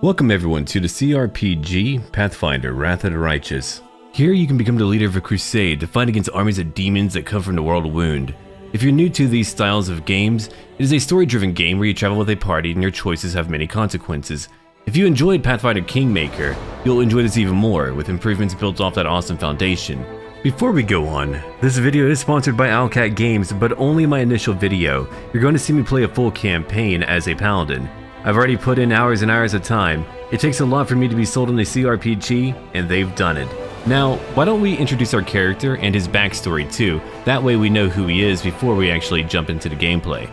Welcome everyone to the CRPG Pathfinder Wrath of the Righteous. Here you can become the leader of a crusade to fight against armies of demons that come from the world of Wound. If you're new to these styles of games, it is a story-driven game where you travel with a party and your choices have many consequences. If you enjoyed Pathfinder Kingmaker, you'll enjoy this even more, with improvements built off that awesome foundation. Before we go on, this video is sponsored by Owlcat Games, but only my initial video. You're going to see me play a full campaign as a Paladin. I've already put in hours and hours of time. It takes a lot for me to be sold on a CRPG, and they've done it. Now, why don't we introduce our character and his backstory too, that way we know who he is before we actually jump into the gameplay.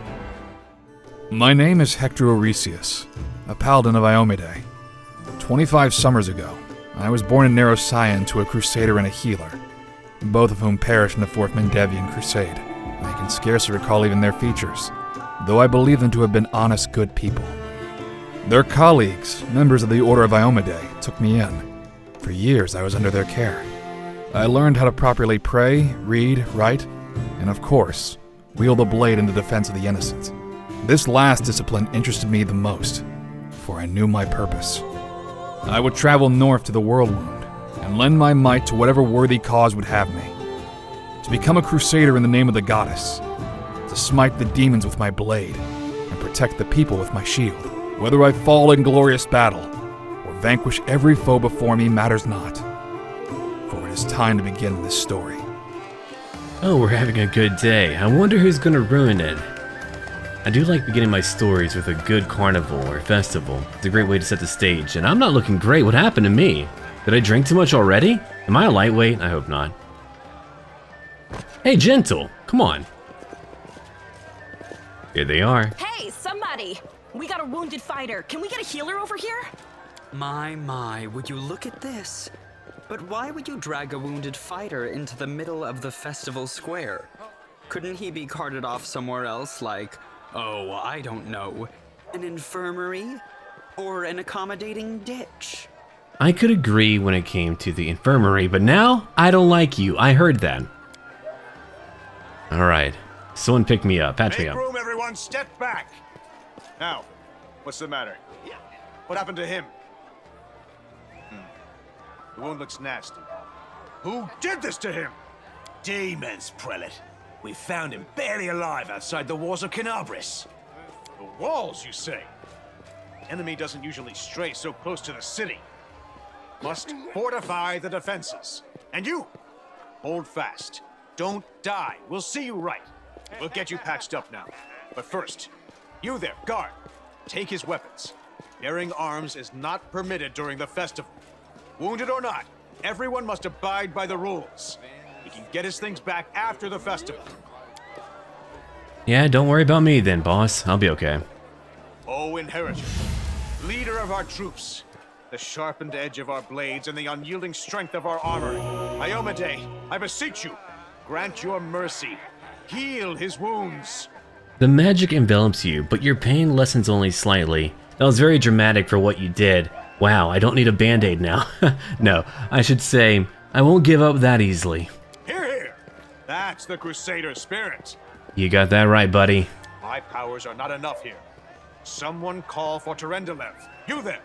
My name is Hector, a Paladin of Iomade. 25 summers ago, I was born in Narrow Cyan to a Crusader and a healer, both of whom perished in the Fourth Mendevian Crusade. I can scarcely recall even their features, though I believe them to have been honest, good people. Their colleagues, members of the Order of Iomade, took me in. For years, I was under their care. I learned how to properly pray, read, write, and of course, wield a blade in the defense of the innocent. This last discipline interested me the most, for I knew my purpose. I would travel north to the Worldwound and lend my might to whatever worthy cause would have me. To become a crusader in the name of the goddess, to smite the demons with my blade, and protect the people with my shield. Whether I fall in glorious battle, or vanquish every foe before me matters not, for it is time to begin this story. Oh, we're having a good day. I wonder who's gonna ruin it. I do like beginning my stories with a good carnival or festival. It's a great way to set the stage, and I'm not looking great. What happened to me? Did I drink too much already? Am I a lightweight? I hope not. Hey, Gentle, come on. Here they are. Hey, somebody! We got a wounded fighter. Can we get a healer over here? My, would you look at this? But why would you drag a wounded fighter into the middle of the festival square? Couldn't he be carted off somewhere else, like, oh, I don't know, an infirmary? Or an accommodating ditch? I could agree when it came to the infirmary, but now I don't like you. I heard that. Alright, someone pick me up, patch me up. Make room, everyone, step back! Now, what's the matter? What happened to him? The wound looks nasty. Who did this to him? Demons, Prelate. We found him barely alive outside the walls of Kenabres. The walls, you say? The enemy doesn't usually stray so close to the city. Must fortify the defenses. And you, hold fast. Don't die. We'll see you right. We'll get you patched up now. But first, you there, guard. Take his weapons. Bearing arms is not permitted during the festival. Wounded or not, everyone must abide by the rules. He can get his things back after the festival. Yeah, don't worry about me then, boss. I'll be okay. O Inheritor, leader of our troops, the sharpened edge of our blades and the unyielding strength of our armor, Iomade, I beseech you, grant your mercy. Heal his wounds. The magic envelops you, but your pain lessens only slightly. That was very dramatic for what you did. Wow, I don't need a band-aid now. No, I should say, I won't give up that easily. Hear, hear! That's the Crusader spirit. You got that right, buddy. My powers are not enough here. Someone call for Terendelev. You there!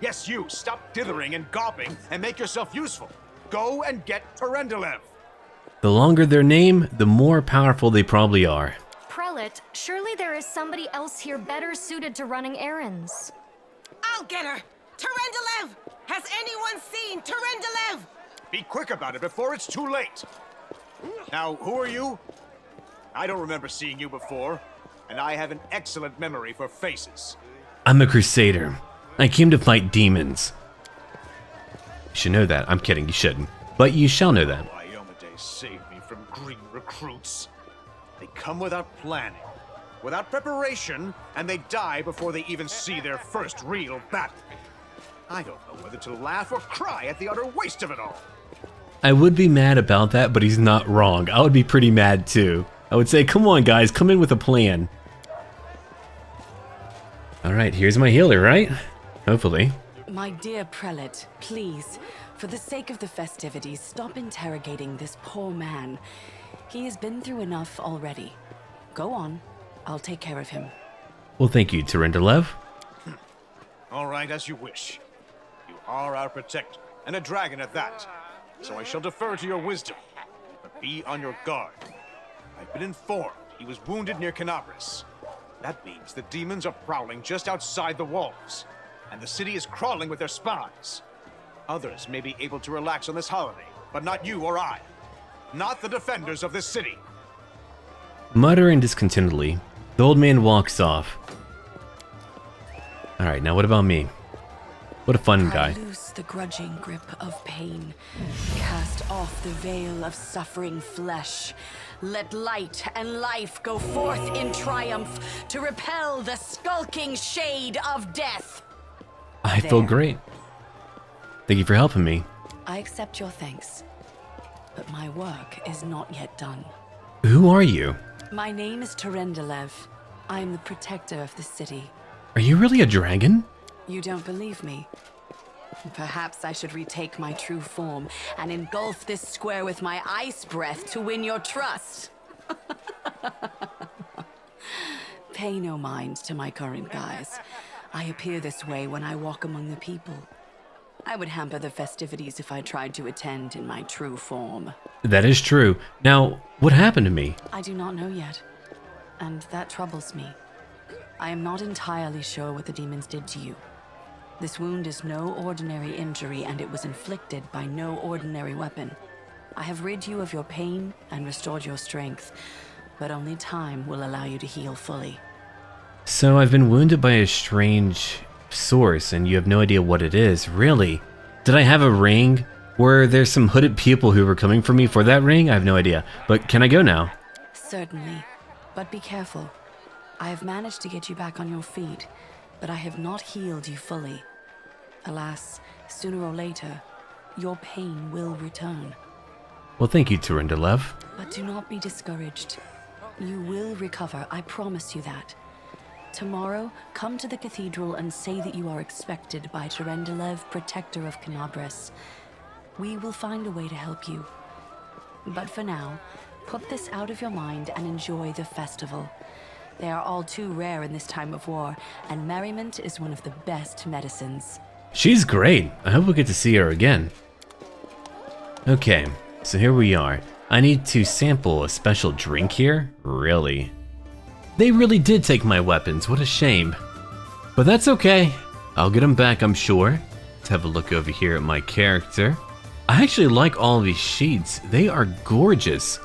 Yes, you! Stop dithering and gawping and make yourself useful. Go and get Terendelev. The longer their name, the more powerful they probably are. Prelate, surely there is somebody else here better suited to running errands. I'll get her! Terendelev! Has anyone seen Terendelev? Be quick about it before it's too late. Now, who are you? I don't remember seeing you before, and I have an excellent memory for faces. I'm a Crusader. I came to fight demons. You should know that. I'm kidding, you shouldn't. But you shall know that. Iomade saved me from green recruits. They come without planning, without preparation, and they die before they even see their first real battle. I don't know whether to laugh or cry at the utter waste of it all. I would be mad about that, but he's not wrong. I would be pretty mad too. I would say, come on guys, come in with a plan. Alright, here's my healer, right? Hopefully. My dear Prelate, please, for the sake of the festivities, stop interrogating this poor man. He has been through enough already. Go on, I'll take care of him. Well, thank you, Terendelev. All right, as you wish. You are our protector, and a dragon at that. So I shall defer to your wisdom. But be on your guard. I've been informed he was wounded near Kenabras. That means the demons are prowling just outside the walls, and the city is crawling with their spies. Others may be able to relax on this holiday, but not you or I. Not the defenders of this city. Muttering discontentedly, the old man walks off. Alright, now what about me? What a fun guy. Loose the grudging grip of pain. Cast off the veil of suffering flesh. Let light and life go forth in triumph to repel the skulking shade of death. I feel great. Thank you for helping me. I accept your thanks, but my work is not yet done. Who are you? My name is Terendelev. I am the protector of the city. Are you really a dragon? You don't believe me? Perhaps I should retake my true form and engulf this square with my ice breath to win your trust. Pay no mind to my current guise. I appear this way when I walk among the people. I would hamper the festivities if I tried to attend in my true form. That is true. Now, what happened to me? I do not know yet, and that troubles me. I am not entirely sure what the demons did to you. This wound is no ordinary injury, and it was inflicted by no ordinary weapon. I have rid you of your pain and restored your strength, but only time will allow you to heal fully. So I've been wounded by a strange source, and you have no idea what it is, really? Did I have a ring? Were there some hooded people who were coming for me for that ring? I have no idea. But can I go now? Certainly, but be careful. I have managed to get you back on your feet, but I have not healed you fully. Alas, sooner or later, your pain will return. Well, thank you, Terendelev. But do not be discouraged. You will recover, I promise you that. Tomorrow, come to the cathedral and say that you are expected by Terendelev, protector of Kenabres. We will find a way to help you. But for now, put this out of your mind and enjoy the festival. They are all too rare in this time of war, and merriment is one of the best medicines. She's great. I hope we get to see her again. Okay, so here we are. I need to sample a special drink here? Really? They really did take my weapons, what a shame. But that's okay. I'll get them back, I'm sure. Let's have a look over here at my character. I actually like all of these sheets. They are gorgeous.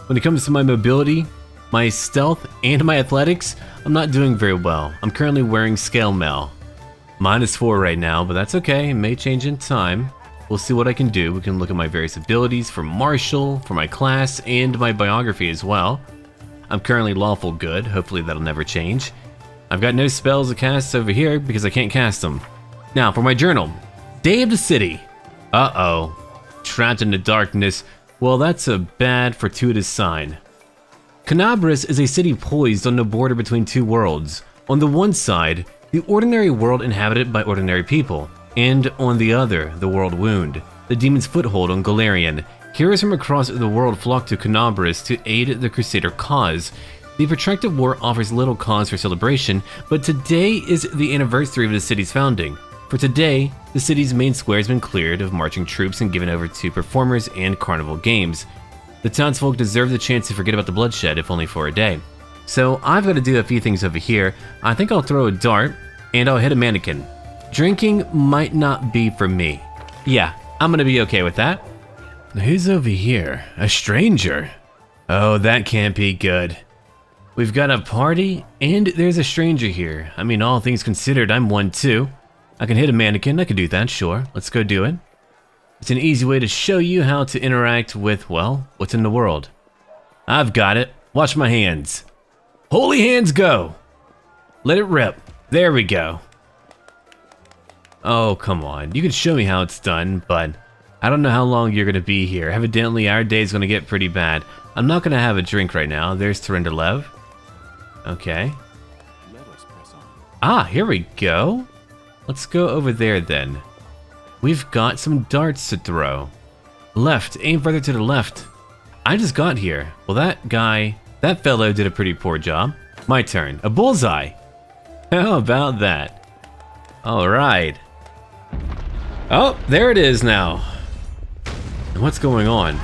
When it comes to my mobility, my stealth, and my athletics, I'm not doing very well. I'm currently wearing scale mail. -4 right now, but that's okay. It may change in time. We'll see what I can do. We can look at my various abilities for martial, for my class, and my biography as well. I'm currently lawful good. Hopefully that'll never change. I've got no spells to cast over here because I can't cast them. Now for my journal. Day of the city. Uh-oh. Trapped in the darkness. Well, that's a bad fortuitous sign. Kenabres is a city poised on the border between two worlds. On the one side, the ordinary world inhabited by ordinary people, and on the other, the world wound, the demon's foothold on Golarion. Heroes from across the world flock to Kenabres to aid the Crusader cause. The protracted war offers little cause for celebration, but today is the anniversary of the city's founding. For today, the city's main square has been cleared of marching troops and given over to performers and carnival games. The townsfolk deserve the chance to forget about the bloodshed, if only for a day. So I've got to do a few things over here. I think I'll throw a dart, and I'll hit a mannequin. Drinking might not be for me. Yeah, I'm gonna be okay with that. Who's over here? A stranger? Oh, that can't be good. We've got a party, and there's a stranger here. I mean, all things considered, I'm one too. I can hit a mannequin, I can do that, sure. Let's go do it. It's an easy way to show you how to interact with, well, what's in the world. I've got it. Watch my hands. Holy hands go! Let it rip. There we go. Oh, come on. You can show me how it's done, but I don't know how long you're going to be here. Evidently, our day's going to get pretty bad. I'm not going to have a drink right now. There's Terendelev. Okay. Ah, here we go. Let's go over there then. We've got some darts to throw. Left. Aim further to the left. I just got here. Well, that fellow did a pretty poor job. My turn. A bullseye. How about that? Alright. Oh, there it is now. And what's going on?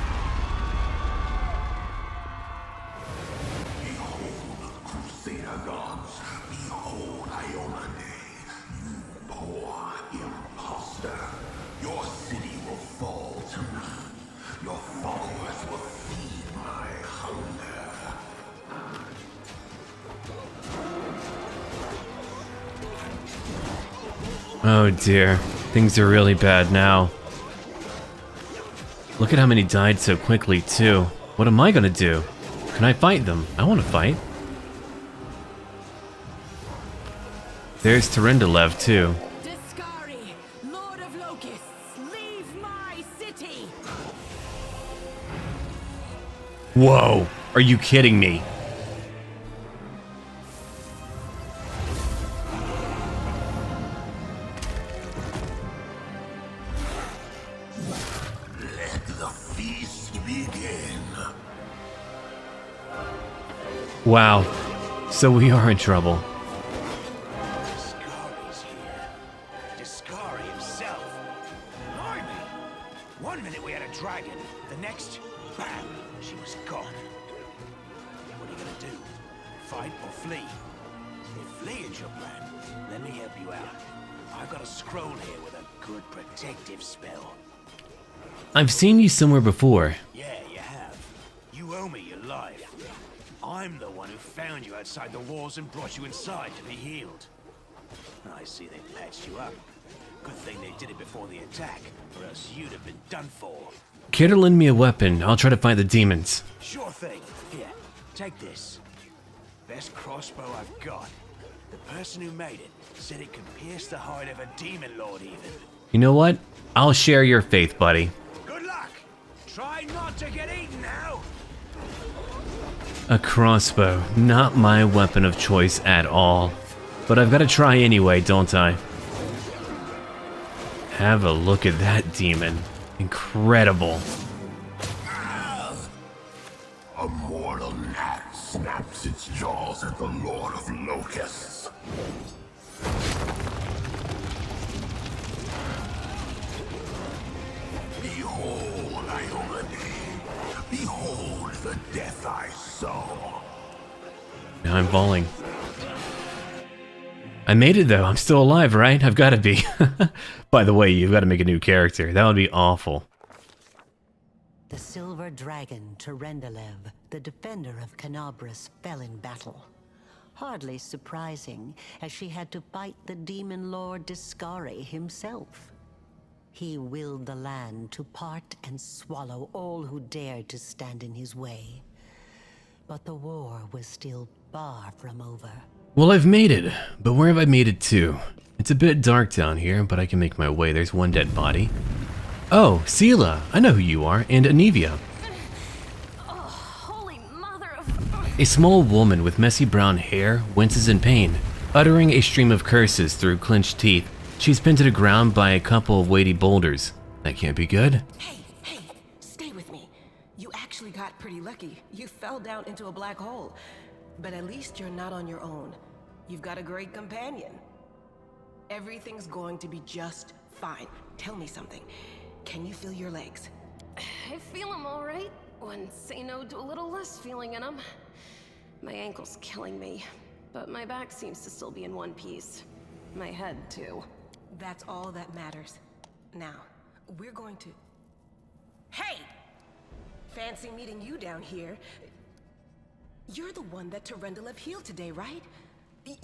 Crusader gods, behold Iomedae, you poor imposter. Your city will fall to me. Your followers will feed my hunger. Oh dear, things are really bad now. Look at how many died so quickly too. What am I gonna do? Can I fight them? I want to fight. There's Terendelev too. Discari, Lord of Locusts, leave my city! Whoa, are you kidding me? Let the feast begin. Wow, so we are in trouble. Discari's here. Discari himself. Blimey! One minute we had a dragon, the next, bam, she was gone. What are you gonna do? Fight or flee? If flee is your plan, let me help you out. I've got a scroll here with a good protective spell. I've seen you somewhere before. Yeah, you have. You owe me your life. I'm the one who found you outside the walls and brought you inside to be healed. I see they patched you up. Good thing they did it before the attack, or else you'd have been done for. Care to lend me a weapon? I'll try to fight the demons. Sure thing. Here, take this. Best crossbow I've got. The person who made it said it could pierce the hide of a demon lord even. You know what? I'll share your faith, buddy. Good luck! Try not to get eaten now! A crossbow, not my weapon of choice at all. But I've got to try anyway, don't I? Have a look at that demon. Incredible. A mortal gnat snaps its jaws at the Lord of Locusts. Behold, Iomedae. Behold the death I saw. Now I'm falling. I made it though. I'm still alive, right? I've got to be. By the way, you've got to make a new character. That would be awful. The silver dragon, Terendelev, the defender of Kenabras, fell in battle. Hardly surprising, as she had to fight the demon lord Discari himself. He willed the land to part and swallow all who dared to stand in his way. But the war was still far from over. Well, I've made it, but where have I made it to? It's a bit dark down here, but I can make my way. There's one dead body. Oh, Seelah, I know who you are, and Anevia. Oh, holy mother of... A small woman with messy brown hair winces in pain, uttering a stream of curses through clenched teeth. She's pinned to the ground by a couple of weighty boulders. That can't be good. Hey, stay with me. You actually got pretty lucky. You fell down into a black hole. But at least you're not on your own. You've got a great companion. Everything's going to be just fine. Tell me something. Can you feel your legs? I feel them all right. When say no to a little less feeling in them. My ankle's killing me, but my back seems to still be in one piece. My head, too. That's all that matters. Now, we're going to... Hey! Fancy meeting you down here. You're the one that Terendelev healed today, right?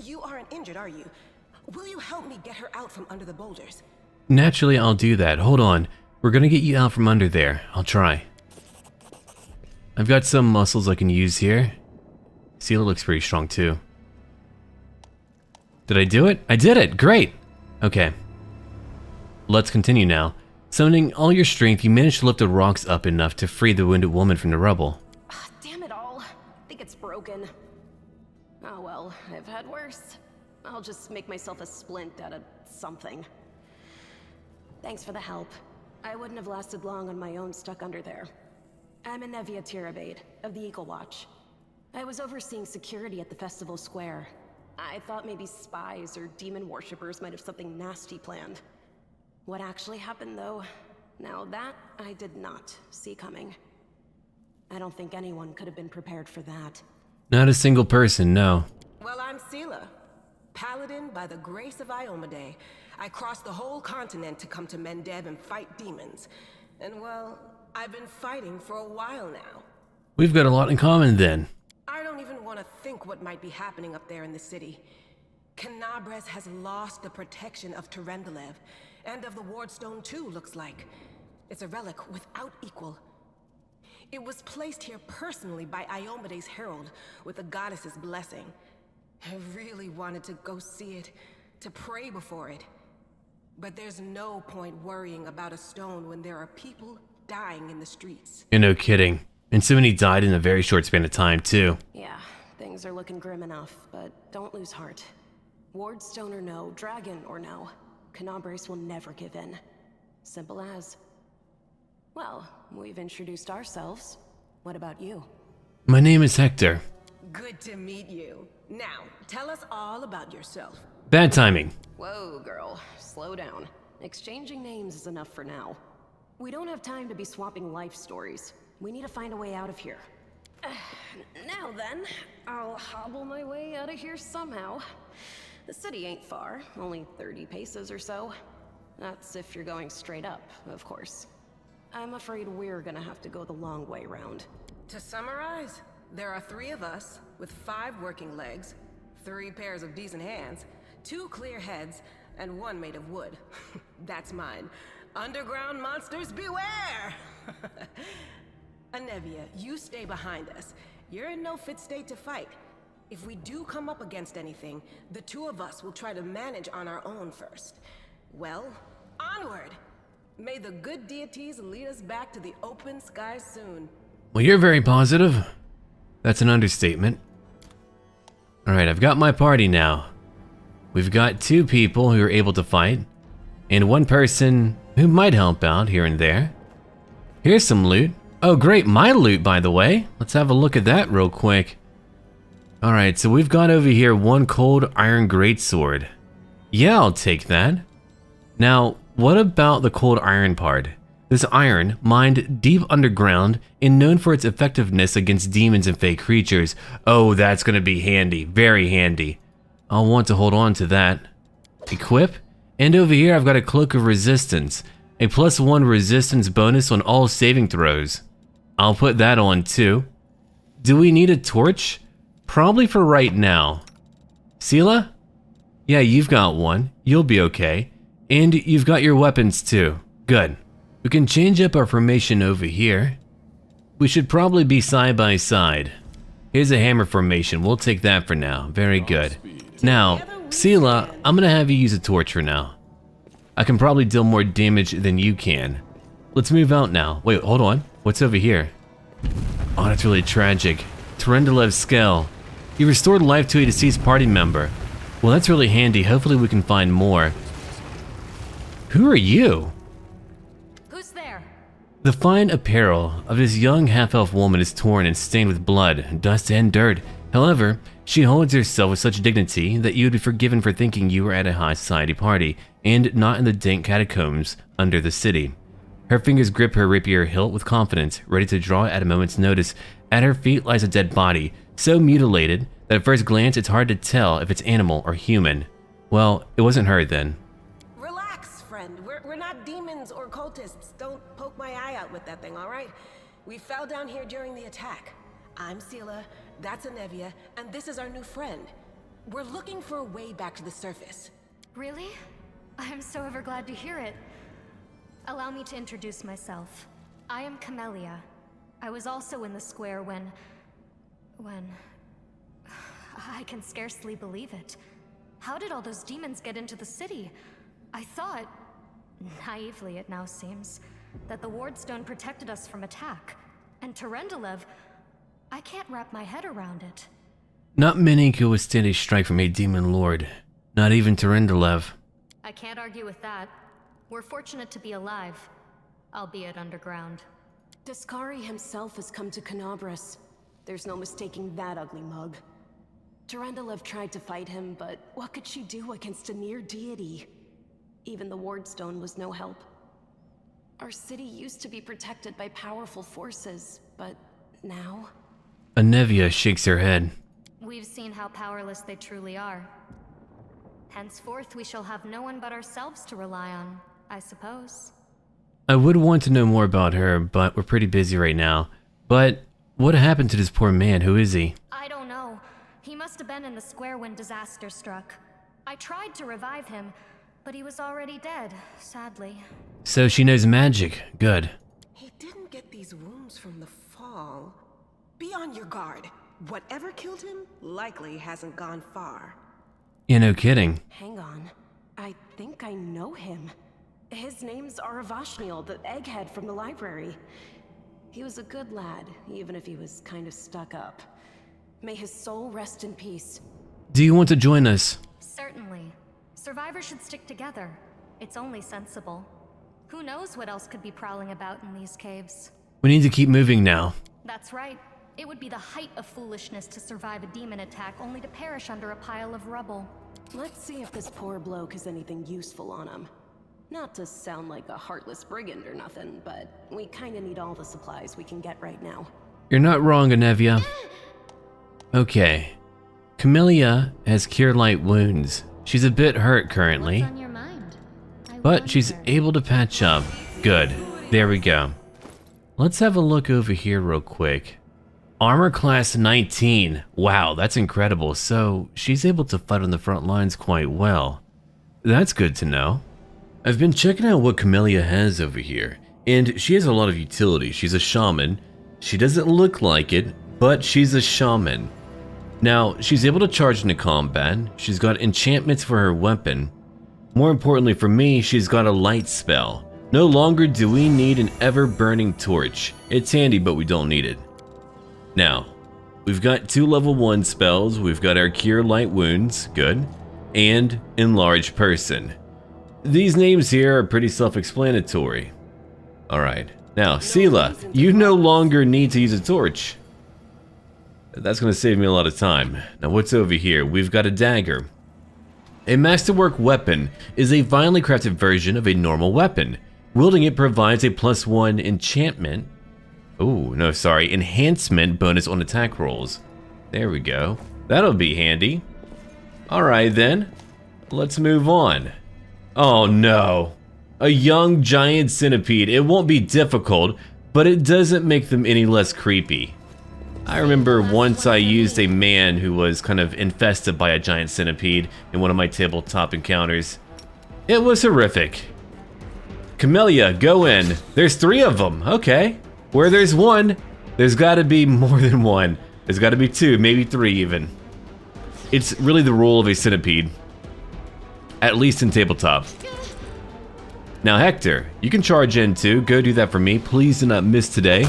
You aren't injured, are you? Will you help me get her out from under the boulders? Naturally, I'll do that. Hold on. We're gonna get you out from under there. I'll try. I've got some muscles I can use here. Seelah looks pretty strong, too. Did I do it? I did it! Great! Okay. Let's continue now. Summoning all your strength, you managed to lift the rocks up enough to free the wounded woman from the rubble. Damn it all. I think it's broken. Oh well, I've had worse. I'll just make myself a splint out of something. Thanks for the help. I wouldn't have lasted long on my own stuck under there. I'm Anevia of the Eagle Watch. I was overseeing security at the festival square. I thought maybe spies or demon worshippers might have something nasty planned. What actually happened, though, now that I did not see coming. I don't think anyone could have been prepared for that. Not a single person, no. Well, I'm Seelah, Paladin by the grace of Iomade. I crossed the whole continent to come to Mendev and fight demons. And well, I've been fighting for a while now. We've got a lot in common then. I don't even want to think what might be happening up there in the city. Kenabres has lost the protection of Tyrendelev, and of the Wardstone too, looks like. It's a relic without equal. It was placed here personally by Iomade's herald, with the goddess's blessing. I really wanted to go see it, to pray before it. But there's no point worrying about a stone when there are people dying in the streets. You're no kidding. And so many died in a very short span of time, too. Yeah, things are looking grim enough, but don't lose heart. Wardstone or no, dragon or no, Kenabres will never give in. Simple as. Well, we've introduced ourselves. What about you? My name is Hector. Good to meet you. Now, tell us all about yourself. Bad timing. Whoa, girl. Slow down. Exchanging names is enough for now. We don't have time to be swapping life stories. We need to find a way out of here. Now then, I'll hobble my way out of here somehow. The city ain't far, only 30 paces or so. That's if you're going straight up, of course. I'm afraid we're gonna have to go the long way round. To summarize, there are 3 of us, with 5 working legs, 3 pairs of decent hands, 2 clear heads, and 1 made of wood. That's mine. Underground monsters beware! Anevia, you stay behind us. You're in no fit state to fight. If we do come up against anything, the 2 of us will try to manage on our own first. Well, onward! May the good deities lead us back to the open skies soon. Well, you're very positive. That's an understatement. Alright, I've got my party now. We've got 2 people who are able to fight, and 1 person who might help out here and there. Here's some loot. Oh great, my loot by the way. Let's have a look at that real quick. Alright, so we've got over here 1 cold iron greatsword. Yeah, I'll take that. Now, what about the cold iron part? This iron, mined deep underground and known for its effectiveness against demons and fake creatures. Oh, that's gonna be handy, very handy. I'll want to hold on to that. Equip, and over here I've got a Cloak of Resistance, a +1 resistance bonus on all saving throws. I'll put that on too. Do we need a torch? Probably for right now. Seelah? Yeah, you've got one. You'll be okay. And you've got your weapons too. Good. We can change up our formation over here. We should probably be side by side. Here's a hammer formation. We'll take that for now. Very good. Now, Seelah, I'm gonna have you use a torch for now. I can probably deal more damage than you can. Let's move out now. Wait, hold on. What's over here? Oh, that's really tragic. Tyrendelev's skull. You restored life to a deceased party member. Well, that's really handy. Hopefully we can find more. Who are you? Who's there? The fine apparel of this young half-elf woman is torn and stained with blood, dust, and dirt. However, she holds herself with such dignity that you would be forgiven for thinking you were at a high society party, and not in the dank catacombs under the city. Her fingers grip her rapier hilt with confidence, ready to draw at a moment's notice. At her feet lies a dead body, so mutilated that at first glance it's hard to tell if it's animal or human. Well, it wasn't her then. Relax, friend. We're not demons or cultists. Don't poke my eye out with that thing, alright? We fell down here during the attack. I'm Seelah, that's Anevia, and this is our new friend. We're looking for a way back to the surface. Really? I'm so ever glad to hear it. Allow me to introduce myself. I am Camellia. I was also in the square when... I can scarcely believe it. How did all those demons get into the city? I thought, naively it now seems, that the Wardstone protected us from attack. And Tyrendelev, I can't wrap my head around it. Not many could withstand a strike from a demon lord. Not even Tyrendelev. I can't argue with that. We're fortunate to be alive, albeit underground. Daskari himself has come to Kenabras. There's no mistaking that ugly mug. Durendalev tried to fight him, but what could she do against a near deity? Even the Wardstone was no help. Our city used to be protected by powerful forces, but now... Anevia shakes her head. We've seen how powerless they truly are. Henceforth, we shall have no one but ourselves to rely on, I suppose. I would want to know more about her, but we're pretty busy right now. But what happened to this poor man? Who is he? I don't know. He must have been in the square when disaster struck. I tried to revive him, but he was already dead, sadly. So she knows magic. Good. He didn't get these wounds from the fall. Be on your guard. Whatever killed him likely hasn't gone far. Yeah, no kidding. Hang on. I think I know him. His name's Aravashniel, the egghead from the library. He was a good lad, even if he was kind of stuck up. May his soul rest in peace. Do you want to join us? Certainly. Survivors should stick together. It's only sensible. Who knows what else could be prowling about in these caves? We need to keep moving now. That's right. It would be the height of foolishness to survive a demon attack only to perish under a pile of rubble. Let's see if this poor bloke has anything useful on him. Not to sound like a heartless brigand or nothing, but we kinda need all the supplies we can get right now. You're not wrong, Anevia. Okay. Camellia has cure light wounds. She's a bit hurt currently, What's on your mind? but she's able to patch up. Good. There we go. Let's have a look over here real quick. Armor class 19. Wow, that's incredible. So she's able to fight on the front lines quite well. That's good to know. I've been checking out what Camellia has over here, and she has a lot of utility. She's a shaman. She doesn't look like it, but she's a shaman. Now, she's able to charge into combat. She's got enchantments for her weapon. More importantly for me, she's got a light spell. No longer do we need an ever-burning torch. It's handy, but we don't need it. Now, we've got 2 level 1 spells. We've got our Cure Light Wounds, good, and Enlarge Person. These names here are pretty self-explanatory. Alright, now Seelah, you no longer need to use a torch. That's going to save me a lot of time. Now what's over here? We've got a dagger. A masterwork weapon is a violently crafted version of a normal weapon. Wielding it provides a +1 enchantment. Oh, no, sorry, enhancement bonus on attack rolls. There we go. That'll be handy. Alright then, let's move on. Oh no, a young giant centipede. It won't be difficult, but it doesn't make them any less creepy. I remember once I used a man who was kind of infested by a giant centipede in one of my tabletop encounters. It was horrific. Camellia, go in. There's 3 of them, okay. Where there's 1, there's gotta be more than 1. There's gotta be 2, maybe 3 even. It's really the role of a centipede. At least in tabletop. Now Hector, you can charge in too. Go do that for me. Please do not miss today.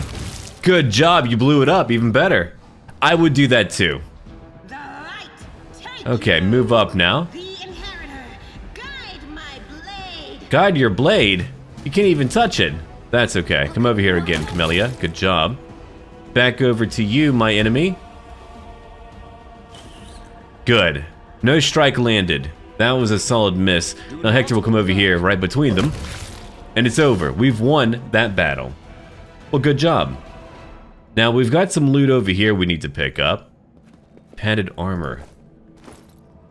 Good job, you blew it up, even better. I would do that too. Okay, move up now. Guide your blade? You can't even touch it. That's okay. Come over here again, Camellia. Good job. Back over to you, my enemy. Good. No strike landed. That was a solid miss. Now Hector will come over here right between them. And it's over. We've won that battle. Well, good job. Now we've got some loot over here we need to pick up. Padded armor.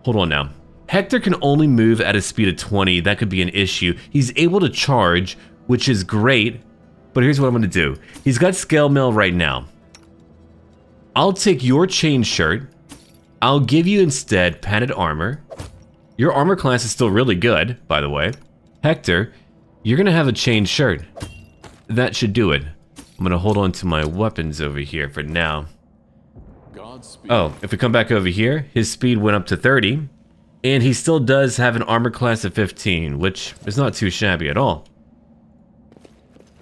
Hold on now. Hector can only move at a speed of 20. That could be an issue. He's able to charge, which is great. But here's what I'm going to do. He's got scale mail right now. I'll take your chain shirt. I'll give you instead padded armor. Your armor class is still really good, by the way. Hector, you're going to have a chain shirt. That should do it. I'm going to hold on to my weapons over here for now. Oh, if we come back over here, his speed went up to 30. And he still does have an armor class of 15, which is not too shabby at all.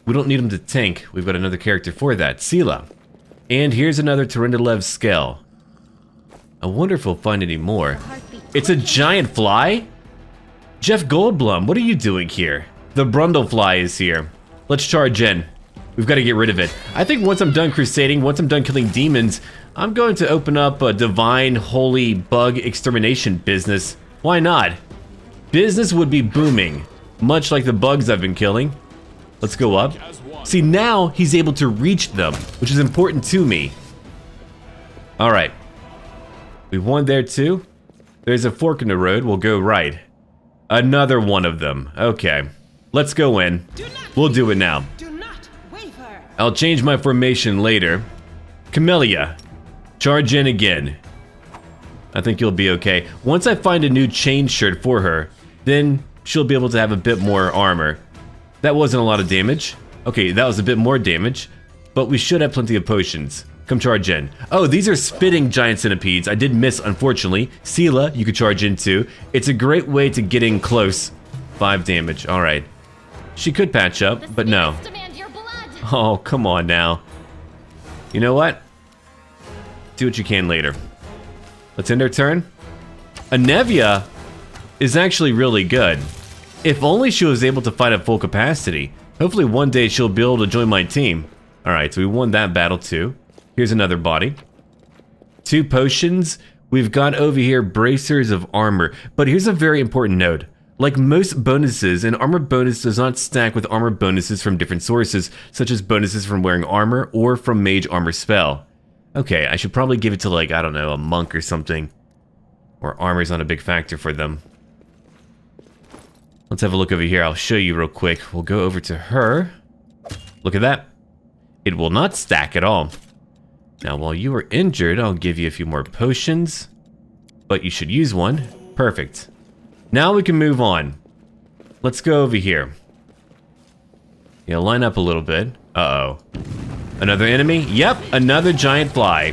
We don't need him to tank. We've got another character for that, Seelah. And here's another Durendalev scale. I wonder if we'll find any more. It's a giant fly? Jeff Goldblum, what are you doing here? The Brundlefly is here. Let's charge in. We've got to get rid of it. I think once I'm done crusading, once I'm done killing demons, I'm going to open up a divine holy bug extermination business. Why not? Business would be booming, much like the bugs I've been killing. Let's go up. See, now he's able to reach them, which is important to me. All right. We won there too. There's a fork in the road. We'll go right. Another one of them. Okay. Let's go in. We'll do it now. I'll change my formation later. Camellia, charge in again. I think you'll be okay. Once I find a new chain shirt for her, then she'll be able to have a bit more armor. That wasn't a lot of damage. Okay, that was a bit more damage, but we should have plenty of potions. Come charge in. Oh, these are spitting giant centipedes. I did miss, unfortunately. Seelah, you could charge into. It's a great way to get in close. 5 damage, all right. She could patch up, but no. Oh, come on now. You know what? Do what you can later. Let's end our turn. Anevia is actually really good. If only she was able to fight at full capacity. Hopefully one day she'll be able to join my team. Alright, so we won that battle too. Here's another body. 2 potions. We've got over here bracers of armor. But here's a very important note. Like most bonuses, an armor bonus does not stack with armor bonuses from different sources, such as bonuses from wearing armor or from mage armor spell. Okay, I should probably give it to, like, I don't know, a monk or something. Or armor's not a big factor for them. Let's have a look over here. I'll show you real quick. We'll go over to her. Look at that. It will not stack at all. Now, while you were injured, I'll give you a few more potions. But you should use one. Perfect. Now we can move on. Let's go over here. Yeah, line up a little bit. Uh-oh. Another enemy? Yep, another giant fly.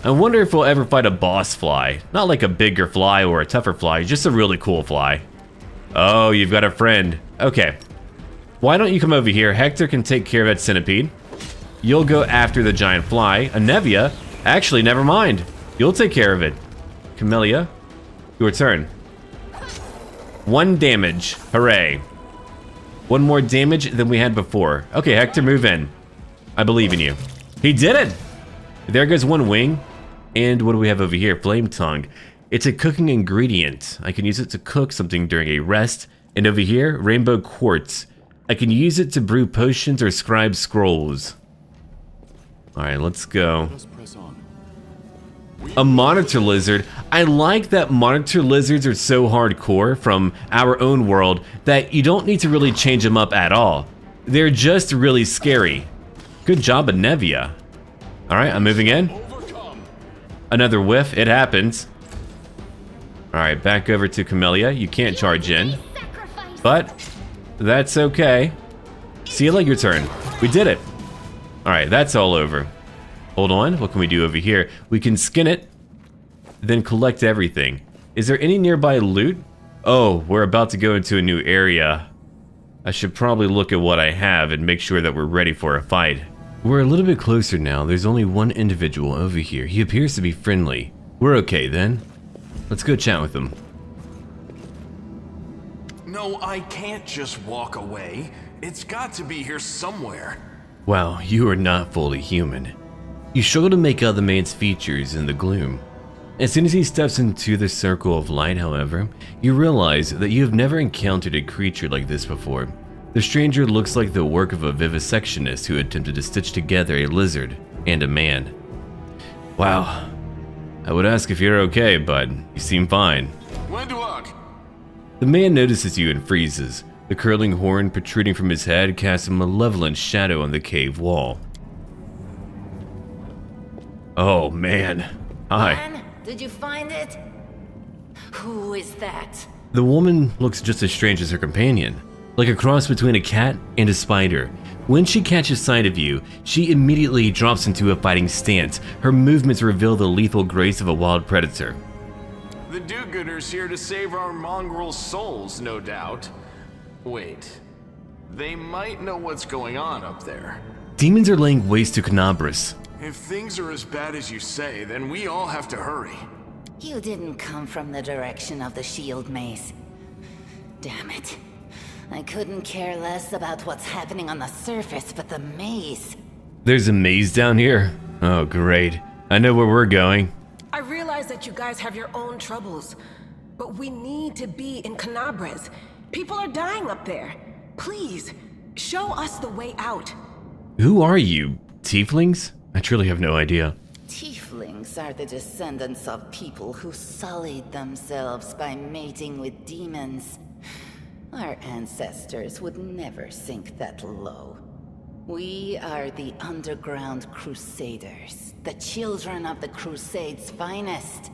I wonder if we'll ever fight a boss fly. Not like a bigger fly or a tougher fly, just a really cool fly. Oh, you've got a friend. Okay. Why don't you come over here? Hector can take care of that centipede. You'll go after the giant fly. Anevia? Actually, never mind. You'll take care of it. Camellia? Your turn. 1 damage. Hooray. 1 more damage than we had before. Okay, Hector, move in. I believe in you. He did it! There goes 1 wing. And what do we have over here? Flame tongue. It's a cooking ingredient. I can use it to cook something during a rest. And over here, rainbow quartz. I can use it to brew potions or scribe scrolls. Alright, let's go. A monitor lizard. I like that monitor lizards are so hardcore from our own world that you don't need to really change them up at all. They're just really scary. Good job, Anevia. Alright, I'm moving in. Another whiff, it happens. Alright, back over to Camellia. You can't charge in. But that's okay. Seelah, your turn. We did it. Alright, that's all over. Hold on, what can we do over here? We can skin it, then collect everything. Is there any nearby loot? Oh, we're about to go into a new area. I should probably look at what I have and make sure that we're ready for a fight. We're a little bit closer now. There's only 1 individual over here. He appears to be friendly. We're okay then. Let's go chat with him. No, I can't just walk away. It's got to be here somewhere. Wow, you are not fully human. You struggle to make out the man's features in the gloom. As soon as he steps into the circle of light, however, you realize that you have never encountered a creature like this before. The stranger looks like the work of a vivisectionist who attempted to stitch together a lizard and a man. Wow. I would ask if you're okay, but you seem fine. Wenduag! The man notices you and freezes. The curling horn protruding from his head casts a malevolent shadow on the cave wall. Oh man. Hi. Lann, did you find it? Who is that? The woman looks just as strange as her companion, like a cross between a cat and a spider. When she catches sight of you, she immediately drops into a fighting stance. Her movements reveal the lethal grace of a wild predator. The do-gooders here to save our mongrel souls, no doubt. Wait, they might know what's going on up there. Demons are laying waste to Kenabras. If things are as bad as you say, then we all have to hurry. You didn't come from the direction of the shield maze. Damn it. I couldn't care less about what's happening on the surface, but the maze. There's a maze down here. Oh, great. I know where we're going. I realize that you guys have your own troubles, but we need to be in Kenabres. People are dying up there. Please, show us the way out. Who are you? Tieflings? I truly have no idea. Tieflings are the descendants of people who sullied themselves by mating with demons. Our ancestors would never sink that low. We are the underground Crusaders, the children of the Crusade's finest.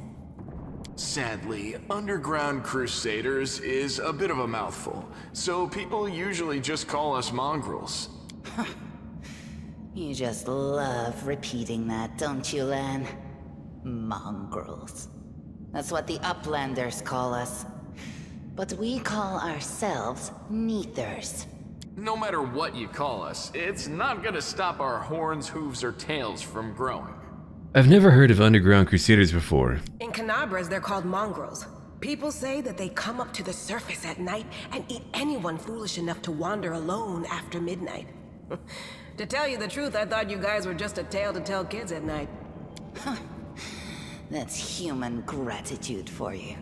Sadly, underground Crusaders is a bit of a mouthful, so people usually just call us mongrels. You just love repeating that, don't you, Lann? Mongrels. That's what the Uplanders call us. But we call ourselves Neathers. No matter what you call us, it's not gonna stop our horns, hooves, or tails from growing. I've never heard of underground crusaders before. In Kenabres, they're called mongrels. People say that they come up to the surface at night and eat anyone foolish enough to wander alone after midnight. To tell you the truth, I thought you guys were just a tale to tell kids at night. That's human gratitude for you.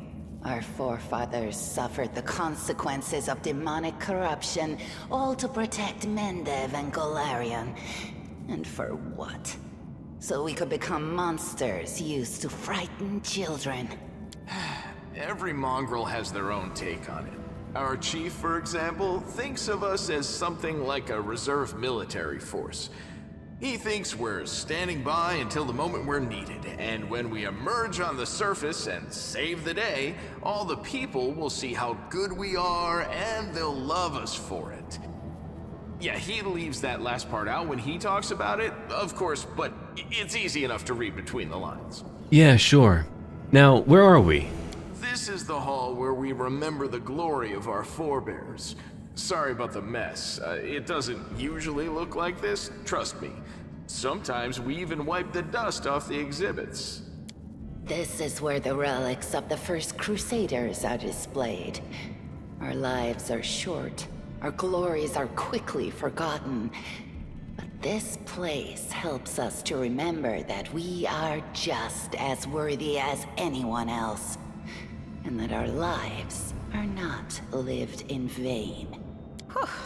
Our forefathers suffered the consequences of demonic corruption, all to protect Mendev and Golarion. And for what? So we could become monsters used to frighten children. Every mongrel has their own take on it. Our chief, for example, thinks of us as something like a reserve military force. He thinks we're standing by until the moment we're needed, and when we emerge on the surface and save the day, all the people will see how good we are and they'll love us for it. Yeah, he leaves that last part out when he talks about it, of course, but it's easy enough to read between the lines. Yeah, sure. Now, where are we? This is the hall where we remember the glory of our forebears. Sorry about the mess. It doesn't usually look like this, trust me. Sometimes we even wipe the dust off the exhibits. This is where the relics of the first Crusaders are displayed. Our lives are short. Our glories are quickly forgotten. But this place helps us to remember that we are just as worthy as anyone else. And that our lives are not lived in vain.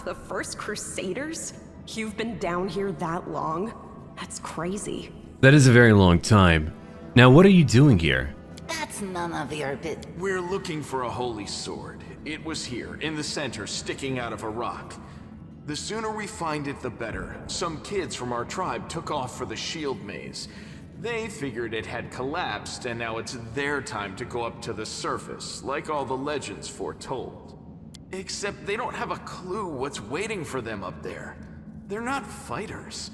The first Crusaders? You've been down here that long? That's crazy. That is a very long time. Now, what are you doing here? That's none of your bit. We're looking for a holy sword. It was here, in the center, sticking out of a rock. The sooner we find it, the better. Some kids from our tribe took off for the shield maze. They figured it had collapsed, and now it's their time to go up to the surface, like all the legends foretold. Except they don't have a clue what's waiting for them up there. They're not fighters.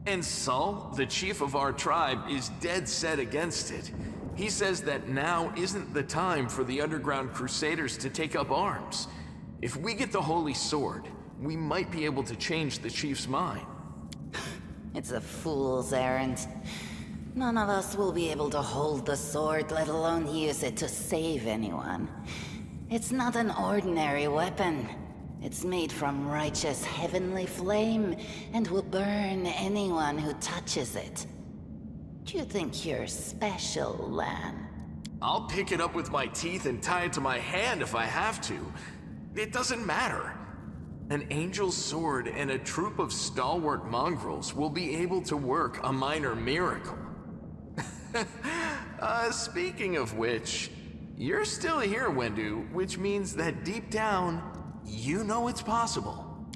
And Saul, the chief of our tribe, is dead set against it. He says that now isn't the time for the underground Crusaders to take up arms. If we get the holy sword, we might be able to change the chief's mind. It's a fool's errand. None of us will be able to hold the sword, let alone use it to save anyone. It's not an ordinary weapon. It's made from righteous heavenly flame and will burn anyone who touches it. Do you think you're special, Lann? I'll pick it up with my teeth and tie it to my hand if I have to. It doesn't matter. An angel's sword and a troop of stalwart mongrels will be able to work a minor miracle. Speaking of which, you're still here, Wendu, which means that deep down, you know it's possible.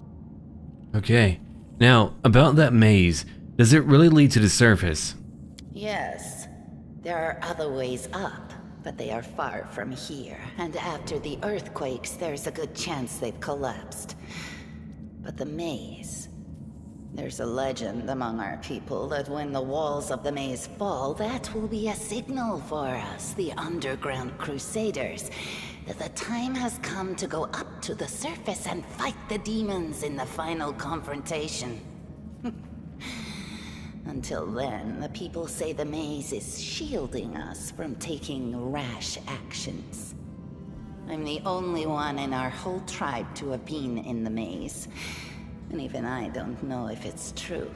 Okay. Now, about that maze, does it really lead to the surface? Yes. There are other ways up, but they are far from here, and after the earthquakes, there's a good chance they've collapsed. But the maze... There's a legend among our people that when the walls of the maze fall, that will be a signal for us, the underground Crusaders, that the time has come to go up to the surface and fight the demons in the final confrontation. Until then, the people say the maze is shielding us from taking rash actions. I'm the only one in our whole tribe to have been in the maze. And even I don't know if it's true.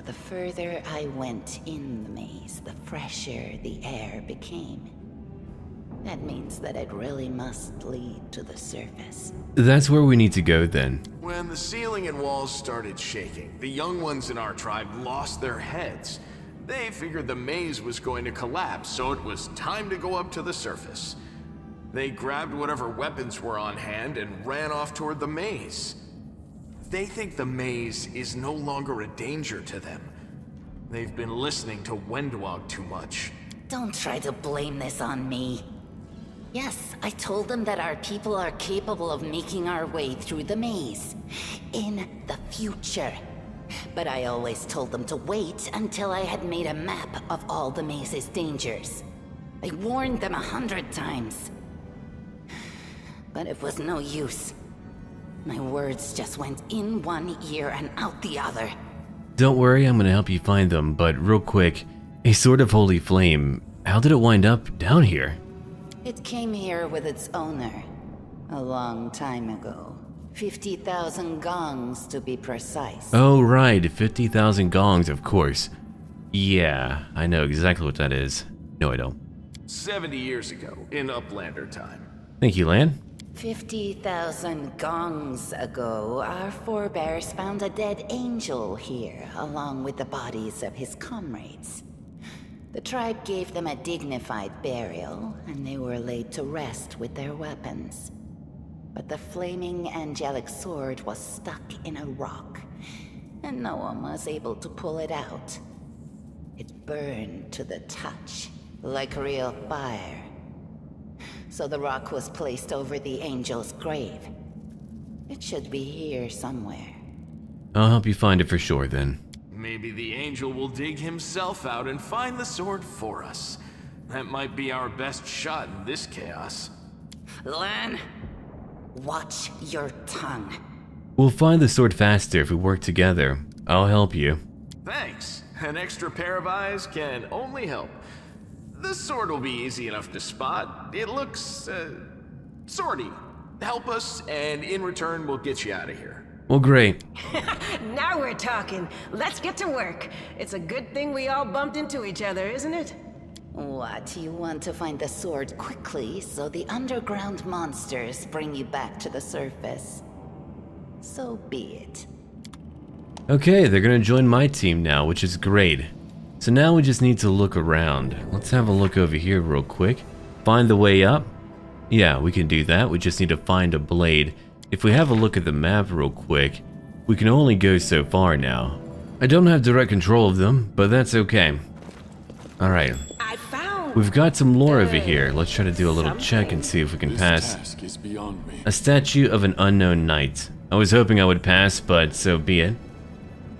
But the further I went in the maze, the fresher the air became. That means that it really must lead to the surface. That's where we need to go then. When the ceiling and walls started shaking, the young ones in our tribe lost their heads. They figured the maze was going to collapse, so it was time to go up to the surface. They grabbed whatever weapons were on hand and ran off toward the maze. They think the maze is no longer a danger to them. They've been listening to Wenduag too much. Don't try to blame this on me. Yes, I told them that our people are capable of making our way through the maze. In the future. But I always told them to wait until I had made a map of all the maze's dangers. I warned them 100 times. But it was no use. My words just went in one ear and out the other. Don't worry, I'm gonna help you find them, but real quick, a sword of holy flame, how did it wind up down here? It came here with its owner. A long time ago. 50,000 gongs to be precise. Oh right, 50,000 gongs, of course. Yeah, I know exactly what that is. No, I don't. 70 years ago, in Uplander time. Thank you, Lann. 50,000 gongs ago, our forebears found a dead angel here, along with the bodies of his comrades. The tribe gave them a dignified burial, and they were laid to rest with their weapons. But the flaming angelic sword was stuck in a rock, and no one was able to pull it out. It burned to the touch, like real fire. So the rock was placed over the angel's grave. It should be here somewhere. I'll help you find it for sure then. Maybe the angel will dig himself out and find the sword for us. That might be our best shot in this chaos. Lann, watch your tongue. We'll find the sword faster if we work together. I'll help you. Thanks. An extra pair of eyes can only help. The sword will be easy enough to spot. It looks, swordy. Help us, and in return, we'll get you out of here. Well, great. Now we're talking. Let's get to work. It's a good thing we all bumped into each other, isn't it? What, you want to find the sword quickly so the underground monsters bring you back to the surface? So be it. Okay, they're gonna join my team now, which is great. So now we just need to look around. Let's have a look over here real quick. Find the way up. Yeah, we can do that. We just need to find a blade. If we have a look at the map real quick, we can only go so far now. I don't have direct control of them, but that's okay. Alright. We've got some lore over here. Let's try to do a little check and see if we can pass. A statue of an unknown knight. I was hoping I would pass, but so be it.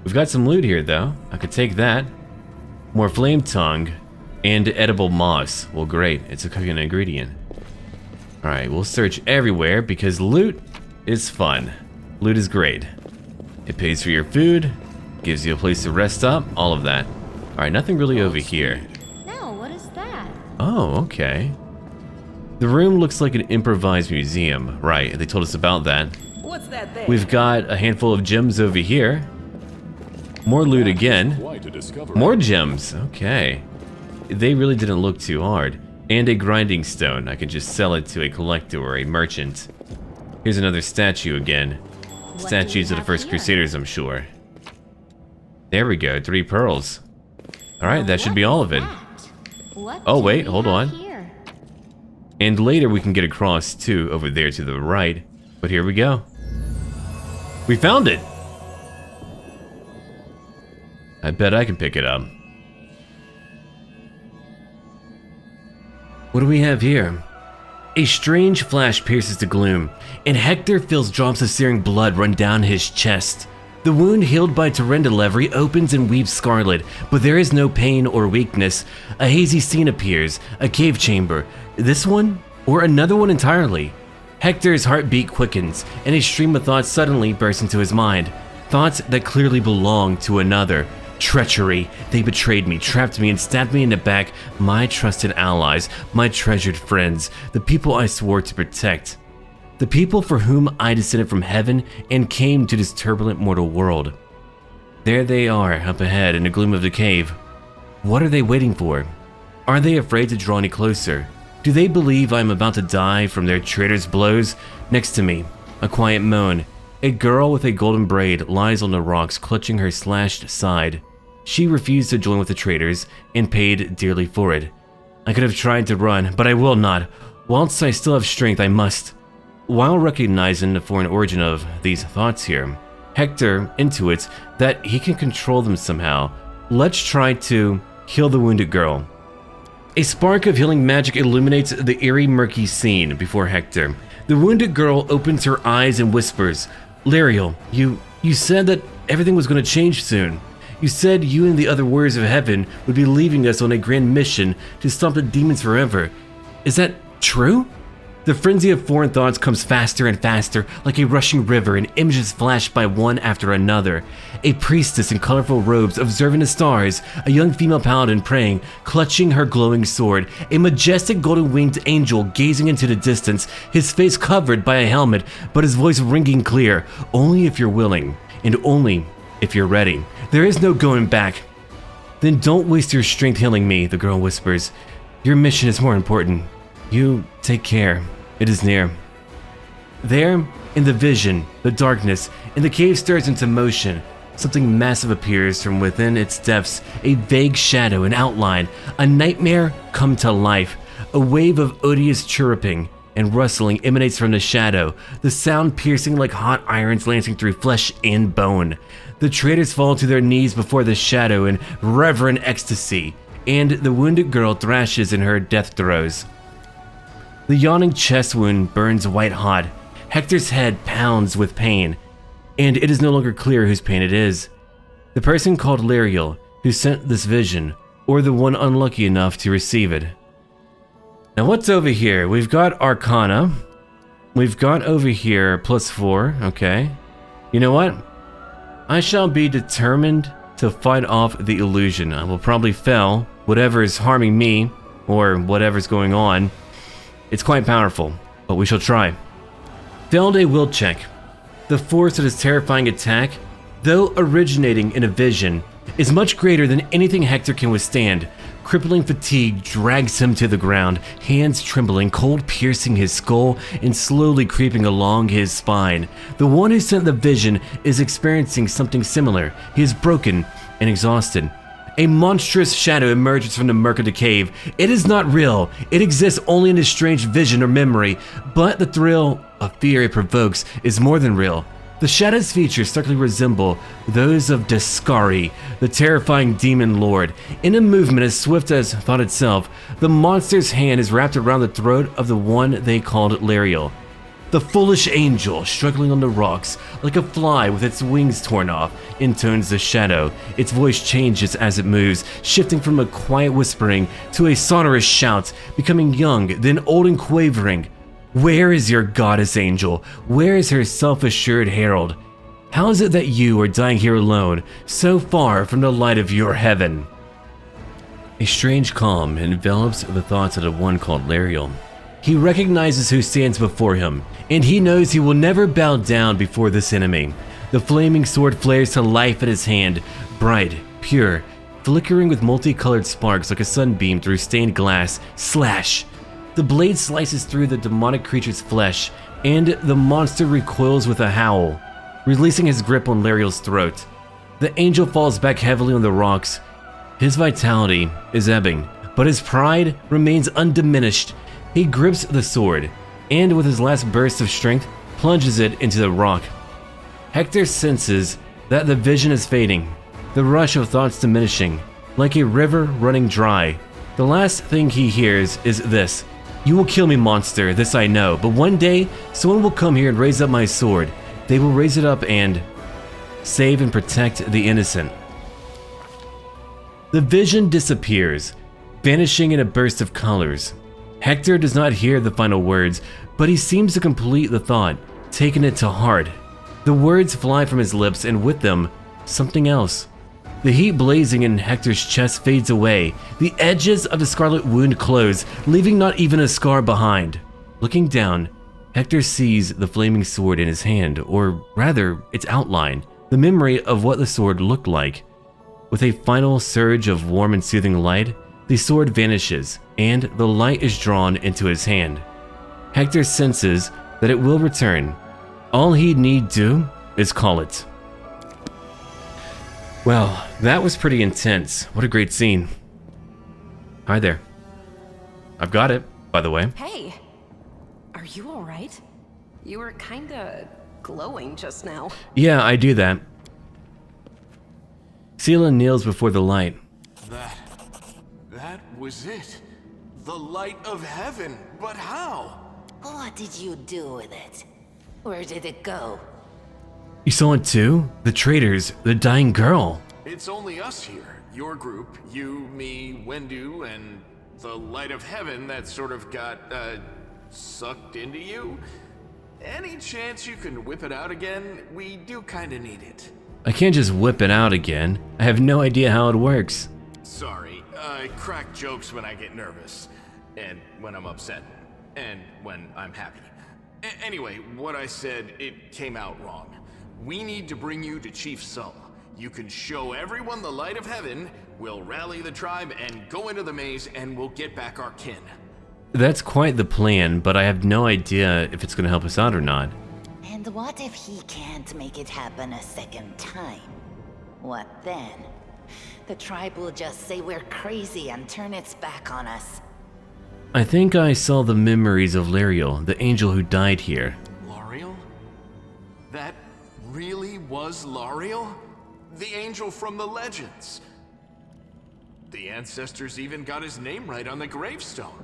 We've got some loot here though. I could take that. More flame tongue and edible moss. Well, great. It's a cooking ingredient. Alright, we'll search everywhere because loot is fun. Loot is great. It pays for your food, gives you a place to rest up, all of that. Alright, nothing really over here. No, what is that? Oh, okay. The room looks like an improvised museum. Right, they told us about that. What's that there? We've got a handful of gems over here. More loot again. More gems. Okay. They really didn't look too hard. And a grinding stone. I could just sell it to a collector or a merchant. Here's another statue again. Statues of the first Crusaders, I'm sure. There we go. 3 pearls. Alright, that should be all of it. Oh, wait. Hold on. And later we can get across too, over there to the right. But here we go. We found it! I bet I can pick it up. What do we have here? A strange flash pierces the gloom, and Hector feels drops of searing blood run down his chest. The wound healed by Tyrendelev reopens and weeps scarlet, but there is no pain or weakness. A hazy scene appears, a cave chamber. This one? Or another one entirely? Hector's heartbeat quickens, and a stream of thoughts suddenly bursts into his mind. Thoughts that clearly belong to another. Treachery. They betrayed me, trapped me, and stabbed me in the back. My trusted allies, my treasured friends, the people I swore to protect. The people for whom I descended from heaven and came to this turbulent mortal world. There they are, up ahead in the gloom of the cave. What are they waiting for? Are they afraid to draw any closer? Do they believe I am about to die from their traitor's blows? Next to me, a quiet moan. A girl with a golden braid lies on the rocks, clutching her slashed side. She refused to join with the traitors and paid dearly for it. I could have tried to run, but I will not. Whilst I still have strength, I must. While recognizing the foreign origin of these thoughts here, Hector intuits that he can control them somehow. Let's try to heal the wounded girl. A spark of healing magic illuminates the eerie, murky scene before Hector. The wounded girl opens her eyes and whispers, "Lariel, you said that everything was going to change soon. You said you and the other warriors of heaven would be leaving us on a grand mission to stop the demons forever. Is that true?" The frenzy of foreign thoughts comes faster and faster, like a rushing river, and images flash by one after another. A priestess in colorful robes observing the stars, a young female paladin praying, clutching her glowing sword, a majestic golden-winged angel gazing into the distance, his face covered by a helmet, but his voice ringing clear, "Only if you're willing, and only if you're ready. There is no going back." "Then don't waste your strength healing me," the girl whispers. "Your mission is more important. You take care. It is near." There, in the vision, the darkness, and the cave stirs into motion. Something massive appears from within its depths, a vague shadow, an outline, a nightmare come to life. A wave of odious chirruping and rustling emanates from the shadow, the sound piercing like hot irons lancing through flesh and bone. The traitors fall to their knees before the shadow in reverent ecstasy, and the wounded girl thrashes in her death throes. The yawning chest wound burns white hot. Hector's head pounds with pain, and it is no longer clear whose pain it is. The person called Lariel who sent this vision, or the one unlucky enough to receive it. Now what's over here? We've got Arcana. We've got over here +4, okay. You know what? I shall be determined to fight off the illusion. I will probably fail whatever is harming me, or whatever's going on. It's quite powerful, but we shall try. Failed a will check. The force of this terrifying attack, though originating in a vision, is much greater than anything Hector can withstand. Crippling fatigue drags him to the ground, hands trembling, cold piercing his skull and slowly creeping along his spine. The one who sent the vision is experiencing something similar. He is broken and exhausted. A monstrous shadow emerges from the murk of the cave. It is not real. It exists only in a strange vision or memory, but the thrill of fear it provokes is more than real. The shadow's features starkly resemble those of Descari, the terrifying demon lord. In a movement as swift as thought itself, the monster's hand is wrapped around the throat of the one they called Lariel. The foolish angel, struggling on the rocks, like a fly with its wings torn off, intones the shadow. Its voice changes as it moves, shifting from a quiet whispering to a sonorous shout, becoming young, then old and quavering. Where is your goddess angel? Where is her self-assured herald? How is it that you are dying here alone, so far from the light of your heaven? A strange calm envelops the thoughts of the one called Lariel. He recognizes who stands before him, and he knows he will never bow down before this enemy. The flaming sword flares to life at his hand, bright, pure, flickering with multicolored sparks like a sunbeam through stained glass. Slash! The blade slices through the demonic creature's flesh, and the monster recoils with a howl, releasing his grip on Lariel's throat. The angel falls back heavily on the rocks. His vitality is ebbing, but his pride remains undiminished. He grips the sword, and with his last burst of strength, plunges it into the rock. Hector senses that the vision is fading, the rush of thoughts diminishing, like a river running dry. The last thing he hears is this: "You will kill me, monster, this I know, but one day, someone will come here and raise up my sword. They will raise it up and save and protect the innocent." The vision disappears, vanishing in a burst of colors. Hector does not hear the final words, but he seems to complete the thought, taking it to heart. The words fly from his lips, and with them, something else. The heat blazing in Hector's chest fades away. The edges of the scarlet wound close, leaving not even a scar behind. Looking down, Hector sees the flaming sword in his hand, or rather, its outline. the memory of what the sword looked like. With a final surge of warm and soothing light, the sword vanishes, and the light is drawn into his hand. Hector senses that it will return. All he'd need do is call it. Well, that was pretty intense. What a great scene. Hi there. I've got it, by the way. Hey, are you alright? You were kinda glowing just now. Yeah, I do that. Seelah kneels before the light. That was it. The light of heaven. But how? What did you do with it? Where did it go? You saw it too? The traitors, the dying girl. It's only us here. Your group, you, me, Wendu, and the light of heaven that sort of got, sucked into you. Any chance you can whip it out again? We do kinda need it. I can't just whip it out again. I have no idea how it works. Sorry, I crack jokes when I get nervous, and when I'm upset, and when I'm happy. Anyway, what I said, it came out wrong. We need to bring you to Chief Sull. You can show everyone the light of heaven, we'll rally the tribe and go into the maze, and we'll get back our kin. That's quite the plan, but I have no idea if it's going to help us out or not. And what if he can't make it happen a second time? What then? The tribe will just say we're crazy and turn its back on us. I think I saw the memories of Lariel, the angel who died here. Lariel? That really was Lariel? The angel from the legends. The ancestors even got his name right on the gravestone.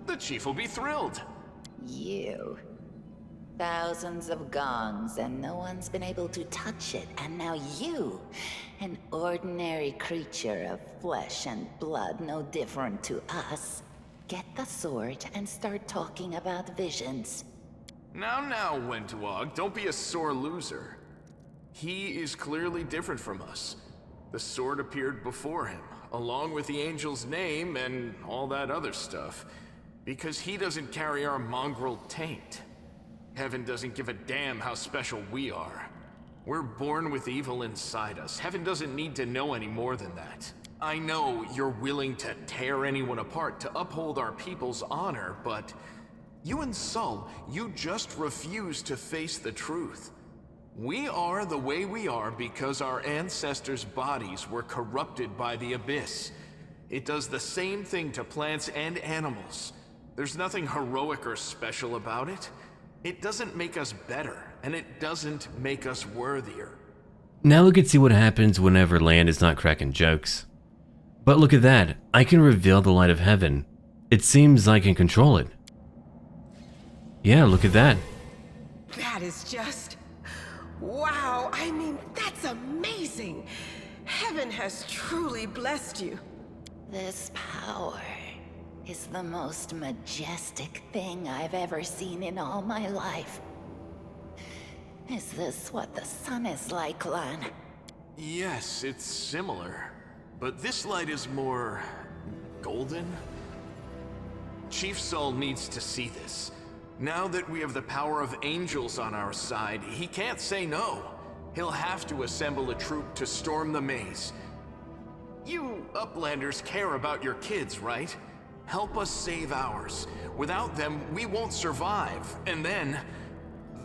The chief will be thrilled. You. Thousands of gongs and no one's been able to touch it, and now you, an ordinary creature of flesh and blood no different to us, get the sword and start talking about visions. Now, Wenduag, don't be a sore loser. He is clearly different from us. The sword appeared before him, along with the angel's name and all that other stuff, because he doesn't carry our mongrel taint. Heaven doesn't give a damn how special we are. We're born with evil inside us. Heaven doesn't need to know any more than that. I know you're willing to tear anyone apart to uphold our people's honor, but you and Sull, you just refuse to face the truth. We are the way we are because our ancestors' bodies were corrupted by the Abyss. It does the same thing to plants and animals. There's nothing heroic or special about it. It doesn't make us better, and it doesn't make us worthier. Now we can see what happens whenever Lann is not cracking jokes. But look at that, I can reveal the light of heaven. It seems I can control it. Yeah, look at that. That is just... wow, I mean, that's amazing. Heaven has truly blessed you. This power is the most majestic thing I've ever seen in all my life. Is this what the sun is like, Lann? Yes, it's similar. But this light is more... golden? Chief Sull needs to see this. Now that we have the power of angels on our side, he can't say no. He'll have to assemble a troop to storm the maze. You Uplanders care about your kids, right? Help us save ours. Without them, we won't survive. And then,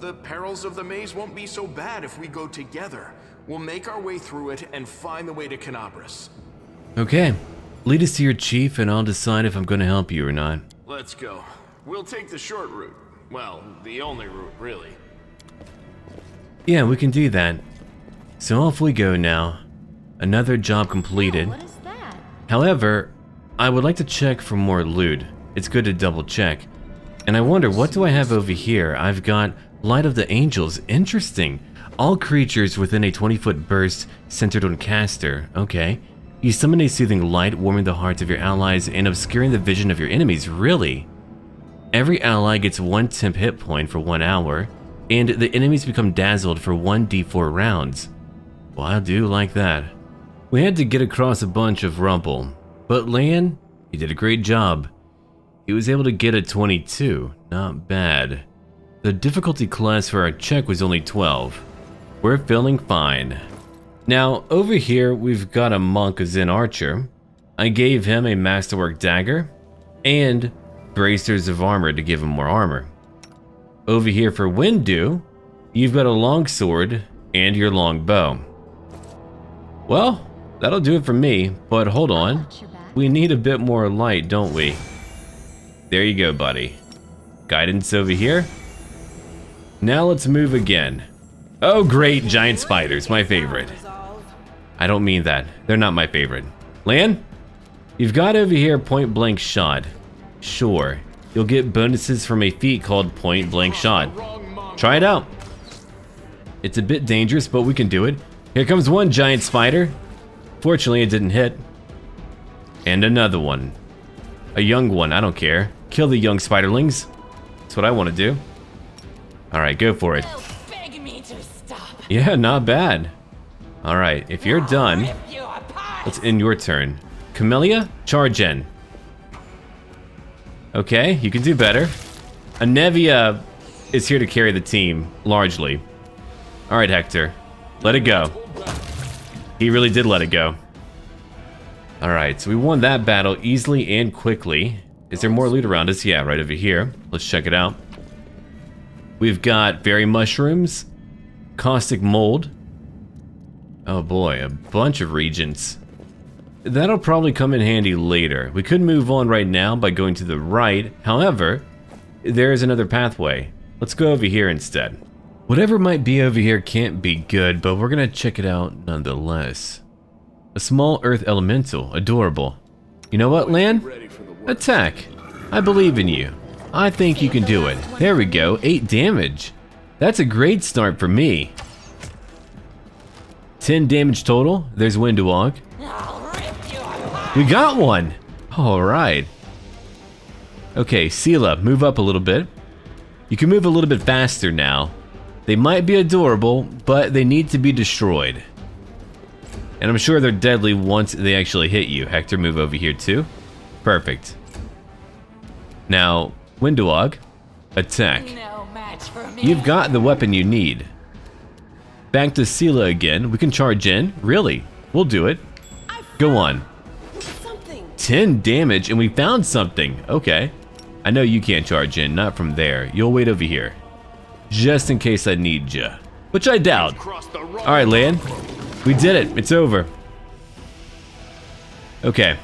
the perils of the maze won't be so bad if we go together. We'll make our way through it and find the way to Kenabras. Okay, lead us to your chief and I'll decide if I'm going to help you or not. Let's go. We'll take the short route. Well, the only route, really. Yeah, we can do that. So off we go now. Another job completed. What is that? However, I would like to check for more loot. It's good to double check. And I wonder, what do I have over here? I've got Light of the Angels. Interesting. All creatures within a 20-foot burst centered on caster. Okay. You summon a soothing light, warming the hearts of your allies and obscuring the vision of your enemies. Really? Every ally gets 1 temp hit point for 1 hour, and the enemies become dazzled for 1d4 rounds. Well, I do like that. We had to get across a bunch of rumble, but Lann, he did a great job. He was able to get a 22, not bad. The difficulty class for our check was only 12. We're feeling fine. Now, over here, we've got a monk Zen archer. I gave him a masterwork dagger and bracers of armor to give him more armor. Over here for Wendu, you've got a long sword and your long bow. Well, that'll do it for me, but hold on. We need a bit more light, don't we? There you go, buddy. Guidance over here. Now let's move again. Oh great, giant spiders, my favorite. I don't mean that. They're not my favorite. Lann? You've got over here point blank shot. Sure, you'll get bonuses from a feat called point blank shot. Try it out. It's a bit dangerous, but we can do it. Here comes one giant spider. Fortunately, it didn't hit. And another one. A young one, I don't care. Kill the young spiderlings. That's what I want to do. Alright, go for it. Yeah, not bad. Alright, if you're done, let's end your turn. Camellia, charge in. Okay, you can do better. Anevia is here to carry the team, largely. Alright, Hector. Let it go. He really did let it go. Alright, so we won that battle easily and quickly. Is there more loot around us? Yeah, right over here. Let's check it out. We've got fairy mushrooms, caustic mold. Oh boy, a bunch of regents. That'll probably come in handy later. We could move on right now by going to the right. However, there is another pathway. Let's go over here instead. Whatever might be over here can't be good, but we're gonna check it out nonetheless. A small earth elemental, adorable. You know what, Lann? Attack. I believe in you. I think you can do it. There we go, 8 damage. That's a great start for me. 10 damage total. There's Wenduag. We got one. Alright. Okay, Seelah, move up a little bit. You can move a little bit faster now. They might be adorable, but they need to be destroyed. And I'm sure they're deadly once they actually hit you. Hector, move over here too. Perfect. Now, Wenduag, attack. You've got the weapon you need. Back to Seelah again. We can charge in. Really? We'll do it. Go on. 10 damage, and we found something. Okay. I know you can't charge in, not from there. You'll wait over here. Just in case I need ya. Which I doubt. Alright, Lann. We did it. It's over. Okay.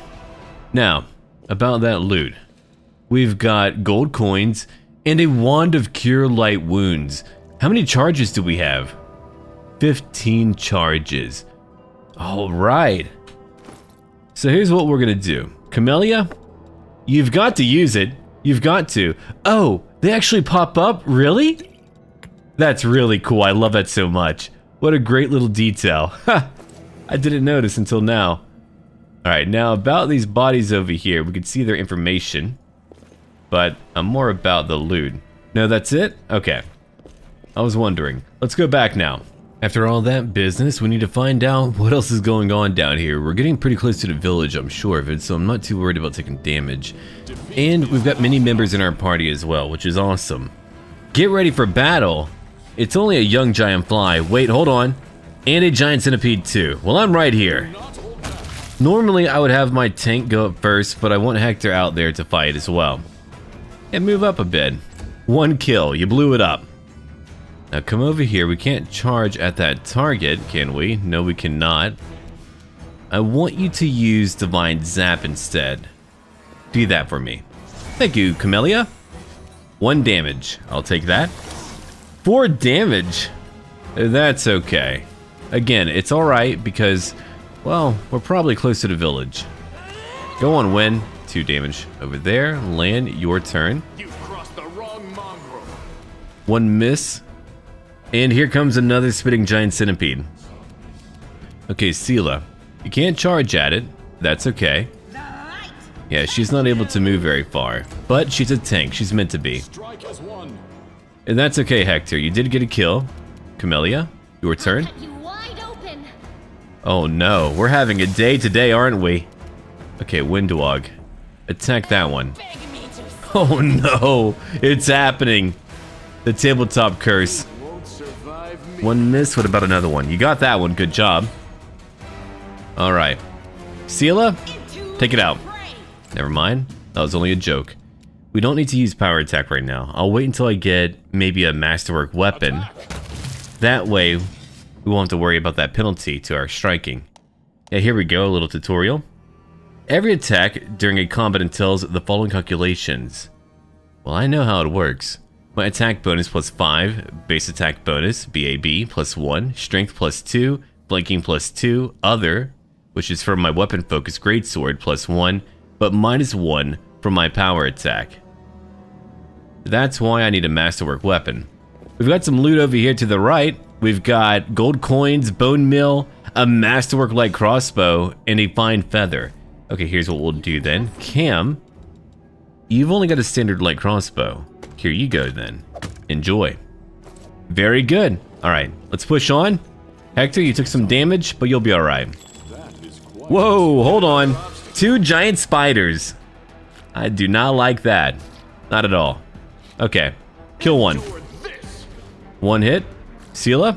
Now, about that loot. We've got gold coins and a wand of cure light wounds. How many charges do we have? 15 charges. Alright. So here's what we're gonna do. Camellia, you've got to use it. You've got to. Oh, they actually pop up? Really? That's really cool. I love that so much. What a great little detail. Ha! I didn't notice until now. Alright, now about these bodies over here. We can see their information. But I'm more about the loot. No, that's it? Okay. I was wondering. Let's go back now. After all that business, we need to find out what else is going on down here. We're getting pretty close to the village, I'm sure of it, so I'm not too worried about taking damage. And we've got many members in our party as well, which is awesome. Get ready for battle. It's only a young giant fly. Wait, hold on. And a giant centipede too. Well, I'm right here. Normally, I would have my tank go up first, but I want Hector out there to fight as well. And move up a bit. 1 kill. You blew it up. Now come over here. We can't charge at that target, can we? No, we cannot. I want you to use Divine Zap instead. Do that for me. Thank you, Camellia. 1 damage. I'll take that. 4 damage. That's okay. Again, it's alright because, well, we're probably close to the village. Go on, Wen. 2 damage over there. Lann, your turn. You've crossed the wrong mongrel. 1 miss. And here comes another spitting giant centipede. Okay, Seelah. You can't charge at it. That's okay. Yeah, she's not able to move very far. But she's a tank. She's meant to be. And that's okay, Hector. You did get a kill. Camellia, your turn. Oh no, we're having a day today, aren't we? Okay, Wenduag. Attack that one. Oh no, it's happening. The tabletop curse. One miss. What about another one? You got that one. Good job. Alright. Seelah, take it out. Never mind. That was only a joke. We don't need to use power attack right now. I'll wait until I get maybe a masterwork weapon. That way, we won't have to worry about that penalty to our striking. Yeah, here we go. A little tutorial. Every attack during a combat entails the following calculations. Well, I know how it works. My attack bonus plus 5, base attack bonus, BAB, plus 1, strength plus 2, flanking plus 2, other, which is from my weapon focus greatsword, plus 1, but minus 1 from my power attack. That's why I need a masterwork weapon. We've got some loot over here to the right. We've got gold coins, bone meal, a masterwork light crossbow, and a fine feather. Okay, here's what we'll do then. Cam, you've only got a standard light crossbow. Here you go then. Enjoy. Very good. Alright, let's push on. Hector, you took some damage, but you'll be alright. Whoa, hold on. 2 giant spiders. I do not like that. Not at all. Okay, kill one. One hit. Seelah,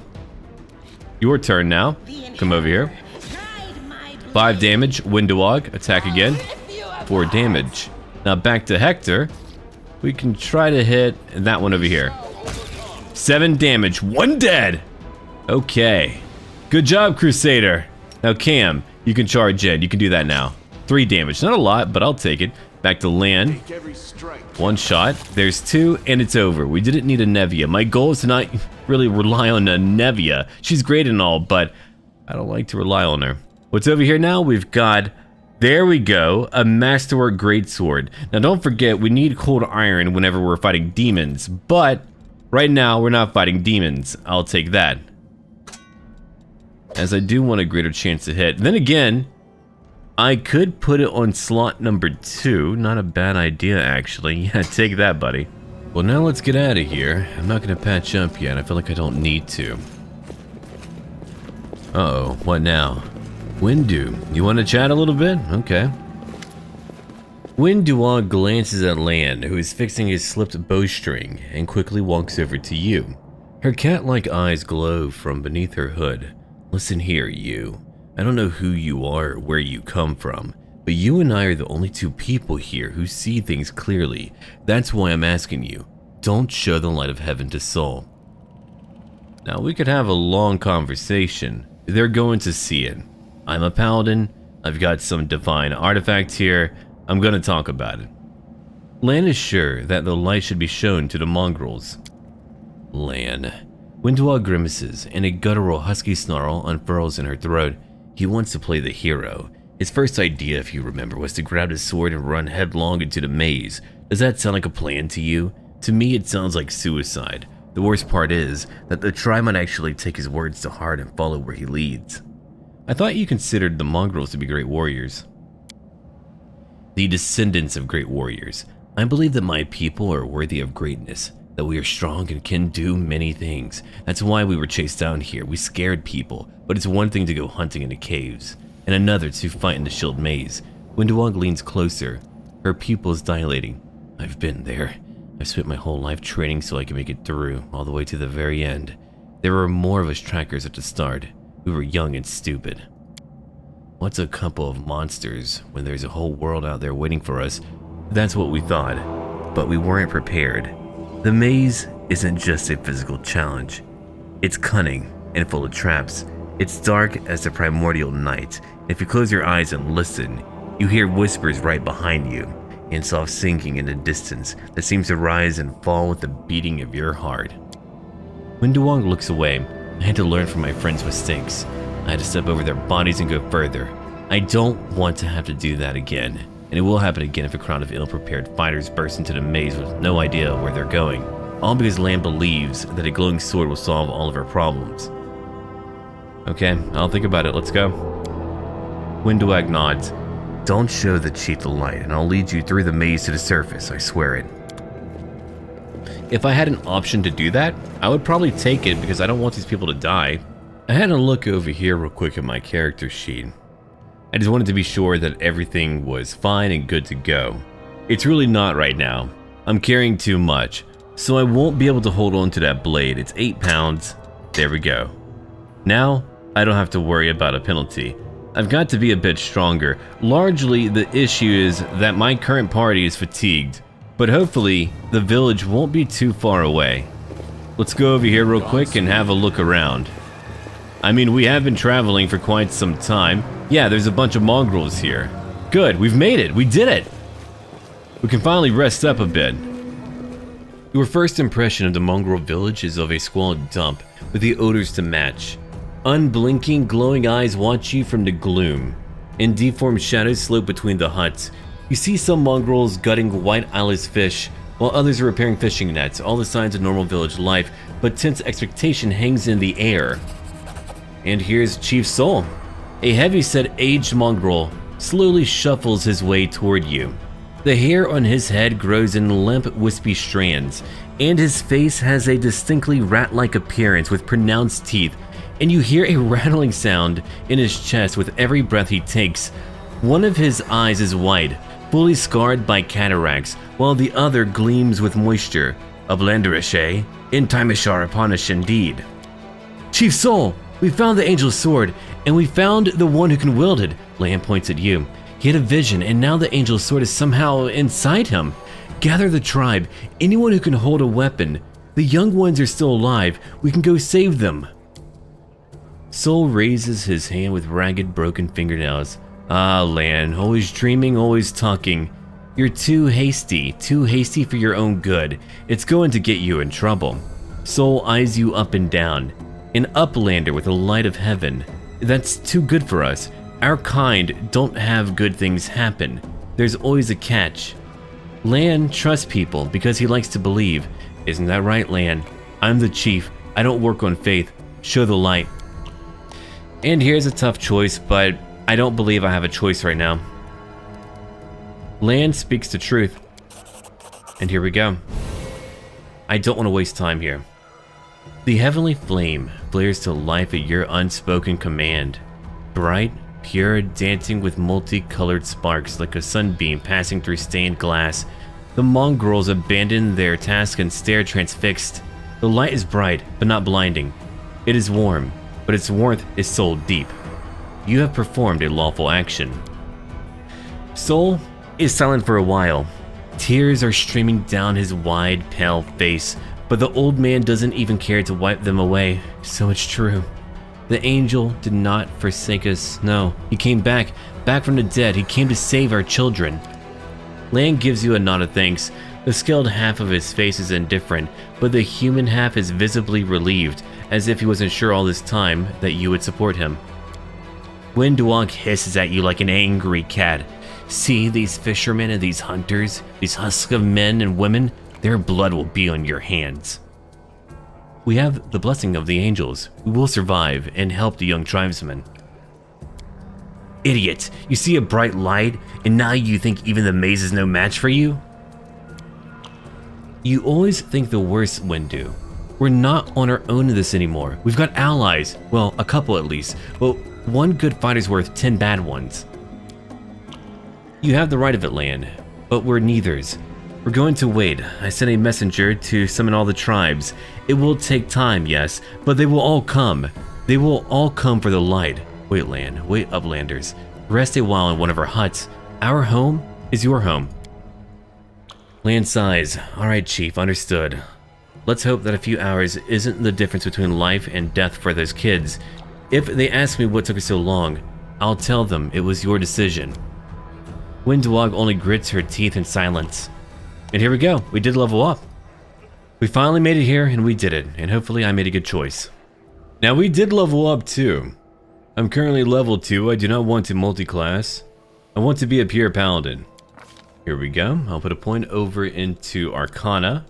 your turn now. Come over here. 5 damage. Wenduag, attack again. 4 damage. Now back to Hector. We can try to hit that one over here. 7 damage. 1 dead. Okay. Good job, Crusader. Now Cam, you can charge in. You can do that now. 3 damage. Not a lot, but I'll take it. Back to Lann. 1 shot. There's 2, and it's over. We didn't need Anevia. My goal is to not really rely on Anevia. She's great and all, but I don't like to rely on her. What's over here now? We've got, there we go, a Masterwork Greatsword. Now don't forget, we need cold iron whenever we're fighting demons, but right now we're not fighting demons. I'll take that, as I do want a greater chance to hit. Then again, I could put it on slot number 2. Not a bad idea, actually. Yeah, take that, buddy. Well, now let's get out of here. I'm not going to patch up yet. I feel like I don't need to. Uh-oh, what now? Wendu, you want to chat a little bit? Okay. Wenduag glances at Lann, who is fixing his slipped bowstring, and quickly walks over to you. Her cat-like eyes glow from beneath her hood. Listen here, you. I don't know who you are or where you come from, but you and I are the only 2 people here who see things clearly. That's why I'm asking you. Don't show the light of heaven to Soul. Now we could have a long conversation. They're going to see it. I'm a paladin. I've got some divine artifacts here. I'm going to talk about it. Lann is sure that the light should be shown to the mongrels. Lann. Wenduag grimaces, and a guttural husky snarl unfurls in her throat. He wants to play the hero. His first idea, if you remember, was to grab his sword and run headlong into the maze. Does that sound like a plan to you? To me, it sounds like suicide. The worst part is that the tribe might actually take his words to heart and follow where he leads. I thought you considered the mongrels to be great warriors. The descendants of great warriors. I believe that my people are worthy of greatness, that we are strong and can do many things. That's why we were chased down here. We scared people, but it's one thing to go hunting in the caves, and another to fight in the shield maze. Wenduag leans closer, her pupils dilating. I've been there. I've spent my whole life training so I can make it through, all the way to the very end. There were more of us trackers at the start. We were young and stupid. What's a couple of monsters when there's a whole world out there waiting for us? That's what we thought, but we weren't prepared. The maze isn't just a physical challenge. It's cunning and full of traps. It's dark as the primordial night. If you close your eyes and listen, you hear whispers right behind you, and soft singing in the distance that seems to rise and fall with the beating of your heart. Wenduag looks away. I had to learn from my friends' mistakes. I had to step over their bodies and go further. I don't want to have to do that again, and it will happen again if a crowd of ill-prepared fighters burst into the maze with no idea where they're going, all because Lann believes that a glowing sword will solve all of our problems. Okay, I'll think about it. Let's go. Wenduag nods. Don't show the chief the light, and I'll lead you through the maze to the surface, I swear it. If I had an option to do that, I would probably take it because I don't want these people to die. I had a look over here real quick at my character sheet. I just wanted to be sure that everything was fine and good to go. It's really not right now. I'm carrying too much, so I won't be able to hold on to that blade. It's 8 pounds. There we go. Now, I don't have to worry about a penalty. I've got to be a bit stronger. Largely, the issue is that my current party is fatigued, but hopefully, the village won't be too far away. Let's go over here real quick and have a look around. I mean, we have been traveling for quite some time. Yeah, there's a bunch of mongrels here. Good, we've made it, we did it! We can finally rest up a bit. Your first impression of the Mongrel Village is of a squalid dump with the odors to match. Unblinking, glowing eyes watch you from the gloom, and deformed shadows slope between the huts. You see some mongrels gutting white eyeless fish, while others are repairing fishing nets, all the signs of normal village life, but tense expectation hangs in the air. And here's Chief Soul. A heavy-set aged mongrel slowly shuffles his way toward you. The hair on his head grows in limp, wispy strands, and his face has a distinctly rat-like appearance with pronounced teeth, and you hear a rattling sound in his chest with every breath he takes. One of his eyes is white, fully scarred by cataracts, while the other gleams with moisture. A blenderish, eh? In Timeshar uponish indeed. Chief Soul, we found the Angel's Sword, and we found the one who can wield it. Lann points at you. He had a vision, and now the Angel's Sword is somehow inside him. Gather the tribe, anyone who can hold a weapon. The young ones are still alive. We can go save them. Soul raises his hand with ragged, broken fingernails. Ah, Lann, always dreaming, always talking. You're too hasty for your own good. It's going to get you in trouble. Soul eyes you up and down. An uplander with the light of heaven. That's too good for us. Our kind don't have good things happen. There's always a catch. Lann trusts people because he likes to believe. Isn't that right, Lann? I'm the chief. I don't work on faith. Show the light. And here's a tough choice, but I don't believe I have a choice right now. Lann speaks the truth. And here we go. I don't want to waste time here. The heavenly flame flares to life at your unspoken command. Bright, pure, dancing with multicolored sparks like a sunbeam passing through stained glass. The mongrels abandon their task and stare transfixed. The light is bright, but not blinding. It is warm, but its warmth is soul deep. You have performed a lawful action. Soul is silent for a while. Tears are streaming down his wide, pale face, but the old man doesn't even care to wipe them away. So it's true. The angel did not forsake us. No, he came back from the dead. He came to save our children. Lann gives you a nod of thanks. The skilled half of his face is indifferent, but the human half is visibly relieved, as if he wasn't sure all this time that you would support him. Wenduag hisses at you like an angry cat. See these fishermen and these hunters, these husks of men and women? Their blood will be on your hands. We have the blessing of the angels. We will survive and help the young tribesmen. Idiot! You see a bright light, and now you think even the maze is no match for you? You always think the worst, Wendu. We're not on our own in this anymore. We've got allies. Well, a couple at least. But one good fighter's worth 10 bad ones. You have the right of it, Lann, but we're neithers. We're going to wait. I sent a messenger to summon all the tribes. It will take time, yes, but they will all come. They will all come for the light. Wait, Lann. Wait, Uplanders. Rest a while in one of our huts. Our home is your home. Lann sighs. Alright, Chief, understood. Let's hope that a few hours isn't the difference between life and death for those kids. If they ask me what took us so long, I'll tell them it was your decision. Wenduag only grits her teeth in silence. And here we go. We did level up. We finally made it here, and we did it. And hopefully I made a good choice. Now, we did level up, too. I'm currently level 2. I do not want to multi-class. I want to be a pure Paladin. Here we go. I'll put a point over into Arcana.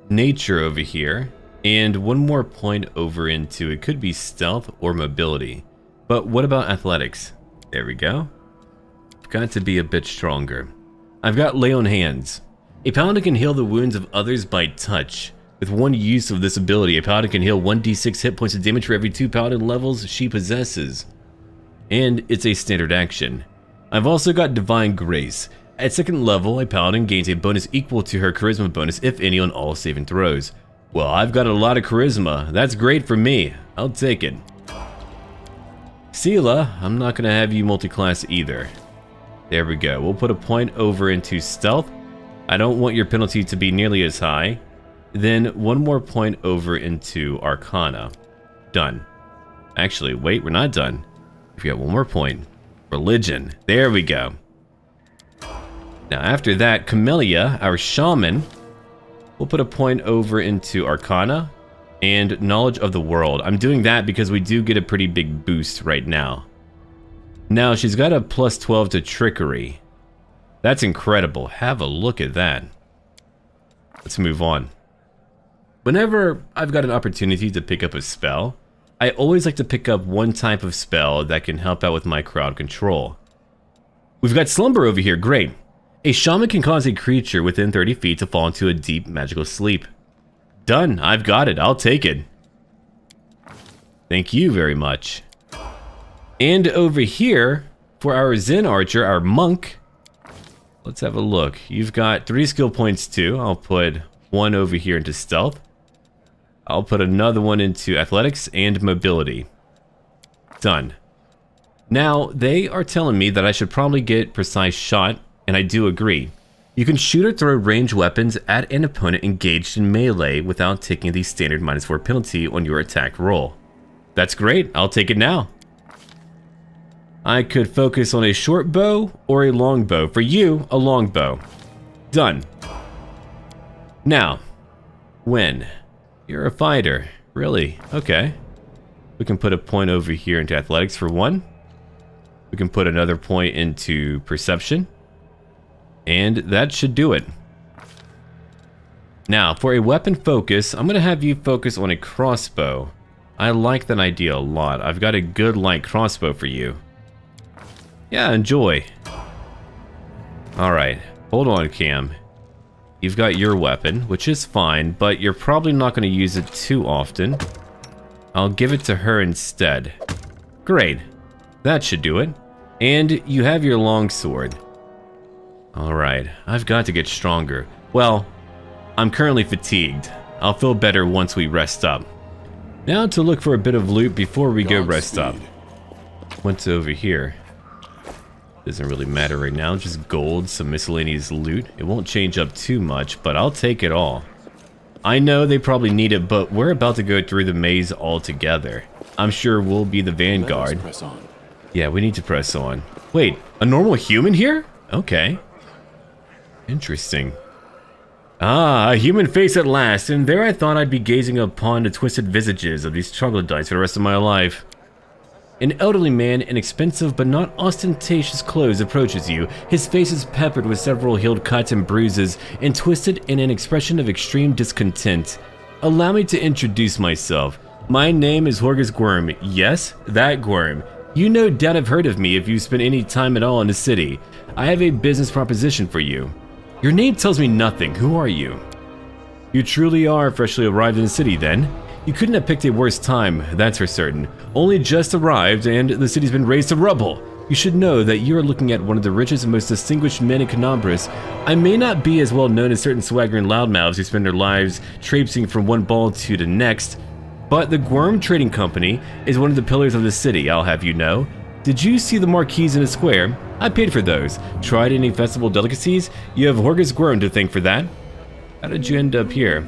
Nature over here. And one more point over into, it could be Stealth or Mobility. But what about Athletics? There we go. I've got to be a bit stronger. I've got Lay on Hands. A Paladin can heal the wounds of others by touch. With one use of this ability, a Paladin can heal 1d6 hit points of damage for every 2 Paladin levels she possesses. And it's a standard action. I've also got Divine Grace. At second level, a Paladin gains a bonus equal to her Charisma bonus, if any, on all saving throws. Well, I've got a lot of charisma. That's great for me. I'll take it. Seelah, I'm not going to have you multi-class either. There we go. We'll put a point over into stealth. I don't want your penalty to be nearly as high. Then one more point over into Arcana. Done. Actually, wait, we're not done. We've got one more point. Religion. There we go. Now after that, Camellia, our shaman, we'll put a point over into Arcana and Knowledge of the World. I'm doing that because we do get a pretty big boost right now. Now she's got a plus 12 to Trickery. That's incredible. Have a look at that. Let's move on. Whenever I've got an opportunity to pick up a spell, I always like to pick up one type of spell that can help out with my crowd control. We've got Slumber over here, great. A shaman can cause a creature within 30 feet to fall into a deep magical sleep. Done, I've got it, I'll take it. Thank you very much. And over here, for our Zen Archer, our monk, let's have a look. You've got 3 skill points too. I'll put one over here into stealth. I'll put another one into athletics and mobility. Done. Now, they are telling me that I should probably get precise shot, and I do agree. You can shoot or throw ranged weapons at an opponent engaged in melee without taking the standard -4 penalty on your attack roll. That's great, I'll take it now. I could focus on a short bow or a long bow. For you, a long bow. Done. Now, when you're a fighter, really? Okay. We can put a point over here into athletics for 1. We can put another point into perception. And that should do it. Now, for a weapon focus, I'm going to have you focus on a crossbow. I like that idea a lot. I've got a good light crossbow for you. Yeah, enjoy. Alright, hold on, Cam. You've got your weapon, which is fine, but you're probably not going to use it too often. I'll give it to her instead. Great. That should do it. And you have your longsword. Alright, I've got to get stronger. Well, I'm currently fatigued. I'll feel better once we rest up. Now to look for a bit of loot before we go rest up. What's over here? Doesn't really matter right now, just gold, some miscellaneous loot. It won't change up too much, but I'll take it all. I know they probably need it, but we're about to go through the maze all together. I'm sure we'll be the vanguard. Press on. Yeah, we need to press on. Wait, a normal human here? Okay. Interesting. Ah, a human face at last, and there I thought I'd be gazing upon the twisted visages of these troglodytes for the rest of my life. An elderly man in expensive but not ostentatious clothes approaches you. His face is peppered with several healed cuts and bruises and twisted in an expression of extreme discontent. Allow me to introduce myself. My name is Horgus Gwyrm. Yes, that Gwyrm. You no doubt have heard of me if you spent any time at all in the city. I have a business proposition for you. Your name tells me nothing. Who are you? You truly are freshly arrived in the city then. You couldn't have picked a worse time, that's for certain. Only just arrived and the city's been razed to rubble. You should know that you are looking at one of the richest and most distinguished men in Kenabres. I may not be as well known as certain swaggering loudmouths who spend their lives traipsing from one ball to the next, but the Gwyrm Trading Company is one of the pillars of the city, I'll have you know. Did you see the marquees in the square? I paid for those. Tried any festival delicacies? You have Horgus Gwyrm to thank for that. How did you end up here?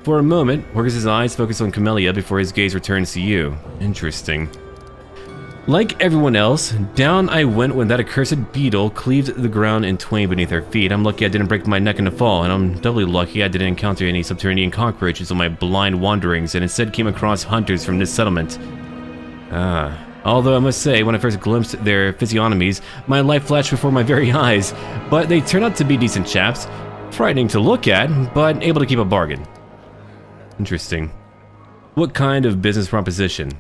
For a moment, Horgus' eyes focus on Camellia before his gaze returns to you. Interesting. Like everyone else, down I went when that accursed beetle cleaved the ground in twain beneath our feet. I'm lucky I didn't break my neck in the fall, and I'm doubly lucky I didn't encounter any subterranean cockroaches on my blind wanderings and instead came across hunters from this settlement. Although I must say, when I first glimpsed their physiognomies, my life flashed before my very eyes, but they turned out to be decent chaps. Frightening to look at, but able to keep a bargain. Interesting. What kind of business proposition?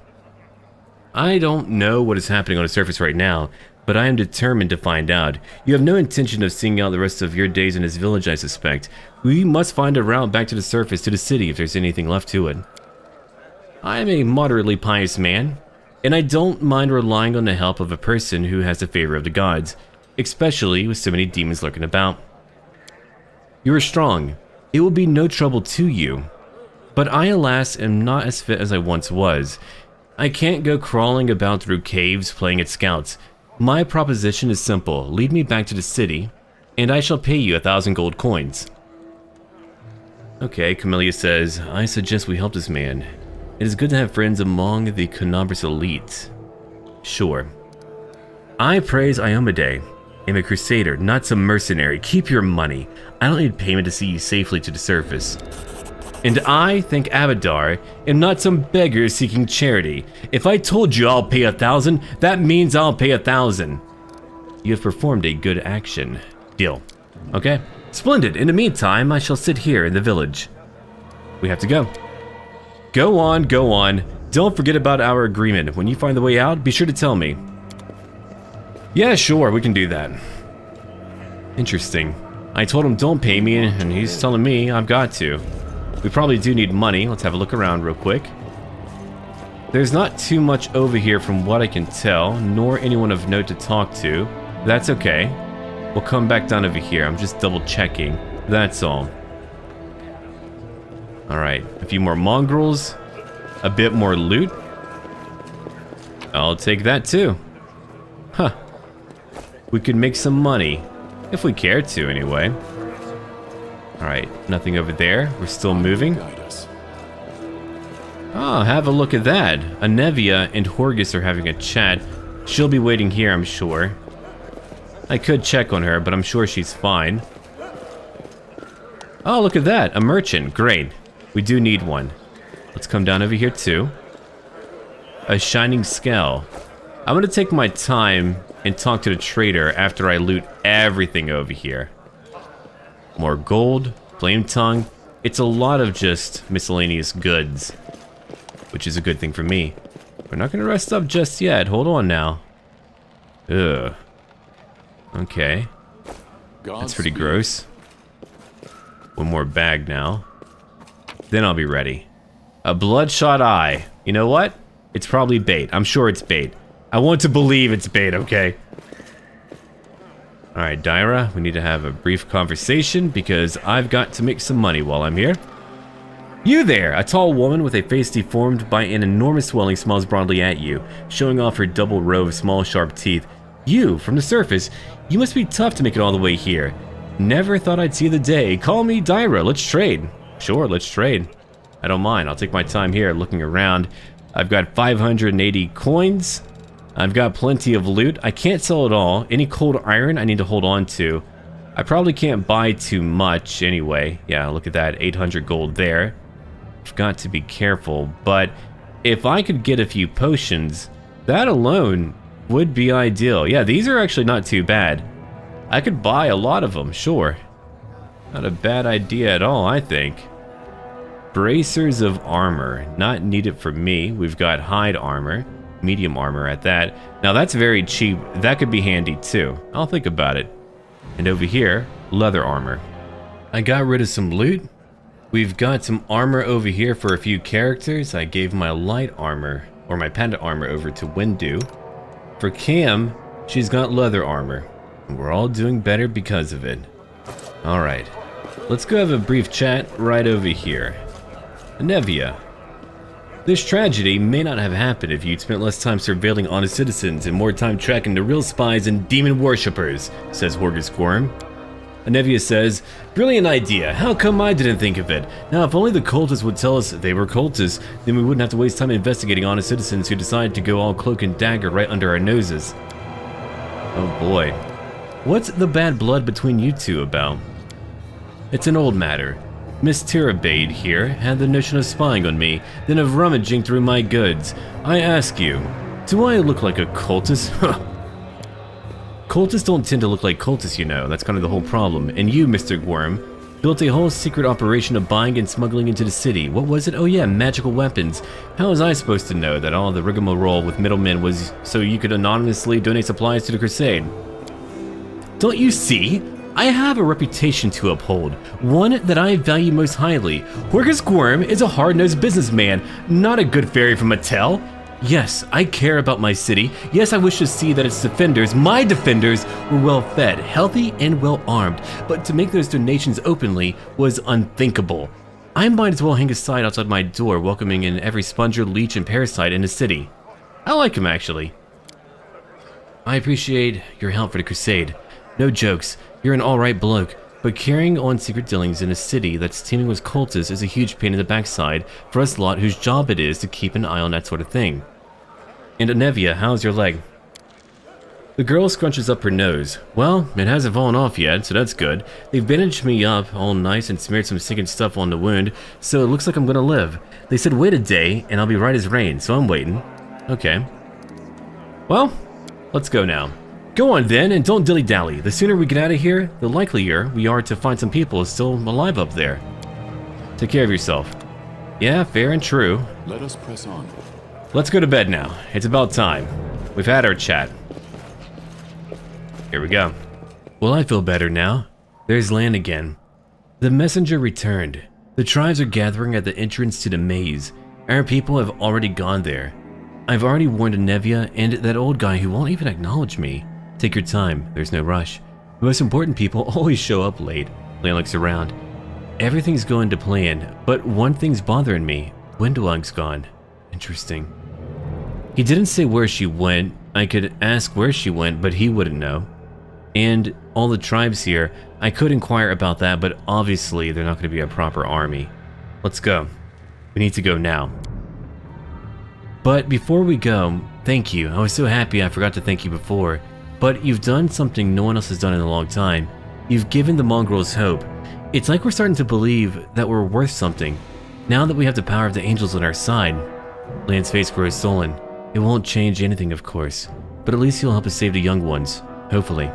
I don't know what is happening on the surface right now, but I am determined to find out. You have no intention of seeing out the rest of your days in this village, I suspect. We must find a route back to the surface, to the city, if there's anything left to it. I am a moderately pious man, and I don't mind relying on the help of a person who has the favor of the gods, especially with so many demons lurking about. You are strong. It will be no trouble to you. but I, alas, am not as fit as I once was. I can't go crawling about through caves playing at scouts. My proposition is simple. Lead me back to the city, and I shall pay you 1,000 gold coins. Okay, Camellia says, I suggest we help this man. It is good to have friends among the Kenabres elite. Sure. I praise Iomade. I'm a Crusader, not some mercenary. Keep your money. I don't need payment to see you safely to the surface. And I, thank Abadar, am not some beggar seeking charity. If I told you I'll pay 1,000, that means I'll pay 1,000. You have performed a good action. Deal. Okay. Splendid. In the meantime, I shall sit here in the village. We have to go. Go on, go on. Don't forget about our agreement. When you find the way out, be sure to tell me. Yeah, sure, we can do that. Interesting. I told him don't pay me, and he's telling me I've got to. We probably do need money. Let's have a look around real quick. There's not too much over here from what I can tell, nor anyone of note to talk to. That's okay. We'll come back down over here. I'm just double checking. That's all. Alright, a few more mongrels. A bit more loot. I'll take that too. Huh. We could make some money. If we care to, anyway. Alright, nothing over there. We're still moving. Oh, have a look at that. Anevia and Horgus are having a chat. She'll be waiting here, I'm sure. I could check on her, but I'm sure she's fine. Oh, look at that. A merchant. Great. We do need one. Let's come down over here, too. A shining scale. I'm going to take my time and talk to the trader after I loot everything over here. More gold, flame tongue. It's a lot of just miscellaneous goods, which is a good thing for me. We're not going to rest up just yet. Hold on now. Ugh. Okay. That's pretty gross. One more bag now. Then I'll be ready. A bloodshot eye. You know what? It's probably bait. I'm sure it's bait. I want to believe it's bait, okay? Alright, Dyra, we need to have a brief conversation because I've got to make some money while I'm here. You there! A tall woman with a face deformed by an enormous swelling smiles broadly at you, showing off her double row of small sharp teeth. You, from the surface, you must be tough to make it all the way here. Never thought I'd see the day. Call me Dyra, let's trade. Sure, let's trade. I don't mind, I'll take my time here looking around. I've got 580 coins. I've got plenty of loot. I can't sell it all. Any cold iron I need to hold on to. I probably can't buy too much anyway. Yeah, look at that, 800 gold there. I've got to be careful, but if I could get a few potions, that alone would be ideal. Yeah, these are actually not too bad. I could buy a lot of them, sure. Not a bad idea at all, I think. Bracers of armor, not needed for me. We've got hide armor, medium armor at that. Now that's very cheap. That could be handy too. I'll think about it. And over here, leather armor. I got rid of some loot. We've got some armor over here for a few characters. I gave my light armor, or my panda armor, over to Wendu. For Cam, she's got leather armor. And we're all doing better because of it. Alright, let's go have a brief chat right over here. Anevia. This tragedy may not have happened if you'd spent less time surveilling honest citizens and more time tracking the real spies and demon worshippers, says Horgus Worm. Anevia says, brilliant idea, how come I didn't think of it? Now if only the cultists would tell us they were cultists, then we wouldn't have to waste time investigating honest citizens who decide to go all cloak and dagger right under our noses. Oh boy. What's the bad blood between you two about? It's an old matter. Miss Tirabade here had the notion of spying on me, then of rummaging through my goods. I ask you, do I look like a cultist? Cultists don't tend to look like cultists, you know. That's kind of the whole problem. And you, Mr. Worm, built a whole secret operation of buying and smuggling into the city. What was it? Oh yeah, magical weapons. How was I supposed to know that all the rigmarole with middlemen was so you could anonymously donate supplies to the Crusade? Don't you see? I have a reputation to uphold, one that I value most highly. Horgus Worm is a hard-nosed businessman, not a good fairy from Mattel. Yes, I care about my city. Yes, I wish to see that its defenders, my defenders, were well-fed, healthy, and well-armed. But to make those donations openly was unthinkable. I might as well hang a sign outside my door welcoming in every sponger, leech, and parasite in the city. I like him, actually. I appreciate your help for the crusade. No jokes, you're an alright bloke, but carrying on secret dealings in a city that's teeming with cultists is a huge pain in the backside for us lot whose job it is to keep an eye on that sort of thing. And Anevia, how's your leg? The girl scrunches up her nose. Well, it hasn't fallen off yet, so that's good. They've bandaged me up all nice and smeared some stinking stuff on the wound, so it looks like I'm gonna live. They said wait a day, and I'll be right as rain, so I'm waiting. Okay. Well, let's go now. Go on then, and don't dilly-dally. The sooner we get out of here, the likelier we are to find some people still alive up there. Take care of yourself. Yeah, fair and true. Let us press on. Let's go to bed now. It's about time. We've had our chat. Here we go. Well, I feel better now. There's Lann again. The messenger returned. The tribes are gathering at the entrance to the maze. Our people have already gone there. I've already warned Anevia and that old guy who won't even acknowledge me. Take your time, there's no rush. The most important people always show up late. Lann looks around. Everything's going to plan, but one thing's bothering me. Wenduag's gone. Interesting. He didn't say where she went. I could ask where she went, but he wouldn't know. And all the tribes here, I could inquire about that, but obviously they're not going to be a proper army. Let's go. We need to go now. But before we go, thank you. I was so happy I forgot to thank you before. But you've done something no one else has done in a long time. You've given the mongrels hope. It's like we're starting to believe that we're worth something, now that we have the power of the angels on our side. Lann's face grows sullen. It won't change anything, of course, but at least you'll help us save the young ones, hopefully.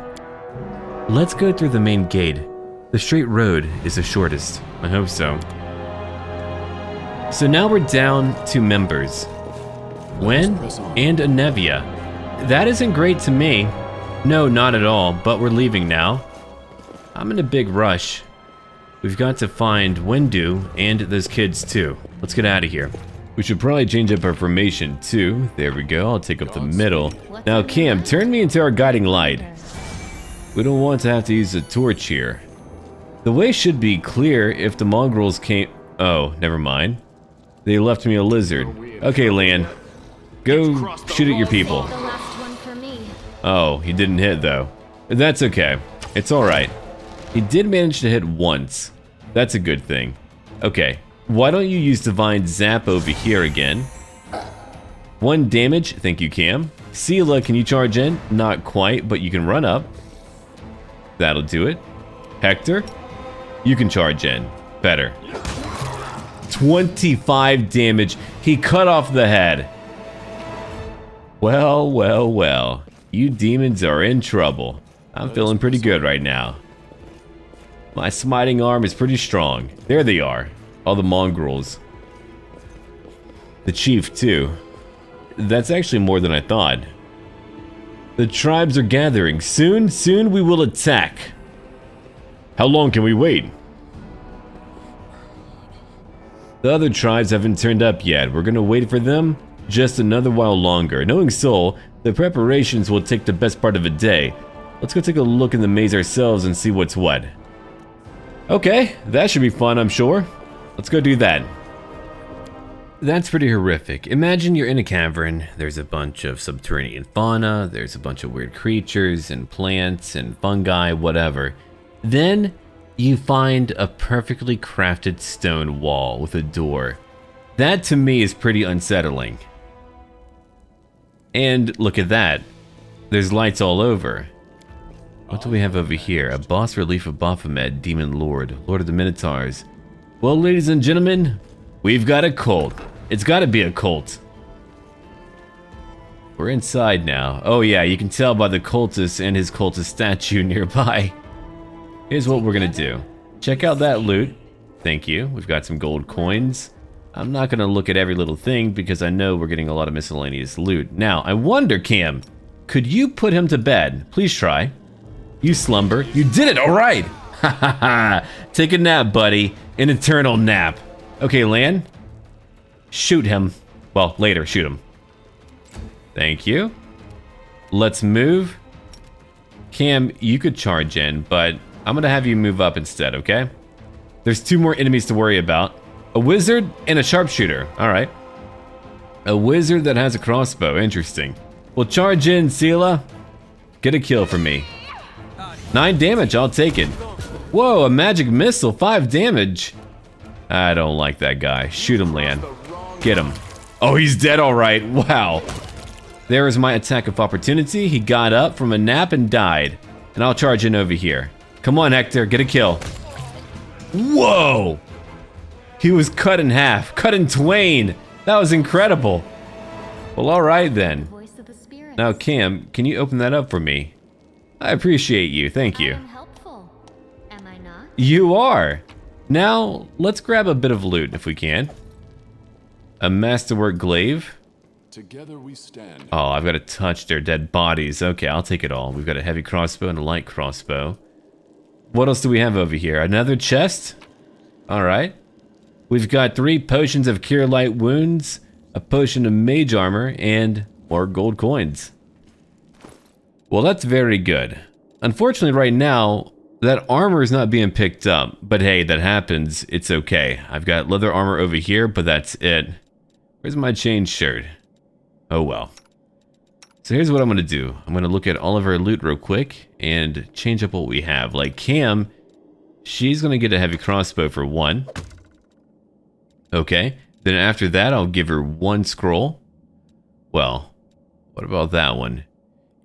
Let's go through the main gate. The straight road is the shortest. I hope so. So now we're down to members. Wen and Anevia. That isn't great to me. No, not at all, but we're leaving now. I'm in a big rush. We've got to find Wendu and those kids too. Let's get out of here. We should probably change up our formation too. There we go, I'll take up the middle. Now Cam, turn me into our guiding light. We don't want to have to use a torch here. The way should be clear if the mongrels came... Oh, never mind. They left me a lizard. Okay, Lann. Go shoot at your people. Oh, he didn't hit though. That's okay. It's alright. He did manage to hit once. That's a good thing. Okay, why don't you use Divine Zap over here again? 1 damage, thank you Cam. Seelah, can you charge in? Not quite, but you can run up. That'll do it. Hector, you can charge in. Better. 25 damage. He cut off the head. Well, well, well. You demons are in trouble. I'm feeling pretty good right now. My smiting arm is pretty strong. There they are. All the mongrels. The chief, too. That's actually more than I thought. The tribes are gathering. Soon we will attack. How long can we wait? The other tribes haven't turned up yet. We're gonna wait for them just another while longer. Knowing Soul, the preparations will take the best part of a day. Let's go take a look in the maze ourselves and see what's what. Okay, that should be fun, I'm sure. Let's go do that. That's pretty horrific. Imagine you're in a cavern, there's a bunch of subterranean fauna, there's a bunch of weird creatures and plants and fungi, whatever. Then you find a perfectly crafted stone wall with a door. That to me is pretty unsettling. And look at that. There's lights all over. What do we have over here? A boss relief of Baphomet, Demon Lord, Lord of the Minotaurs. Well, ladies and gentlemen, we've got a cult. It's gotta be a cult. We're inside now. Oh yeah, you can tell by the cultist and his cultist statue nearby. Here's what we're gonna do. Check out that loot. Thank you. We've got some gold coins. I'm not gonna look at every little thing because I know we're getting a lot of miscellaneous loot. Now, I wonder, Cam, could you put him to bed? Please try. You slumber. You did it, alright! Ha ha ha! Take a nap, buddy. An eternal nap. Okay, Lann. Shoot him. Well, later, shoot him. Thank you. Let's move. Cam, you could charge in, but I'm gonna have you move up instead, okay? There's 2 more enemies to worry about. A wizard and a sharpshooter. Alright. A wizard that has a crossbow. Interesting. We'll charge in, Seelah. Get a kill for me. 9 damage, I'll take it. Whoa, a magic missile, 5 damage. I don't like that guy. Shoot him, Lann. Get him. Oh, he's dead alright. Wow. There is my attack of opportunity. He got up from a nap and died. And I'll charge in over here. Come on, Hector, get a kill. Whoa! He was cut in half, cut in twain. That was incredible. Well, alright then. Now, Cam, can you open that up for me? I appreciate you, thank you. Am I not? You are. Now, let's grab a bit of loot if we can. A masterwork glaive. Together we stand. Oh, I've got to touch their dead bodies. Okay, I'll take it all. We've got a heavy crossbow and a light crossbow. What else do we have over here? Another chest? Alright. We've got 3 potions of cure light wounds, a potion of mage armor, and more gold coins. Well, that's very good. Unfortunately, right now, that armor is not being picked up. But hey, that happens. It's okay. I've got leather armor over here, but that's it. Where's my chain shirt? Oh well. So here's what I'm going to do. I'm going to look at all of our loot real quick and change up what we have. Like Cam, she's going to get a heavy crossbow for 1. Okay. Then after that, I'll give her 1 scroll. Well, what about that one?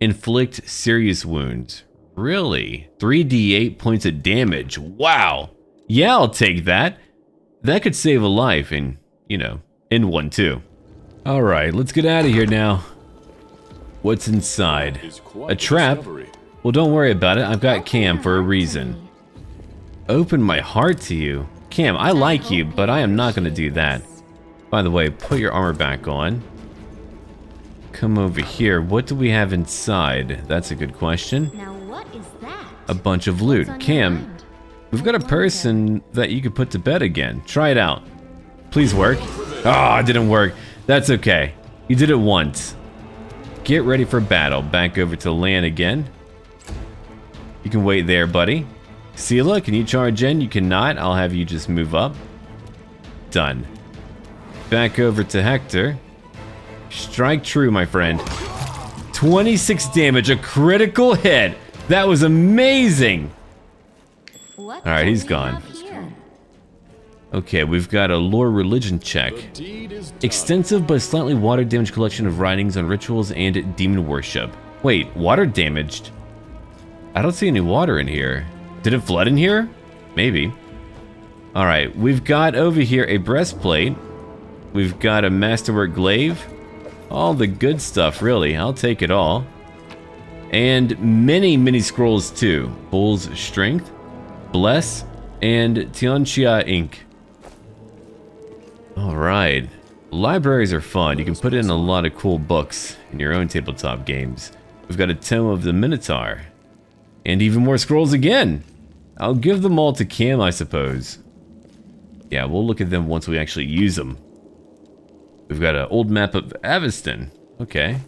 Inflict serious wounds. Really? 3d8 points of damage. Wow. Yeah, I'll take that. That could save a life and, you know, end one too. Alright, let's get out of here now. What's inside? A trap? Well, don't worry about it. I've got Cam for a reason. Open my heart to you. Cam, I like you, but I am not going to do that. By the way, put your armor back on. Come over here. What do we have inside? That's a good question. Now what is that? A bunch of loot. Cam, we've got a person that you could put to bed again. Try it out. Please work. Ah, it didn't work. That's okay. You did it once. Get ready for battle. Back over to Lann again. You can wait there, buddy. Seelah, can you charge in? You cannot. I'll have you just move up. Done. Back over to Hector. Strike true, my friend. 26 damage, a critical hit. That was amazing. Alright, he's gone. Okay, we've got a lore religion check. Extensive but slightly water damaged collection of writings on rituals and demon worship. Wait, water damaged? I don't see any water in here. Did it flood in here? Maybe. Alright, we've got over here a breastplate. We've got a masterwork glaive. All the good stuff, really. I'll take it all. And many scrolls too. Bull's Strength, Bless, and Tianxia Ink. Alright. Libraries are fun. You can put in a lot of cool books in your own tabletop games. We've got a Tome of the Minotaur. And even more scrolls again. I'll give them all to Cam, I suppose. Yeah, we'll look at them once we actually use them. We've got an old map of Aveston. Okay.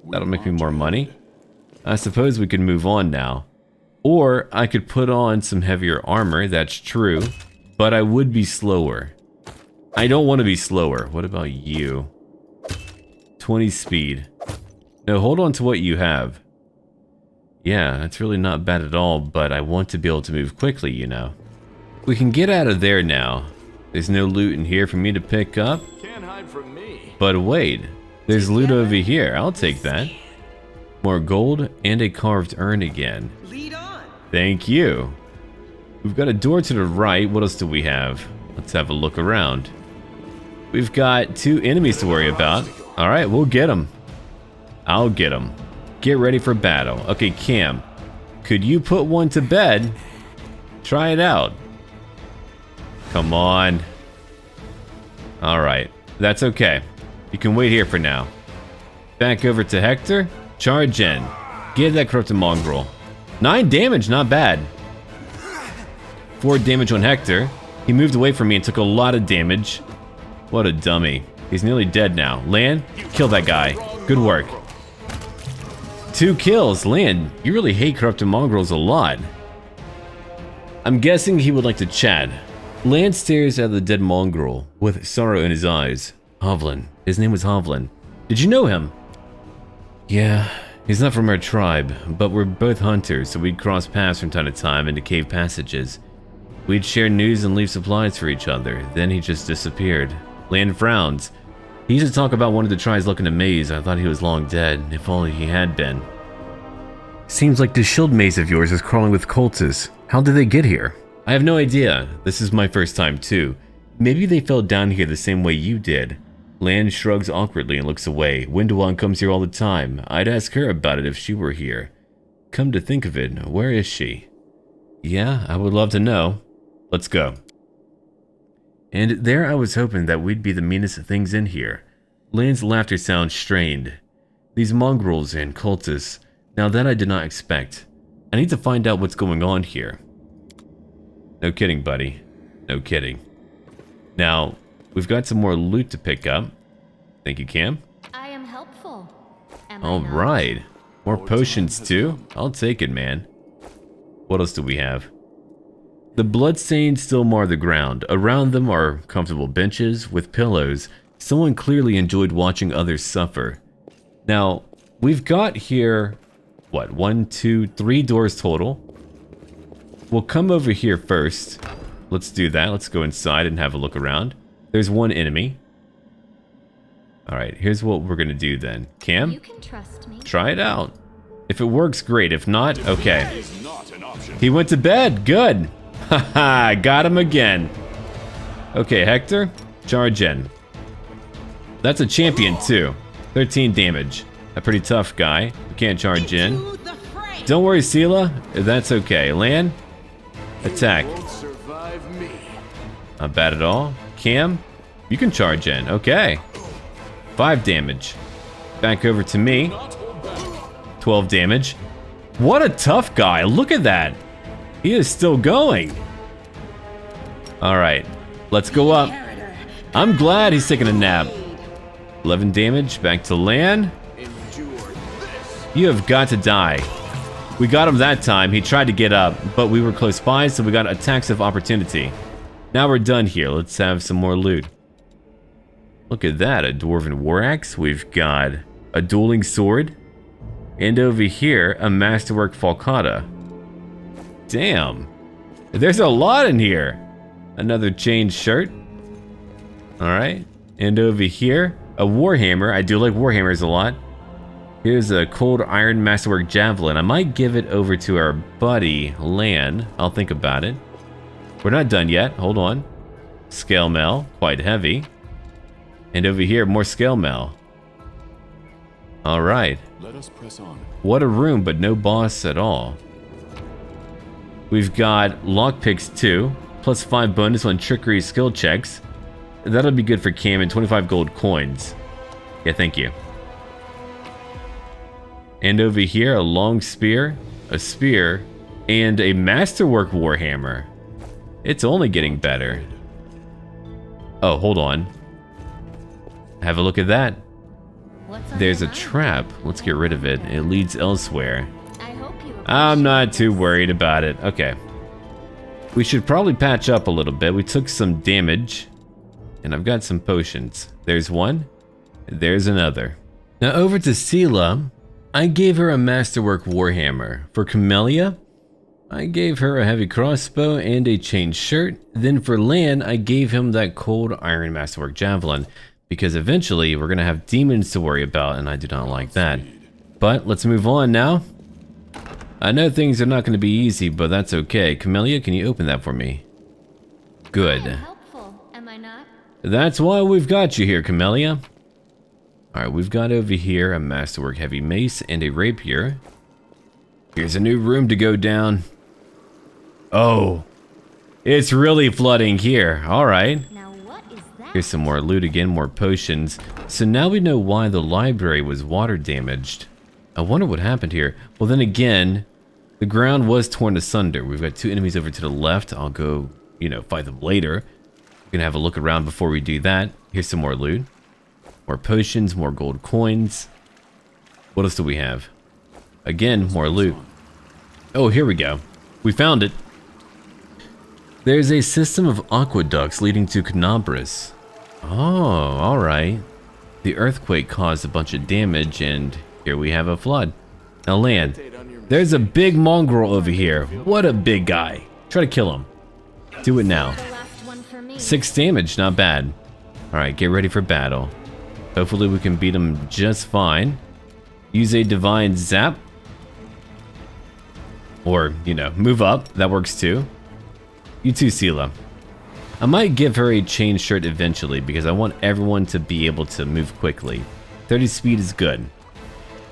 That'll make me more money. I suppose we can move on now. Or I could put on some heavier armor, that's true. But I would be slower. I don't want to be slower. What about you? 20 speed. No, hold on to what you have. Yeah, that's really not bad at all, but I want to be able to move quickly, you know. We can get out of there now. There's no loot in here for me to pick up. Can't hide from me. But wait, there's loot over here. I'll take that. More gold and a carved urn again. Lead on. Thank you. We've got a door to the right. What else do we have? Let's have a look around. We've got 2 enemies to worry about. Alright, we'll get them. I'll get them. Get ready for battle. Okay, Cam, could you put one to bed? Try it out. Come on. Alright, that's okay. You can wait here for now. Back over to Hector. Charge in. Get that corrupted mongrel. 9 damage, not bad. 4 damage on Hector. He moved away from me and took a lot of damage. What a dummy. He's nearly dead now. Lann, kill that guy. Good work. 2 kills. Lann, you really hate corrupted mongrels a lot. I'm guessing he would like to chat. Lann stares at the dead mongrel with sorrow in his eyes. Hovland. His name was Hovland. Did you know him? Yeah, he's not from our tribe, but we're both hunters, so we'd cross paths from time to time into cave passages. We'd share news and leave supplies for each other. Then he just disappeared. Lann frowns. He used to talk about wanting to try his luck in a maze. I thought he was long dead, if only he had been. Seems like this shield maze of yours is crawling with cultists. How did they get here? I have no idea. This is my first time too. Maybe they fell down here the same way you did. Lann shrugs awkwardly and looks away. Wenduag comes here all the time. I'd ask her about it if she were here. Come to think of it, where is she? Yeah, I would love to know. Let's go. And there I was hoping that we'd be the meanest things in here. Lann's laughter sounds strained. These mongrels and cultists. Now that I did not expect. I need to find out what's going on here. No kidding, buddy. No kidding. Now, we've got some more loot to pick up. Thank you, Cam. I am helpful. Alright. More potions too? I'll take it, man. What else do we have? The bloodstains still mar the ground. Around them are comfortable benches with pillows. Someone clearly enjoyed watching others suffer. Now, we've got here, what, 1, 2, 3 doors total. We'll come over here first. Let's do that. Let's go inside and have a look around. There's one enemy. Alright, here's what we're gonna do then. Cam? You can trust me. Try it out. If it works, great. If not, okay. He went to bed. Good. Haha, got him again. Okay, Hector, charge in. That's a champion too. 13 damage. A pretty tough guy. We can't charge in. Don't worry, Seelah. That's okay. Lann, attack. Not bad at all. Cam, you can charge in. Okay. 5 damage. Back over to me. 12 damage. What a tough guy. Look at that. He is still going. Alright. Let's go up. I'm glad he's taking a nap. 11 damage. Back to Lann. You have got to die. We got him that time. He tried to get up, but we were close by, so we got attacks of opportunity. Now we're done here. Let's have some more loot. Look at that. A dwarven war axe. We've got a dueling sword. And over here, a masterwork falcata. Damn. There's a lot in here. Another chain shirt. Alright. And over here, a warhammer. I do like warhammers a lot. Here's a cold iron masterwork javelin. I might give it over to our buddy, Lann. I'll think about it. We're not done yet. Hold on. Scale mail. Quite heavy. And over here, more scale mail. Alright. Let us press on. What a room, but no boss at all. We've got lockpicks too, plus 5 bonus on trickery skill checks. That'll be good for Cam and 25 gold coins. Yeah, thank you. And over here, a long spear, a spear, and a masterwork warhammer. It's only getting better. Oh, hold on. Have a look at that. There's a trap. Let's get rid of it. It leads elsewhere. I'm not too worried about it. Okay. We should probably patch up a little bit. We took some damage. And I've got some potions. There's one. There's another. Now over to Seelah. I gave her a masterwork warhammer. For Camellia, I gave her a heavy crossbow and a chain shirt. Then for Lann, I gave him that cold iron masterwork javelin. Because eventually we're gonna have demons to worry about, and I do not like that. But let's move on now. I know things are not gonna be easy, but that's okay. Camellia, can you open that for me? Good. Helpful, am I not? That's why we've got you here, Camellia. Alright, we've got over here a masterwork heavy mace and a rapier. Here's a new room to go down. Oh, it's really flooding here. Alright. Here's some more loot again, more potions. So now we know why the library was water damaged. I wonder what happened here. Well, then again, the ground was torn asunder. We've got 2 enemies over to the left. I'll go, fight them later. We're gonna have a look around before we do that. Here's some more loot. More potions, more gold coins. What else do we have? Again, more loot. Oh, here we go. We found it. There's a system of aqueducts leading to Kenabras. Oh, alright. The earthquake caused a bunch of damage, and here we have a flood. Now Lann, there's a big mongrel over here. What a big guy. Try to kill him. Do it now. 6 damage, not bad. Alright, get ready for battle. Hopefully we can beat him just fine. Use a divine zap. Or, you know, move up. That works too. You too, Seelah. I might give her a chain shirt eventually because I want everyone to be able to move quickly. 30 speed is good.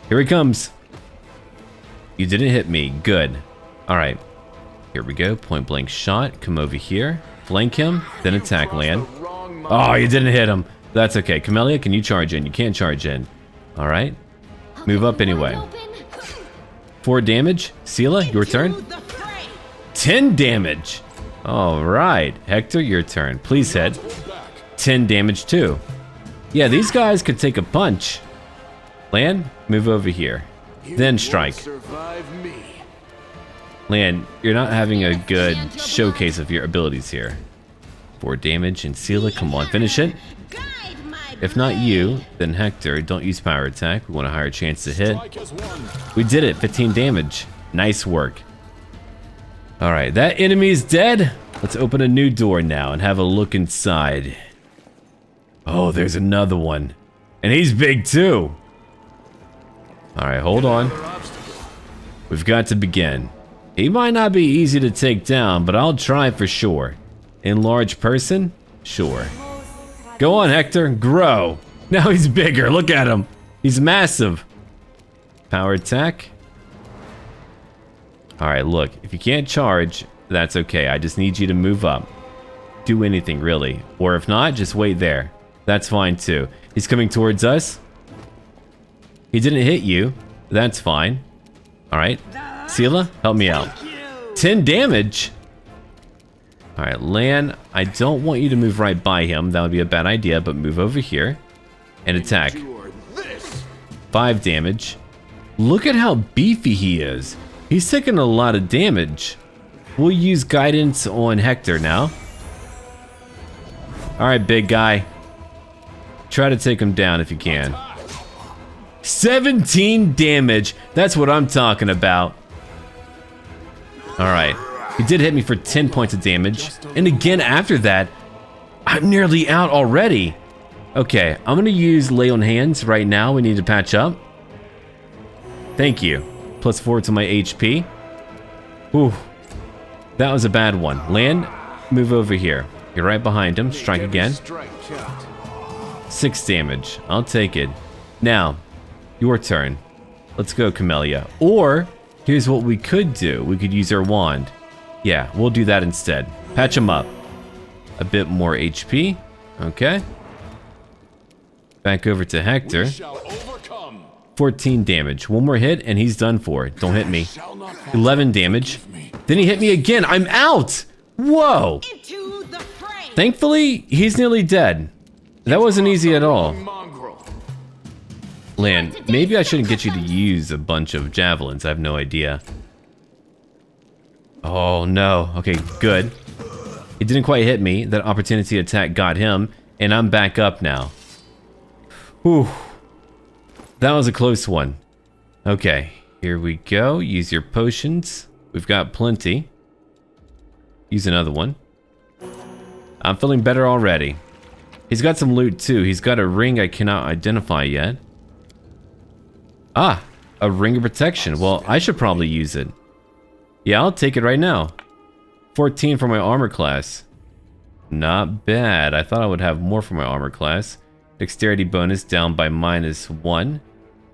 Here he comes. You didn't hit me. Good. Alright. Here we go. Point blank shot. Come over here. Flank him. Then attack Lann. Oh, you didn't hit him. That's okay. Camellia, can you charge in? You can't charge in. Alright. Move up anyway. 4 damage. Seelah, your turn. 10 damage. Alright. Hector, your turn. Please hit. 10 damage too. Yeah, these guys could take a punch. Lann, move over here. Then strike. Lann, you're not having a good showcase of your abilities here. 4 damage, and Seelah, come on, finish it. If not you, then Hector, don't use power attack. We want a higher chance to hit. We did it, 15 damage. Nice work. Alright, that enemy is dead. Let's open a new door now and have a look inside. Oh, there's another one. And he's big too. Alright, hold on. We've got to begin. He might not be easy to take down, but I'll try for sure. Enlarge person? Sure. Go on, Hector. Grow. Now he's bigger. Look at him. He's massive. Power attack. Alright, look. If you can't charge, that's okay. I just need you to move up. Do anything, really. Or if not, just wait there. That's fine, too. He's coming towards us. He didn't hit you. That's fine. Alright. Seelah, help me out. 10 damage? Alright, Lann, I don't want you to move right by him. That would be a bad idea, but move over here. And attack. 5 damage. Look at how beefy he is. He's taking a lot of damage. We'll use guidance on Hector now. Alright, big guy. Try to take him down if you can. 17 damage. That's what I'm talking about. Alright. He did hit me for 10 points of damage. And again after that, I'm nearly out already. Okay, I'm going to use Lay on Hands right now. We need to patch up. Thank you. +4 to my HP. Whew. That was a bad one. Lann, move over here. You're right behind him. Strike again. 6 damage. I'll take it. Now, your turn. Let's go, Camellia. Or, here's what we could do. We could use our wand. Yeah, we'll do that instead. Patch him up. A bit more HP. Okay. Back over to Hector. 14 damage. One more hit and he's done for. Don't hit me. 11 damage. Then he hit me again. I'm out! Whoa! Thankfully, he's nearly dead. That wasn't easy at all. Lann, maybe I shouldn't get you to use a bunch of javelins. I have no idea. Oh no. Okay, good. It didn't quite hit me. That opportunity attack got him, and I'm back up now. Whew. That was a close one. Okay, here we go. Use your potions. We've got plenty. Use another one. I'm feeling better already. He's got some loot too. He's got a ring I cannot identify yet. Ah, a ring of protection. Well, I should probably use it. Yeah, I'll take it right now. 14 for my armor class. Not bad. I thought I would have more for my armor class. Dexterity bonus down by -1.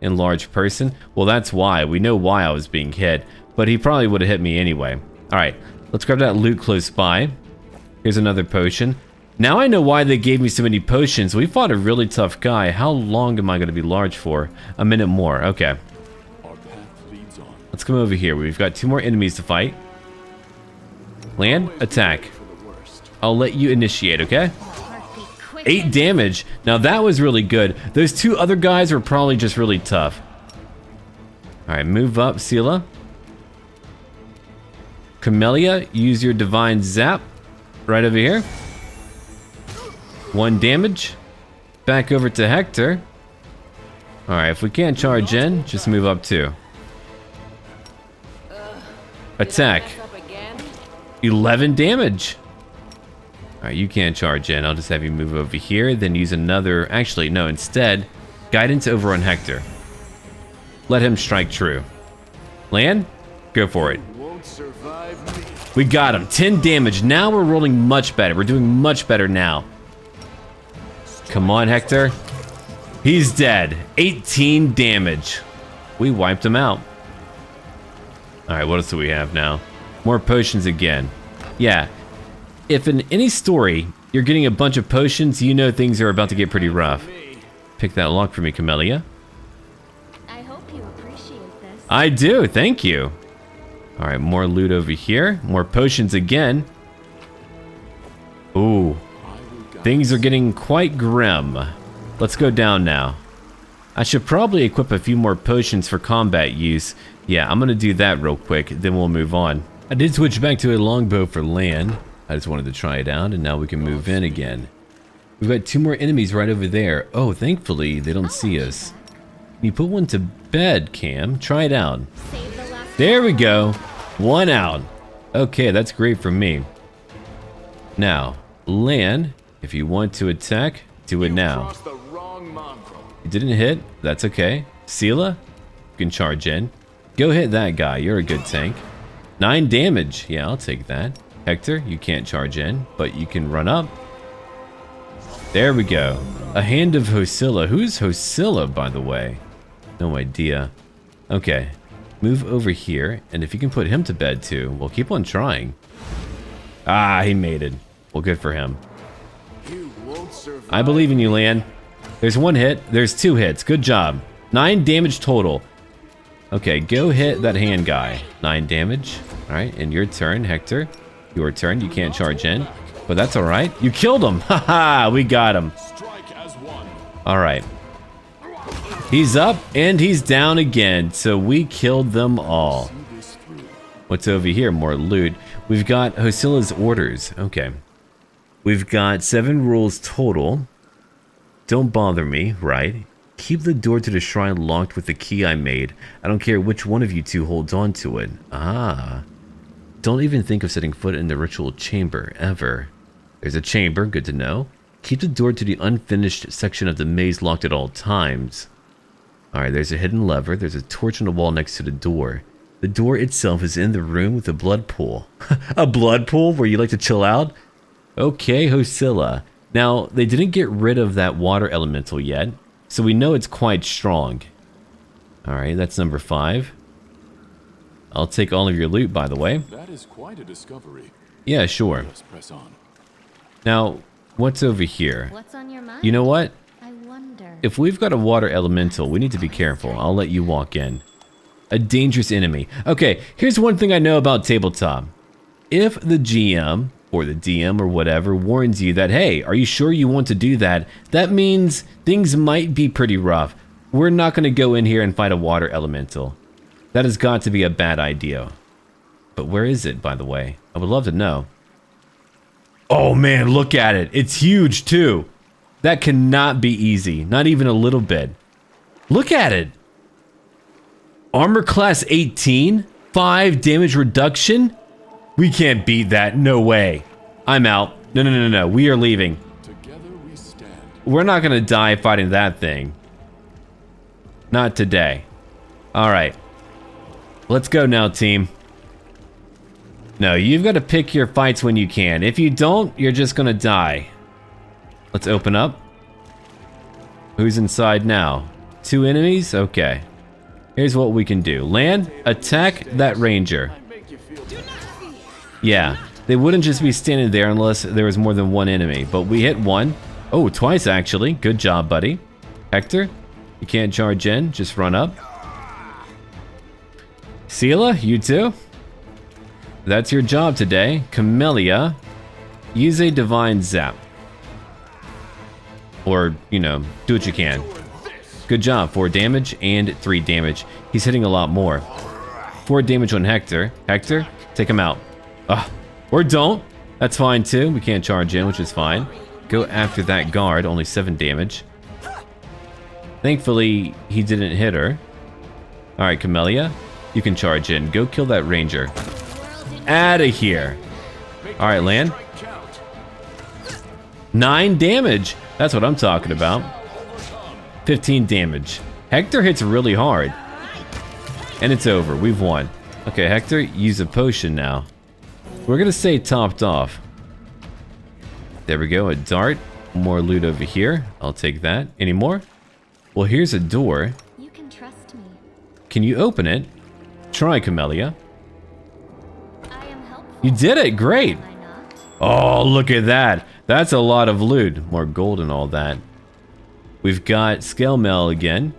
Enlarged person. Well, that's why. We know why I was being hit. But he probably would have hit me anyway. Alright, let's grab that loot close by. Here's another potion. Now I know why they gave me so many potions. We fought a really tough guy. How long am I going to be large for? A minute more. Okay. Let's come over here. We've got 2 more enemies to fight. Lann, attack. I'll let you initiate, okay? 8 damage. Now that was really good. Those 2 other guys were probably just really tough. Alright, move up, Seelah. Camellia, use your divine zap. right over here. 1 damage. Back over to Hector. Alright, if we can't charge in, just move up 2. Attack. 11 damage. Alright, you can't charge in. I'll just have you move over here, then use another... Actually, no, instead, guidance over on Hector. Let him strike true. Lann, go for it. We got him. 10 damage. Now we're rolling much better. We're doing much better now. Come on, Hector. He's dead. 18 damage. We wiped him out. Alright, what else do we have now? More potions again. Yeah. If in any story you're getting a bunch of potions, you know things are about to get pretty rough. Pick that lock for me, Camellia. I hope you appreciate this. I do, thank you. Alright, more loot over here. More potions again. Ooh. Things are getting quite grim. Let's go down now. I should probably equip a few more potions for combat use. Yeah, I'm gonna do that real quick, then we'll move on. I did switch back to a longbow for Lann. I just wanted to try it out, and now we can move in again. We've got 2 more enemies right over there. Oh, thankfully, they don't see us. You put one to bed, Cam. Try it out. There we go. 1 out. Okay, that's great for me. Now, Lann, if you want to attack, do it now. You didn't hit. That's okay. Seelah, you can charge in. Go hit that guy. You're a good tank. 9 damage. Yeah, I'll take that. Hector, you can't charge in, but you can run up. There we go. A Hand of Hosilla. Who's Hosilla, by the way? No idea. Okay. Move over here, and if you can put him to bed too, we'll keep on trying. Ah, he made it. Well, good for him. I believe in you, Lann. There's 1 hit. There's 2 hits. Good job. 9 damage total. Okay, go hit that hand guy. 9 damage. Alright, and your turn, Hector. Your turn. You can't charge in. But that's alright. You killed him. Haha, we got him. Alright. He's up and he's down again. So we killed them all. What's over here? More loot. We've got Hosilla's orders. Okay. We've got 7 rules total. Don't bother me, right? Keep the door to the shrine locked with the key I made. I don't care which one of you 2 holds on to it. Ah. Don't even think of setting foot in the ritual chamber, ever. There's a chamber, good to know. Keep the door to the unfinished section of the maze locked at all times. Alright, there's a hidden lever. There's a torch on the wall next to the door. The door itself is in the room with a blood pool. A blood pool where you like to chill out? Okay, Hosilla. Now, they didn't get rid of that water elemental yet, so we know it's quite strong. Alright, that's number 5. I'll take all of your loot, by the way. That is quite a discovery. Yeah, sure. Let's press on. Now, what's over here? What's on your mind? You know what? I wonder. If we've got a water elemental, we need to be careful. I'll let you walk in. A dangerous enemy. Okay, here's one thing I know about tabletop. If the GM, or the DM or whatever, warns you that, hey, are you sure you want to do that? That means things might be pretty rough. We're not going to go in here and fight a water elemental. That has got to be a bad idea. But where is it, by the way? I would love to know. Oh man, look at it. It's huge too. That cannot be easy. Not even a little bit. Look at it. Armor class 18? 5 damage reduction? We can't beat that. No way. I'm out. No. We are leaving. Together we stand. We're not going to die fighting that thing. Not today. Alright. Let's go now, team. No, you've got to pick your fights when you can. If you don't, you're just going to die. Let's open up. Who's inside now? 2 enemies? Okay. Here's what we can do. Lann, attack that ranger. Yeah, they wouldn't just be standing there unless there was more than 1 enemy. But we hit 1. Oh, twice actually. Good job, buddy. Hector, you can't charge in. Just run up. Seelah, you too? That's your job today. Camellia, use a divine zap. Or, you know, do what you can. Good job. 4 damage and 3 damage. He's hitting a lot more. 4 damage on Hector. Hector, take him out. Or don't. That's fine too. We can't charge in, which is fine. Go after that guard, only 7 damage. Thankfully, he didn't hit her. Alright, Camellia, you can charge in. Go kill that ranger. Outta here. Alright, Lann. 9 damage. That's what I'm talking about. 15 damage. Hector hits really hard. And it's over. We've won. Okay, Hector, use a potion now. We're gonna say topped off. There we go, a dart. More loot over here. I'll take that. Any more? Well, here's a door. You can trust me. Can you open it? Try, Camellia. I am helpful. You did it! Great! Am I not? Oh, look at that! That's a lot of loot. More gold and all that. We've got scale mail again.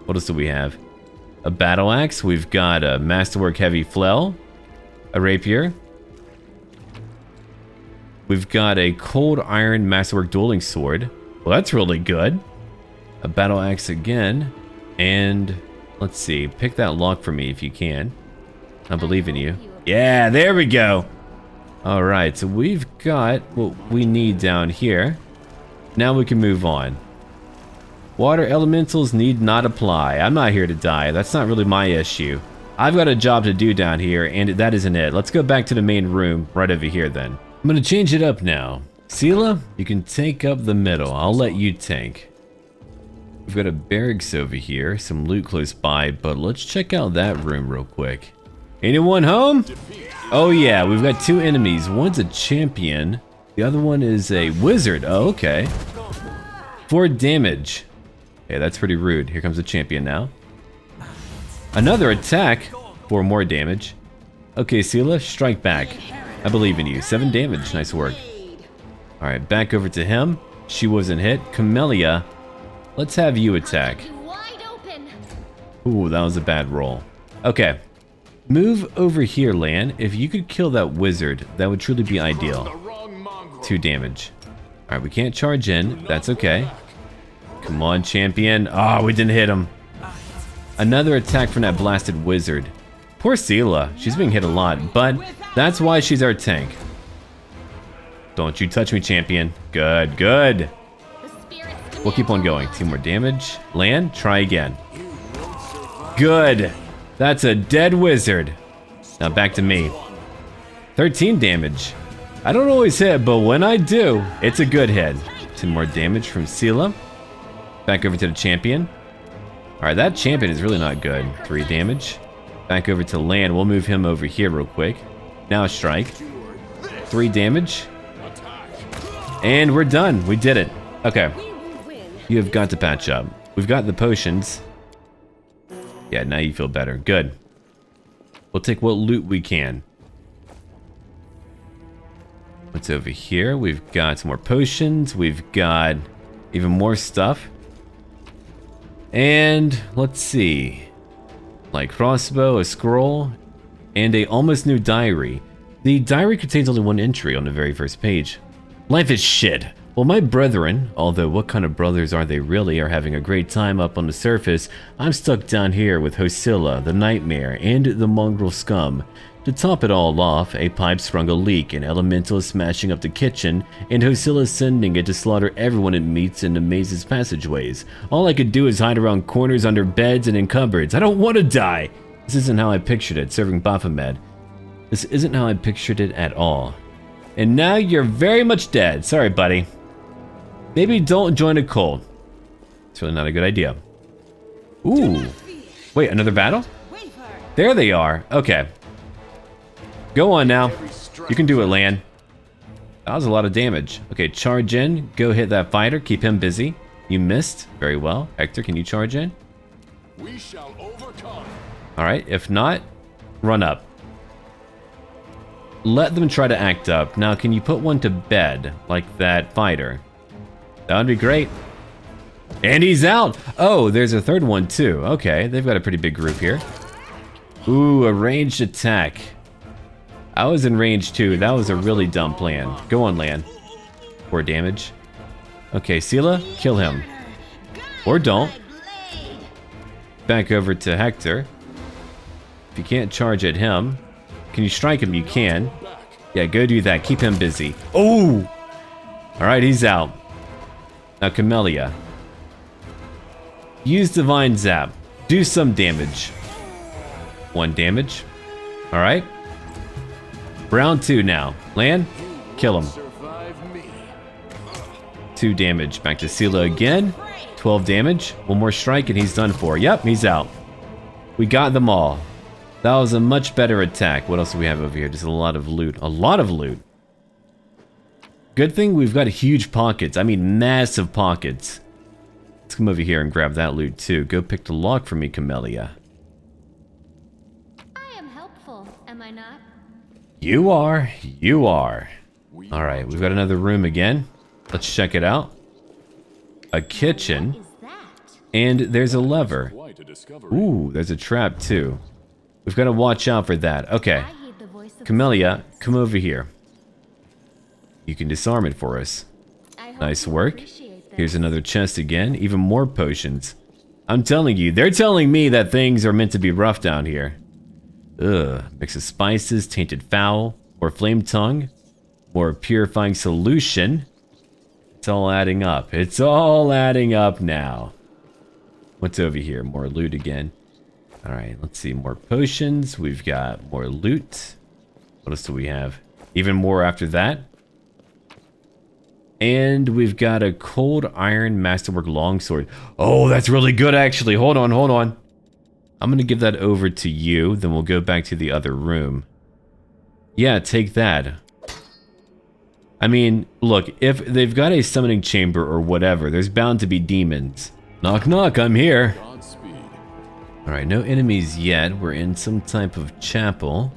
What else do we have? A battle axe. We've got a masterwork heavy flail. A rapier. We've got a cold iron masterwork dueling sword. Well, that's really good. A battle axe again. And let's see. Pick that lock for me if you can. I believe in you. Yeah, there we go. All right, so we've got what we need down here. Now we can move on. Water elementals need not apply. I'm not here to die. That's not really my issue. I've got a job to do down here, and that isn't it. Let's go back to the main room right over here then. I'm gonna change it up now. Seelah, you can take up the middle. I'll let you tank. We've got a barracks over here, some loot close by, but let's check out that room real quick. Anyone home? Oh yeah, we've got 2 enemies. One's a champion. The other one is a wizard. Oh, okay. 4 damage. Okay, that's pretty rude. Here comes a champion now. Another attack. 4 more damage. Okay, Seelah, strike back. I believe in you. 7 damage. Nice work. Alright, back over to him. She wasn't hit. Camellia, let's have you attack. Ooh, that was a bad roll. Okay. Move over here, Lann. If you could kill that wizard, that would truly be ideal. 2 damage. Alright, we can't charge in. That's okay. Come on, champion. Oh, we didn't hit him. Another attack from that blasted wizard. Poor Seelah. She's being hit a lot, but that's why she's our tank. Don't you touch me, champion. Good, good. We'll keep on going. 2 more damage. Lann, try again. Good. That's a dead wizard. Now back to me. 13 damage. I don't always hit, but when I do, it's a good hit. 2 more damage from Seelah. Back over to the champion. Alright, that champion is really not good. 3 damage. Back over to Lann. We'll move him over here real quick. Now strike. 3 damage. And we're done. We did it. Okay. You have got to patch up. We've got the potions. Yeah, now you feel better. Good. We'll take what loot we can. What's over here? We've got some more potions. We've got even more stuff. And let's see. Like crossbow, a scroll, and a almost new diary. The diary contains only 1 entry on the very first page. Life is shit. Well, my brethren, although what kind of brothers are they really, are having a great time up on the surface, I'm stuck down here with Hosilla, the Nightmare, and the Mongrel Scum. To top it all off, a pipe sprung a leak, an elemental is smashing up the kitchen, and Hosilla is sending it to slaughter everyone it meets in the maze's passageways. All I could do is hide around corners, under beds, and in cupboards. I don't want to die! This isn't how I pictured it, serving Baphomet. This isn't how I pictured it at all. And now you're very much dead. Sorry, buddy. Maybe don't join a cult. It's really not a good idea. Ooh. Wait, another battle? There they are. Okay. Go on now. You can do it, Lann. That was a lot of damage. Okay, charge in. Go hit that fighter. Keep him busy. You missed. Very well. Hector, can you charge in? We shall overcome. Alright, if not, run up. Let them try to act up. Now, can you put one to bed, like that fighter? That would be great. And he's out! Oh, there's a third one too. Okay, they've got a pretty big group here. Ooh, a ranged attack. I was in range too. That was a really dumb plan. Go on, Lann. 4 damage. Okay, Seelah, kill him. Or don't. Back over to Hector. If you can't charge at him, can you strike him? You can. Yeah, go do that. Keep him busy. Oh! Alright, he's out. Now, Camellia. Use Divine Zap. Do some damage. 1 damage. Alright. Round 2 now. Lann, kill him. 2 damage. Back to Seelah again. 12 damage. 1 more strike and he's done for. Yep, he's out. We got them all. That was a much better attack. What else do we have over here? Just a lot of loot. A lot of loot. Good thing we've got huge pockets. I mean, massive pockets. Let's come over here and grab that loot too. Go pick the lock for me, Camellia. I am helpful, am I not? You are. You are. Alright, we've got another room again. Let's check it out. A kitchen. And there's a lever. Ooh, there's a trap too. We've got to watch out for that. Okay. Camellia, come over here. You can disarm it for us. Nice work. Here's another chest again. Even more potions. I'm telling you, they're telling me that things are meant to be rough down here. Ugh. Mix of spices, tainted fowl, more flame tongue, more purifying solution. It's all adding up. It's all adding up now. What's over here? More loot again. Alright, let's see. More potions. We've got more loot. What else do we have? Even more after that. And we've got a cold iron masterwork longsword. Oh, that's really good actually. Hold on, hold on. I'm going to give that over to you. Then we'll go back to the other room. Yeah, take that. I mean, look, if they've got a summoning chamber or whatever, there's bound to be demons. Knock, knock, I'm here. Alright, no enemies yet. We're in some type of chapel.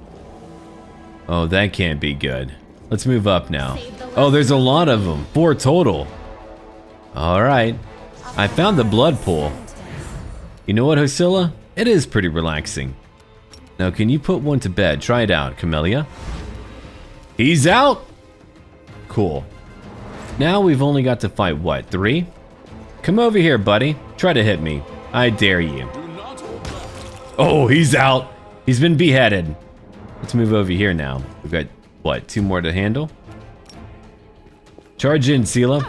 Oh, that can't be good. Let's move up now. Oh, there's a lot of them. 4 total. Alright. I found the blood pool. You know what, Hosilla? It is pretty relaxing. Now, can you put one to bed? Try it out, Camellia. He's out! Cool. Now we've only got to fight, what, 3? Come over here, buddy. Try to hit me. I dare you. Oh, he's out. He's been beheaded. Let's move over here now. We've got, what, 2 more to handle? Charge in, Seelah.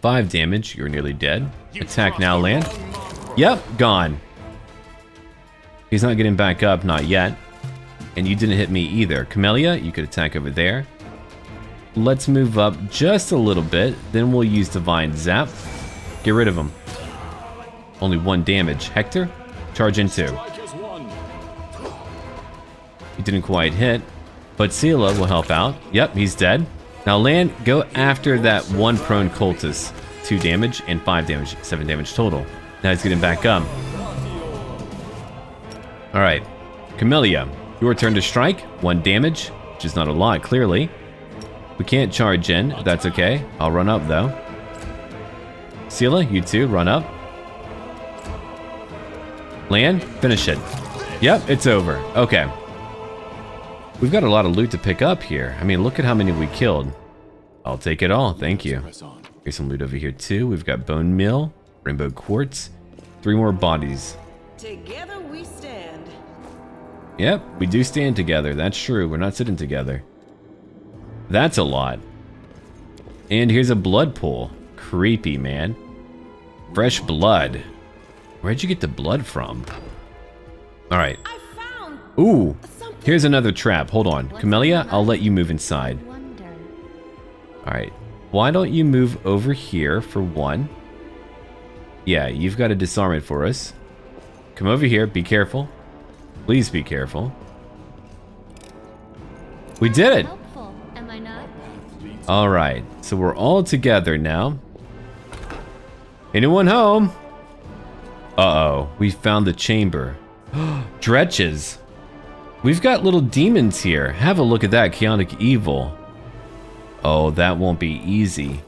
5 damage. You're nearly dead. Attack now, Lann. Yep, gone. He's not getting back up, not yet. And you didn't hit me either. Camellia, you could attack over there. Let's move up just a little bit. Then we'll use Divine Zap. Get rid of him. Only 1 damage. Hector, charge in 2. He didn't quite hit, but Seelah will help out. Yep, he's dead. Now Lann, go after that 1 prone cultist. 2 damage and 5 damage. 7 damage total. Now he's getting back up. Alright. Camellia, your turn to strike. 1 damage, which is not a lot, clearly. We can't charge in. That's okay. I'll run up, though. Seelah, you too, run up. Lann, finish it. Yep, it's over. Okay. We've got a lot of loot to pick up here. I mean, look at how many we killed. I'll take it all, thank you. Here's some loot over here too. We've got bone meal, rainbow quartz, 3 more bodies. Together we stand. Yep, we do stand together. That's true. We're not sitting together. That's a lot. And here's a blood pool. Creepy, man. Fresh blood. Where'd you get the blood from? Alright. Ooh. Here's another trap. Hold on. Camellia, I'll let you move inside. Alright. Why don't you move over here for 1? Yeah, you've got to disarm it for us. Come over here. Be careful. Please be careful. We did it! Alright. So we're all together now. Anyone home? Uh-oh. We found the chamber. Dretches. We've got little demons here. Have a look at that, chaotic evil. Oh, that won't be easy.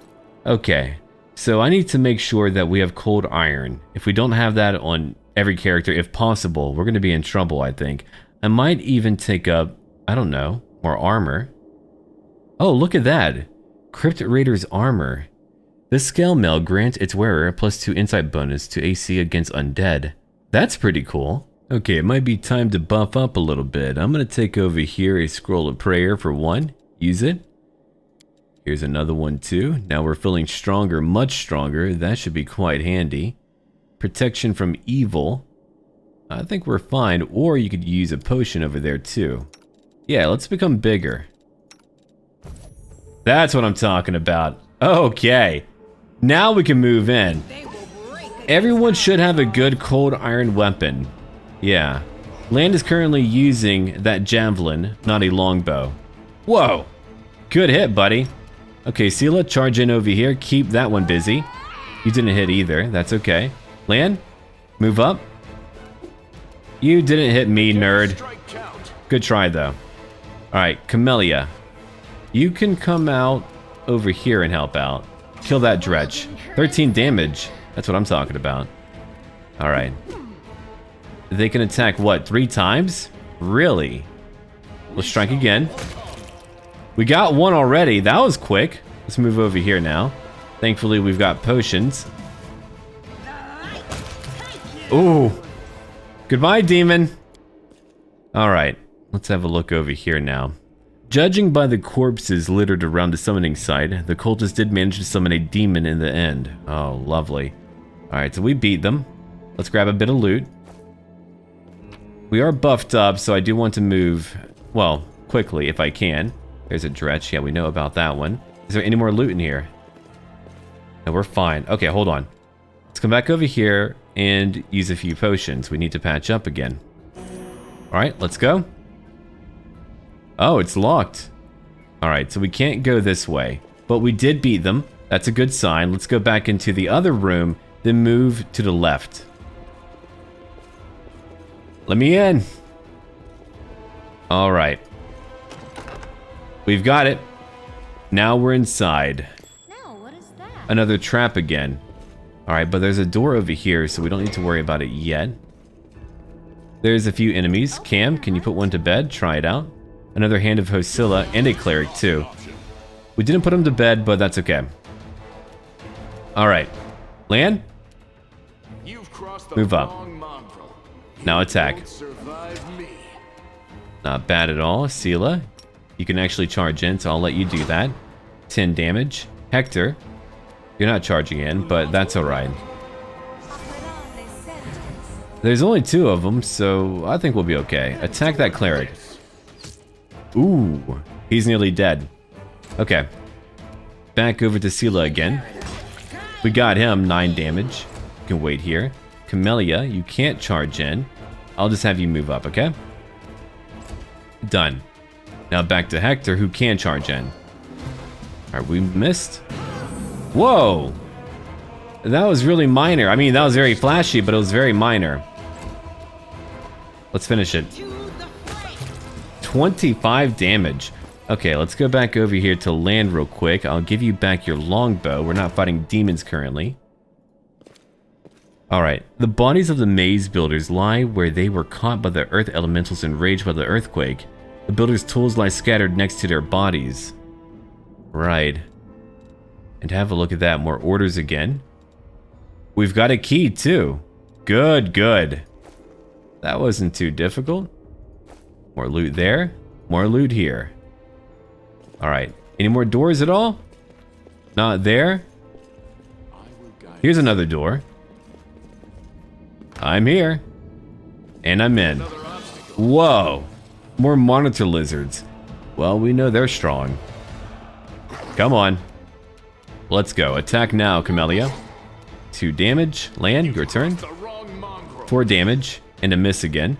Okay, so I need to make sure that we have cold iron. If we don't have that on every character, if possible, we're going to be in trouble, I think. I might even take up, I don't know, more armor. Oh, look at that. Crypt Raider's armor. This scale mail grants its wearer +2 insight bonus to AC against undead. That's pretty cool. Okay, it might be time to buff up a little bit. I'm going to take over here a Scroll of Prayer for one. Use it. Here's another one too. Now we're feeling stronger, much stronger. That should be quite handy. Protection from evil. I think we're fine. Or you could use a potion over there too. Yeah, let's become bigger. That's what I'm talking about. Okay. Now we can move in. Everyone should have a good cold iron weapon. Yeah. Lann is currently using that javelin, not a longbow. Whoa. Good hit, buddy. Okay, Seelah, charge in over here. Keep that one busy. You didn't hit either. That's okay. Lann, move up. You didn't hit me, nerd. Good try, though. Alright, Camellia. You can come out over here and help out. Kill that dretch. 13 damage. That's what I'm talking about. Alright. They can attack, what, 3 times? Really? Let's strike again. We got one already. That was quick. Let's move over here now. Thankfully, we've got potions. Ooh. Goodbye, demon. Alright. Let's have a look over here now. Judging by the corpses littered around the summoning site, the cultists did manage to summon a demon in the end. Oh, lovely. Alright, so we beat them. Let's grab a bit of loot. We are buffed up, so I do want to move, well, quickly if I can. There's a dretch. Yeah, we know about that one. Is there any more loot in here? No, we're fine. Okay, hold on. Let's come back over here and use a few potions. We need to patch up again. Alright, let's go. Oh, it's locked. Alright, so we can't go this way. But we did beat them. That's a good sign. Let's go back into the other room, then move to the left. Let me in. Alright. We've got it. Now we're inside. Now, what is that? Another trap again. Alright, but there's a door over here, so we don't need to worry about it yet. There's a few enemies. Cam, can you put one to bed? Try it out. Another Hand of Hosilla and a cleric too. We didn't put him to bed, but that's okay. Alright. Lann? Move up. Now attack. Not bad at all. Seelah, you can actually charge in, so I'll let you do that. 10 damage. Hector, you're not charging in, but that's alright. There's only 2 of them, so I think we'll be okay. Attack that cleric. Ooh, he's nearly dead. Okay. Back over to Seelah again. We got him, 9 damage. You can wait here. Camellia, you can't charge in. I'll just have you move up, okay? Done. Now back to Hector, who can charge in. Alright, we missed. Whoa! That was really minor. I mean, that was very flashy, but it was very minor. Let's finish it. 25 damage. Okay, let's go back over here to Lann real quick. I'll give you back your longbow. We're not fighting demons currently. Alright, the bodies of the maze builders lie where they were caught by the earth elementals enraged by the earthquake. The builders' tools lie scattered next to their bodies. Right. And have a look at that. More orders again. We've got a key too. Good, good. That wasn't too difficult. More loot there. More loot here. Alright. Any more doors at all? Not there. Here's another door. I'm here. And I'm in. Whoa. More monitor lizards. Well, we know they're strong. Come on. Let's go. Attack now, Camellia. 2 damage. Lann, your turn. 4 damage. And a miss again.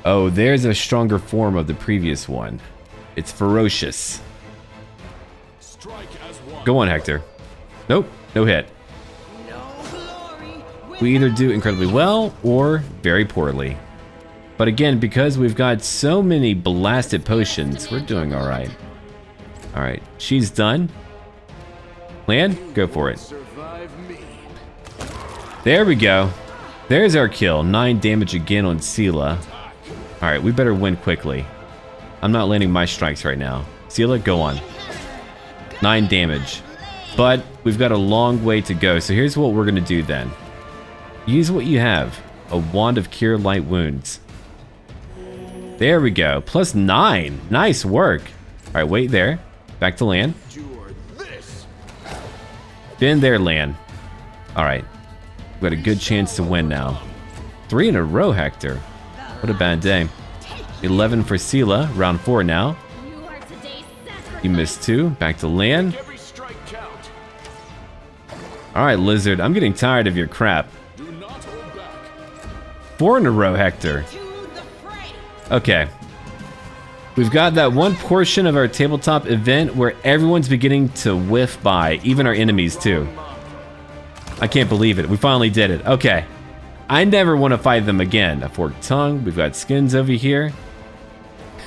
Oh, there's a stronger form of the previous one. It's ferocious. Go on, Hector. Nope, no hit. We either do incredibly well or very poorly. But again, because we've got so many blasted potions, we're doing alright. Alright, she's done. Lann, go for it. There we go. There's our kill. 9 damage again on Seelah. Alright, we better win quickly. I'm not landing my strikes right now. Seelah, go on. 9 damage. But we've got a long way to go, so here's what we're going to do then. Use what you have. A wand of cure light wounds. There we go. +9. Nice work. All right, wait there. Back to Lann. Been there, Lann. All right. We've got a good chance to win now. 3 in a row, Hector. What a bad day. 11 for Seelah. Round 4 now. You missed 2. Back to Lann. All right, Lizard. I'm getting tired of your crap. 4 in a row, Hector. Okay. We've got that one portion of our tabletop event where everyone's beginning to whiff by, even our enemies too. I can't believe it. We finally did it. Okay. I never want to fight them again. A forked tongue. We've got skins over here.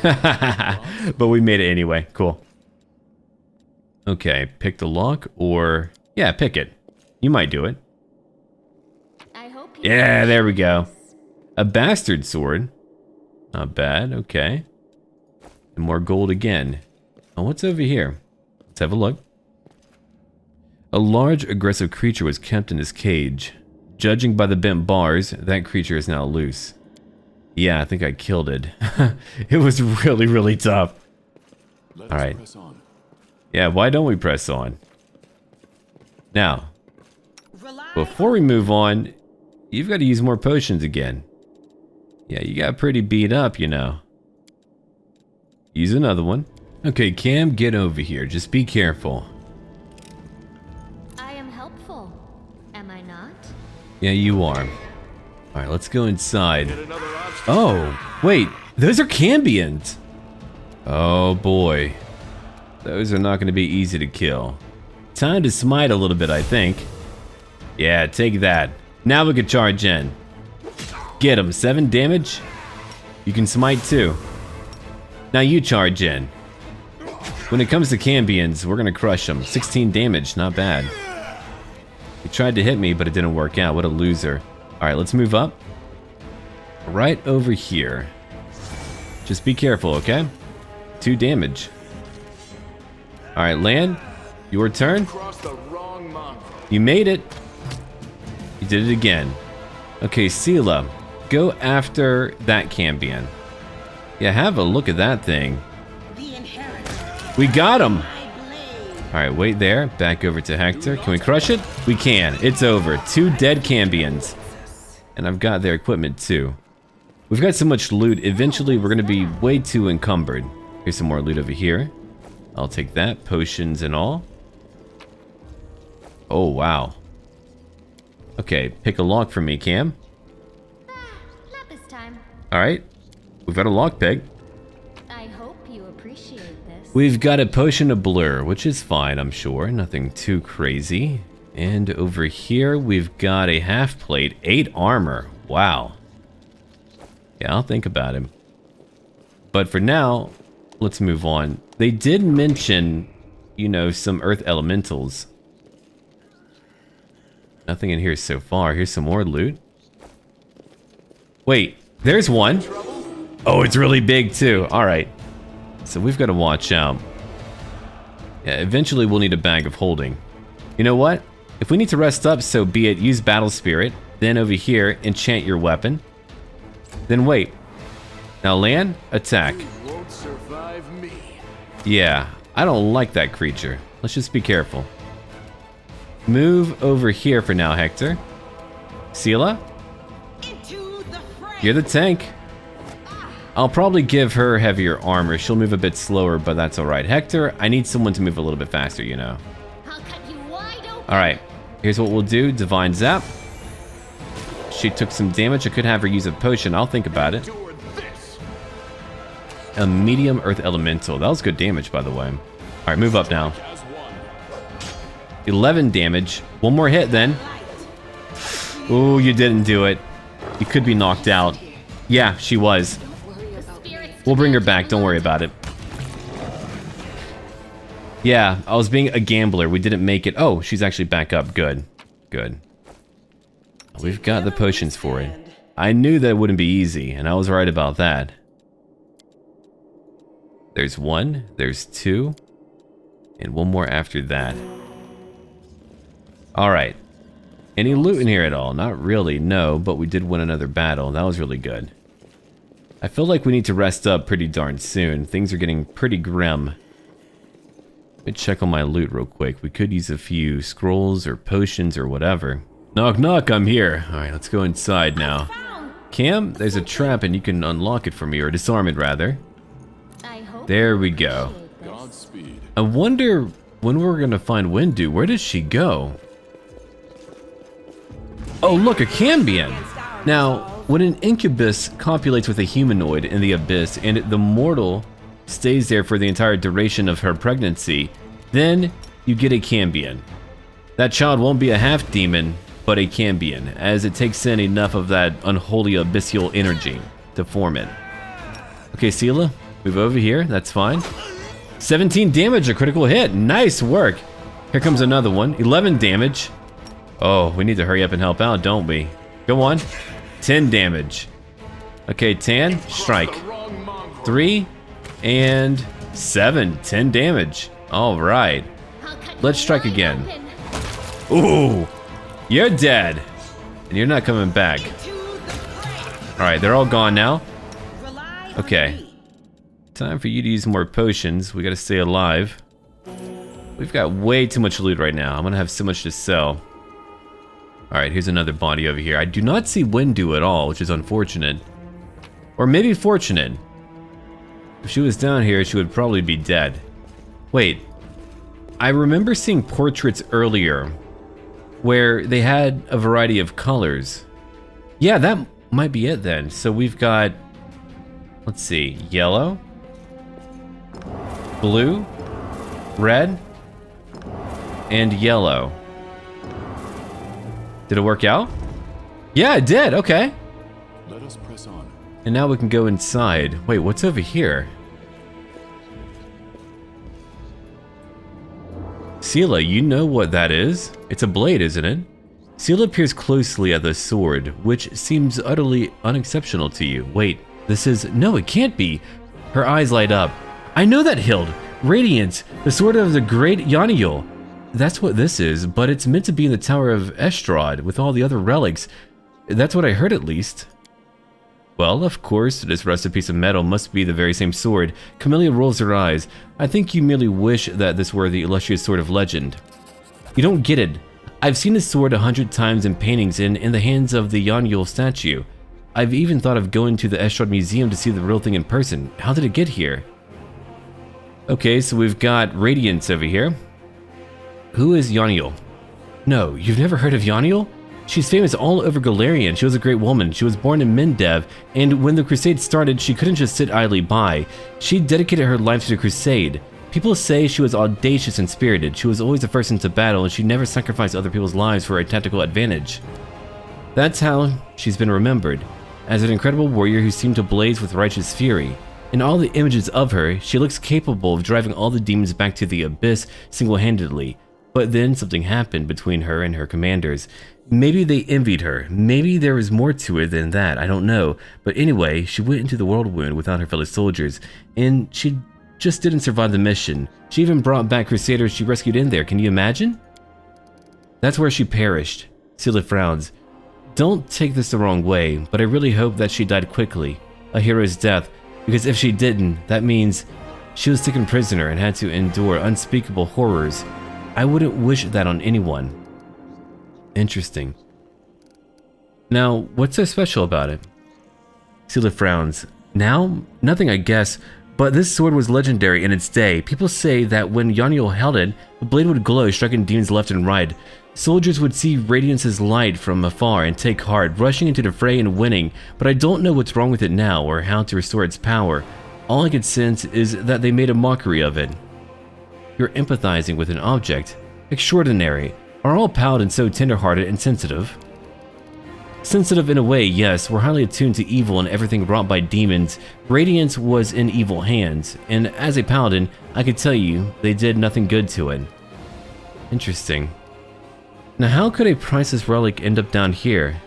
But we made it anyway. Cool. Okay. Pick the lock or... Yeah, pick it. You might do it. Yeah, there we go. A bastard sword. Not bad. Okay. And more gold again. Oh, what's over here? Let's have a look. A large, aggressive creature was kept in his cage. Judging by the bent bars, that creature is now loose. Yeah, I think I killed it. It was really, really tough. Alright. Yeah, why don't we press on? Now, before we move on, you've got to use more potions again. Yeah, you got pretty beat up, you know. Use another one. Okay, Cam, get over here. Just be careful. I am helpful, am I not? Yeah, you are. Alright, let's go inside. Oh, wait. Those are Cambions. Oh, boy. Those are not going to be easy to kill. Time to smite a little bit, I think. Yeah, take that. Now we can charge in. Get him. 7 damage. You can smite too. Now you charge in. When it comes to Cambions, we're gonna crush them. 16 damage, not bad. He tried to hit me, but it didn't work out. What a loser. Alright, let's move up. Right over here. Just be careful, okay? 2 damage. Alright, Lann, your turn. You made it. You did it again. Okay, Seelah, go after that Cambion. Yeah, have a look at that thing. We got him! Alright, wait there. Back over to Hector. Can we crush it? We can. It's over. 2 dead Cambions. And I've got their equipment too. We've got so much loot, eventually we're going to be way too encumbered. Here's some more loot over here. I'll take that. Potions and all. Oh, wow. Okay, pick a lock for me, Cam. Not this time. Alright. We've got a lockpick. I hope you appreciate this. We've got a potion of blur, which is fine, I'm sure. Nothing too crazy. And over here, we've got a half plate, 8 armor. Wow. Yeah, I'll think about him. But for now, let's move on. They did mention, you know, some earth elementals. Nothing in here so far. Here's some more loot. Wait, there's one. Oh, it's really big too. Alright. So we've got to watch out. Yeah, eventually we'll need a bag of holding. You know what? If we need to rest up, so be it. Use Battle Spirit. Then over here, enchant your weapon. Then wait. Now Lann, attack. You won't survive me. Yeah, I don't like that creature. Let's just be careful. Move over here for now, Hector. Seelah? You're the tank. I'll probably give her heavier armor. She'll move a bit slower, but that's alright. Hector, I need someone to move a little bit faster, you know. Alright, here's what we'll do. Divine Zap. She took some damage. I could have her use a potion. I'll think about it. A medium earth elemental. That was good damage, by the way. Alright, move up now. 11 damage. One more hit, then. Ooh, you didn't do it. You could be knocked out. Yeah, she was. We'll bring her back. Don't worry about it. Yeah, I was being a gambler. We didn't make it. Oh, she's actually back up. Good. Good. We've got the potions for it. I knew that it wouldn't be easy, and I was right about that. There's 1. There's 2. And 1 more after that. Alright. Any loot in here at all? Not really, no, but we did win another battle. That was really good. I feel like we need to rest up pretty darn soon. Things are getting pretty grim. Let me check on my loot real quick. We could use a few scrolls or potions or whatever. Knock, knock, I'm here. Alright, let's go inside now. Cam, there's a trap and you can unlock it for me, or disarm it rather. There we go. I wonder when we're gonna find Wendu. Where does she go? Oh look, a Cambion! Now, when an incubus copulates with a humanoid in the abyss and the mortal stays there for the entire duration of her pregnancy, then you get a Cambion. That child won't be a half-demon, but a Cambion, as it takes in enough of that unholy abyssal energy to form it. Okay, Seelah, move over here, that's fine. 17 damage, a critical hit, nice work! Here comes another one, 11 damage. Oh, we need to hurry up and help out, don't we? Go on, 10 damage. Okay, Tan, strike. 3 and 7, 10 damage. All right, let's strike again. Ooh! You're dead, and you're not coming back. Alright, they're all gone now. Okay. Time for you to use more potions. We gotta stay alive. We've got way too much loot right now. I'm gonna have so much to sell. Alright, here's another body over here. I do not see Wendu at all, which is unfortunate. Or maybe fortunate. If she was down here, she would probably be dead. Wait. I remember seeing portraits earlier where they had a variety of colors. Yeah, that might be it then. So we've got, let's see, yellow, blue, red, and yellow. Did it work out? Yeah, it did. Okay. Let us press on. And now we can go inside. Wait, what's over here? Seelah, you know what that is? It's a blade, isn't it? Seelah peers closely at the sword, which seems utterly unexceptional to you. Wait, this is... No, it can't be. Her eyes light up. I know that hilt. Radiance, the sword of the great Yaniel. That's what this is, but it's meant to be in the Tower of Estrad with all the other relics. That's what I heard at least. Well, of course, this rusted piece of metal must be the very same sword. Camellia rolls her eyes. I think you merely wish that this were the illustrious sword of legend. You don't get it. I've seen this sword 100 times in paintings and in the hands of the Yaniel statue. I've even thought of going to the Estrad Museum to see the real thing in person. How did it get here? Okay, so we've got Radiance over here. Who is Yaniel? No, you've never heard of Yaniel? She's famous all over Golarion. She was a great woman. She was born in Mendev, and when the crusade started, she couldn't just sit idly by. She dedicated her life to the crusade. People say she was audacious and spirited. She was always the first into battle, and she never sacrificed other people's lives for a tactical advantage. That's how she's been remembered, as an incredible warrior who seemed to blaze with righteous fury. In all the images of her, she looks capable of driving all the demons back to the abyss single-handedly. But then something happened between her and her commanders. Maybe they envied her. Maybe there was more to it than that. I don't know. But anyway, she went into the Whirlwind without her fellow soldiers, and she just didn't survive the mission. She even brought back Crusaders she rescued in there. Can you imagine? That's where she perished. Seelah frowns. Don't take this the wrong way, but I really hope that she died quickly. A hero's death. Because if she didn't, that means she was taken prisoner and had to endure unspeakable horrors. I wouldn't wish that on anyone. Interesting. Now, what's so special about it? Seelah frowns. Now? Nothing, I guess, but this sword was legendary in its day. People say that when Yaniel held it, the blade would glow, striking demons left and right. Soldiers would see Radiance's light from afar and take heart, rushing into the fray and winning, but I don't know what's wrong with it now or how to restore its power. All I could sense is that they made a mockery of it. You're empathizing with an object. Extraordinary. Are all paladins so tender-hearted and sensitive? Sensitive in a way, yes. We're highly attuned to evil and everything wrought by demons. Radiance was in evil hands, and as a paladin, I could tell you they did nothing good to it. Interesting. Now how could a priceless relic end up down here?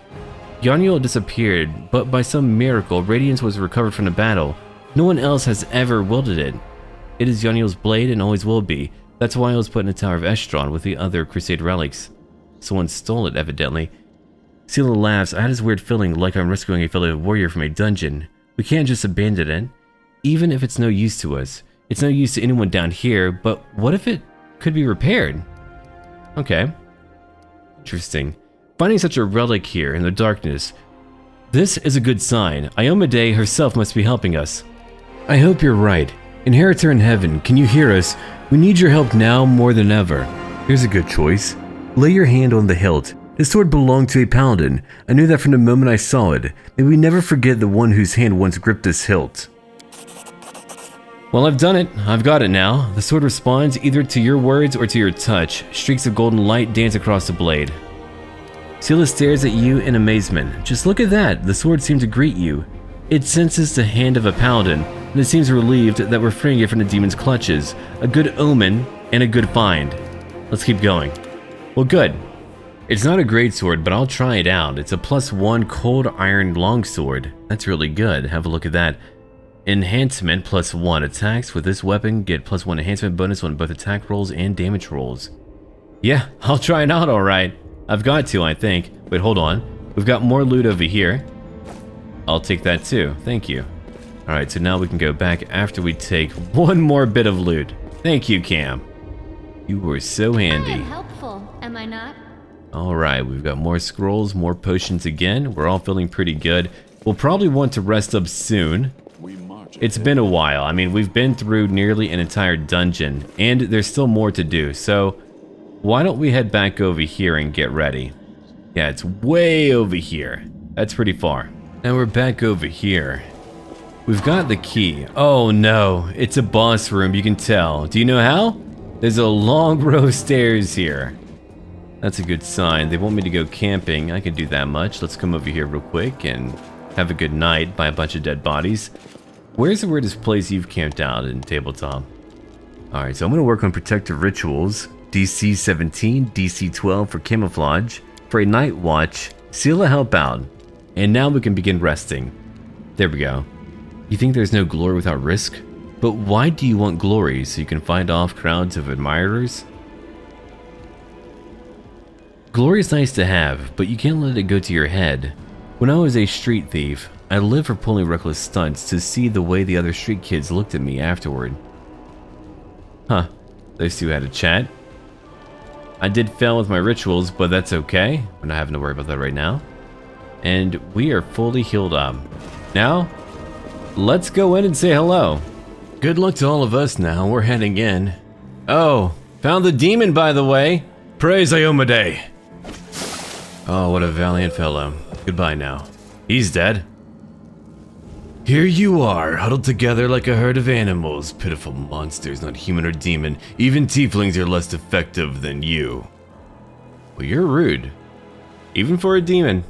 Yaniel disappeared, but by some miracle, Radiance was recovered from the battle. No one else has ever wielded it. It is Yaniel's blade and always will be. That's why it was put in the Tower of Estrad with the other Crusade relics. Someone stole it, evidently. Seelah laughs. I had this weird feeling like I'm rescuing a fellow warrior from a dungeon. We can't just abandon it, even if it's no use to us. It's no use to anyone down here, but what if it could be repaired? Okay. Interesting. Finding such a relic here in the darkness. This is a good sign. Iomedae herself must be helping us. I hope you're right. Inheritor in heaven, can you hear us? We need your help now more than ever. Here's a good choice. Lay your hand on the hilt. This sword belonged to a paladin. I knew that from the moment I saw it. May we never forget the one whose hand once gripped this hilt. Well, I've done it. I've got it now. The sword responds either to your words or to your touch. Streaks of golden light dance across the blade. Seelah stares at you in amazement. Just look at that. The sword seemed to greet you. It senses the hand of a paladin, and it seems relieved that we're freeing it from the demon's clutches. A good omen and a good find. Let's keep going. Well, good. It's not a great sword, but I'll try it out. It's a +1 cold iron longsword. That's really good. Have a look at that. Enhancement +1. Attacks with this weapon get +1 enhancement bonus on both attack rolls and damage rolls. Yeah, I'll try it out alright. I've got to, I think. Wait, hold on. We've got more loot over here. I'll take that too. Thank you. Alright, so now we can go back after we take one more bit of loot. Thank you, Cam. You were so handy. I am helpful, am I not? Alright, we've got more scrolls, more potions again. We're all feeling pretty good. We'll probably want to rest up soon. It's been a while. I mean, we've been through nearly an entire dungeon, and there's still more to do. So, why don't we head back over here and get ready? Yeah, it's way over here. That's pretty far. Now we're back over here. We've got the key. Oh no, it's a boss room, you can tell. Do you know how? There's a long row of stairs here. That's a good sign. They want me to go camping. I can do that much. Let's come over here real quick and have a good night by a bunch of dead bodies. Where's the weirdest place you've camped out in tabletop? Alright, so I'm going to work on protective rituals. DC 17, DC 12 for camouflage. For a night watch, Seelah help out. And now we can begin resting. There we go. You think there's no glory without risk? But why do you want glory? So you can fight off crowds of admirers? Glory is nice to have, but you can't let it go to your head. When I was a street thief, I lived for pulling reckless stunts to see the way the other street kids looked at me afterward. Huh, those two had a chat. I did fail with my rituals, but that's okay. We're not having to worry about that right now. And we are fully healed up. Now, let's go in and say hello. Good luck to all of us now. We're heading in. Oh, found the demon, by the way. Praise Iomedae. Oh, what a valiant fellow. Goodbye now. He's dead. Here you are, huddled together like a herd of animals. Pitiful monsters, not human or demon. Even tieflings are less effective than you. Well, you're rude. Even for a demon.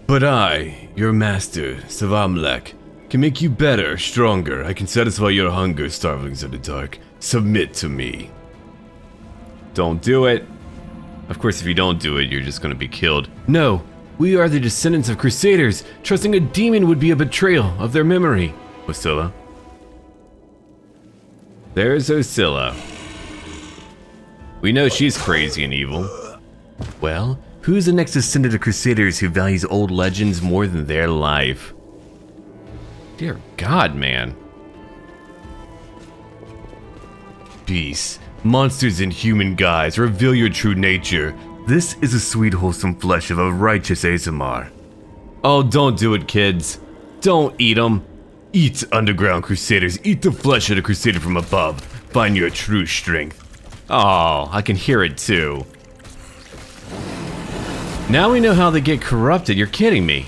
But I, your master, Savamelekh, can make you better, stronger. I can satisfy your hunger, starvelings of the dark. Submit to me. Don't do it. Of course, if you don't do it, you're just gonna be killed. No, we are the descendants of Crusaders. Trusting a demon would be a betrayal of their memory. Hosilla. There's Hosilla. We know she's crazy and evil. Well, who's the next descendant of Crusaders who values old legends more than their life? Dear God, man. Beasts, monsters in human guise, reveal your true nature. This is the sweet, wholesome flesh of a righteous Aasimar. Oh, don't do it, kids. Don't eat them. Eat, underground Crusaders. Eat the flesh of the Crusader from above. Find your true strength. Oh, I can hear it too. Now we know how they get corrupted. You're kidding me.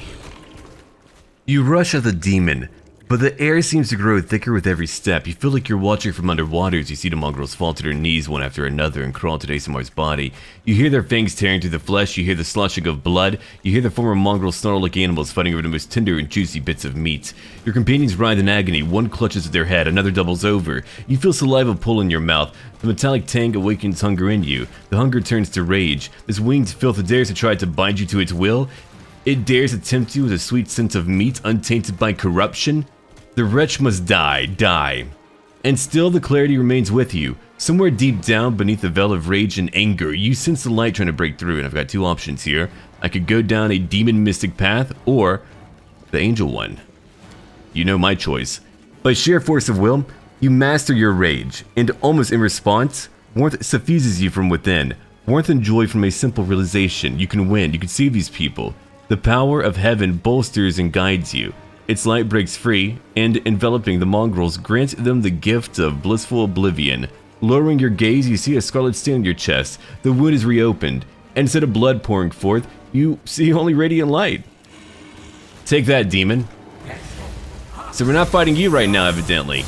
You rush at the demon, but the air seems to grow thicker with every step. You feel like you're watching from underwater as you see the mongrels fall to their knees one after another and crawl to Aasimar's body. You hear their fangs tearing through the flesh, you hear the sloshing of blood, you hear the former mongrels snarl like animals fighting over the most tender and juicy bits of meat. Your companions writhe in agony, one clutches at their head, another doubles over. You feel saliva pull in your mouth. The metallic tang awakens hunger in you. The hunger turns to rage. This winged filth dares to try to bind you to its will. It dares to tempt you with a sweet sense of meat untainted by corruption. The wretch must die, die. And still the clarity remains with you. Somewhere deep down beneath the veil of rage and anger, you sense the light trying to break through, and I've got two options here. I could go down a demon mystic path, or the angel one. You know my choice. By sheer force of will, you master your rage, and almost in response, warmth suffuses you from within. Warmth and joy from a simple realization. You can win, you can save these people. The power of heaven bolsters and guides you. Its light breaks free, and enveloping the mongrels grants them the gift of blissful oblivion. Lowering your gaze, you see a scarlet stain on your chest. The wound is reopened, and instead of blood pouring forth, you see only radiant light. Take that, demon. So we're not fighting you right now, evidently.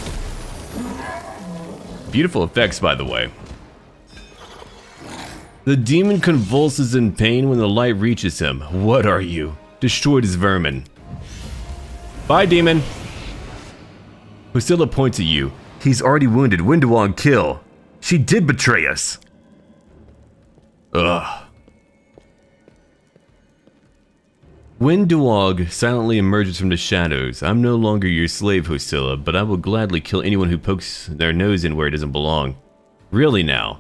Beautiful effects, by the way. The demon convulses in pain when the light reaches him. What are you? Destroyed as vermin. Bye, demon. Hosilla points at you. He's already wounded. Wenduag kill. She did betray us. Ugh. Wenduag silently emerges from the shadows. I'm no longer your slave, Hosilla, but I will gladly kill anyone who pokes their nose in where it doesn't belong. Really now?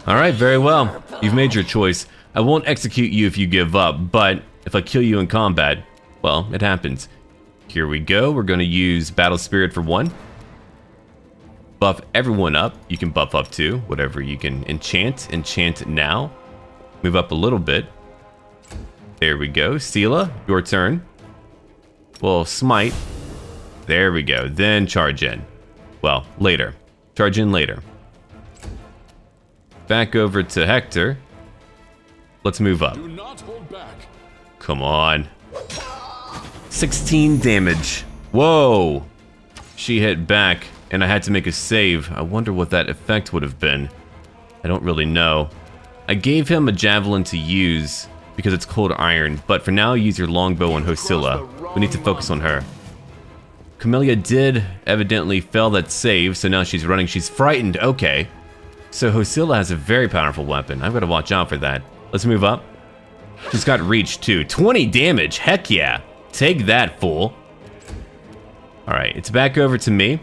Alright, very well. You've made your choice. I won't execute you if you give up, but if I kill you in combat, well, it happens. Here we go. We're going to use Battle Spirit for 1. Buff everyone up. You can buff up too. Whatever you can enchant now. Move up a little bit. There we go. Seelah, your turn. Well, smite. There we go. Then charge in. Well, later. Charge in later. Back over to Hector. Let's move up. Do not hold back. Come on. 16 damage. Whoa. She hit back, and I had to make a save. I wonder what that effect would have been. I don't really know. I gave him a javelin to use because it's cold iron, but for now, use your longbow on Hosilla. We need to focus on her. Camellia did evidently fail that save, so now she's running. She's frightened. Okay. So Hosilla has a very powerful weapon. I've got to watch out for that. Let's move up. She's got reach too. 20 damage. Heck yeah. Take that, fool. Alright, it's back over to me.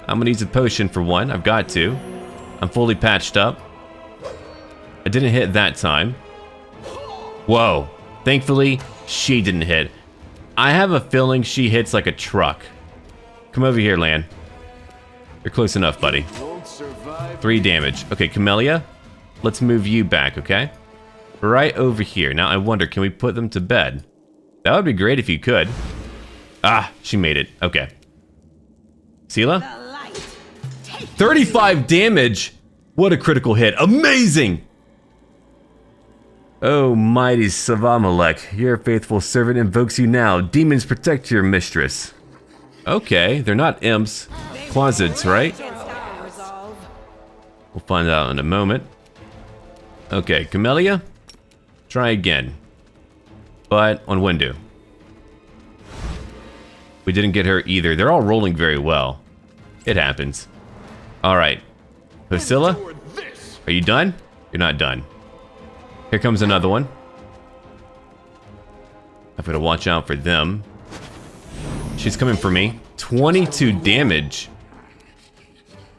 I'm gonna use a potion for 1. I've got to. I'm fully patched up. I didn't hit that time. Whoa. Thankfully, she didn't hit. I have a feeling she hits like a truck. Come over here, Lann. You're close enough, buddy. 3 damage. Okay, Camellia, let's move you back, okay? Right over here. Now, I wonder, can we put them to bed? That would be great if you could. Ah, she made it. Okay. Seelah? 35 damage! What a critical hit. Amazing! Oh, mighty Savamelekh, your faithful servant invokes you now. Demons protect your mistress. Okay, they're not imps. Closets, right? We'll find out in a moment. Okay, Camellia, try again. But on Wendu. We didn't get her either. They're all rolling very well. It happens. Alright. Hosilla, are you done? You're not done. Here comes another one. I've got to watch out for them. She's coming for me. 22 damage.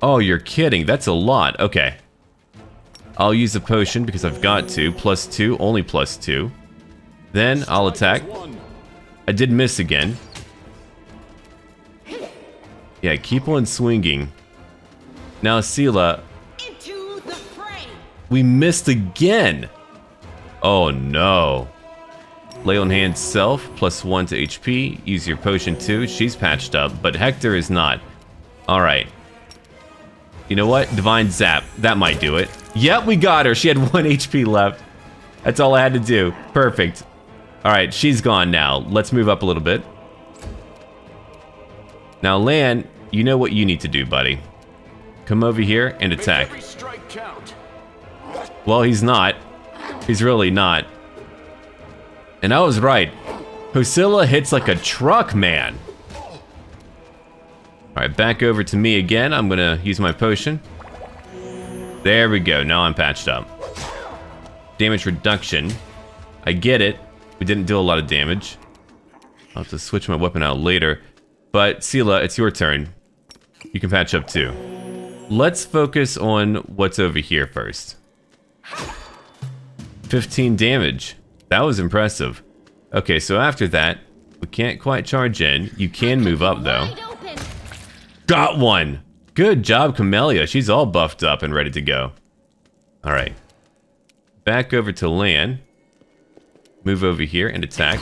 Oh, you're kidding. That's a lot. Okay. I'll use the potion because I've got to. +2, only +2. Then I'll attack. I did miss again. Yeah, keep on swinging. Now, Seelah. We missed again. Oh no. Lay on hands self, +1 to HP. Use your potion too. She's patched up, but Hector is not. Alright. You know what? Divine Zap. That might do it. Yep, we got her. She had 1 HP left. That's all I had to do. Perfect. Alright, she's gone now. Let's move up a little bit. Now, Lann, you know what you need to do, buddy. Come over here and attack. Well, he's not. He's really not. And I was right. Hosilla hits like a truck, man. Alright, back over to me again. I'm gonna use my potion. There we go. Now I'm patched up. Damage reduction. I get it. We didn't do a lot of damage. I'll have to switch my weapon out later. But, Seelah, it's your turn. You can patch up too. Let's focus on what's over here first. 15 damage. That was impressive. Okay, so after that, we can't quite charge in. You can move up though. Got one! Good job, Camellia. She's all buffed up and ready to go. Alright. Back over to Lann. Move over here and attack.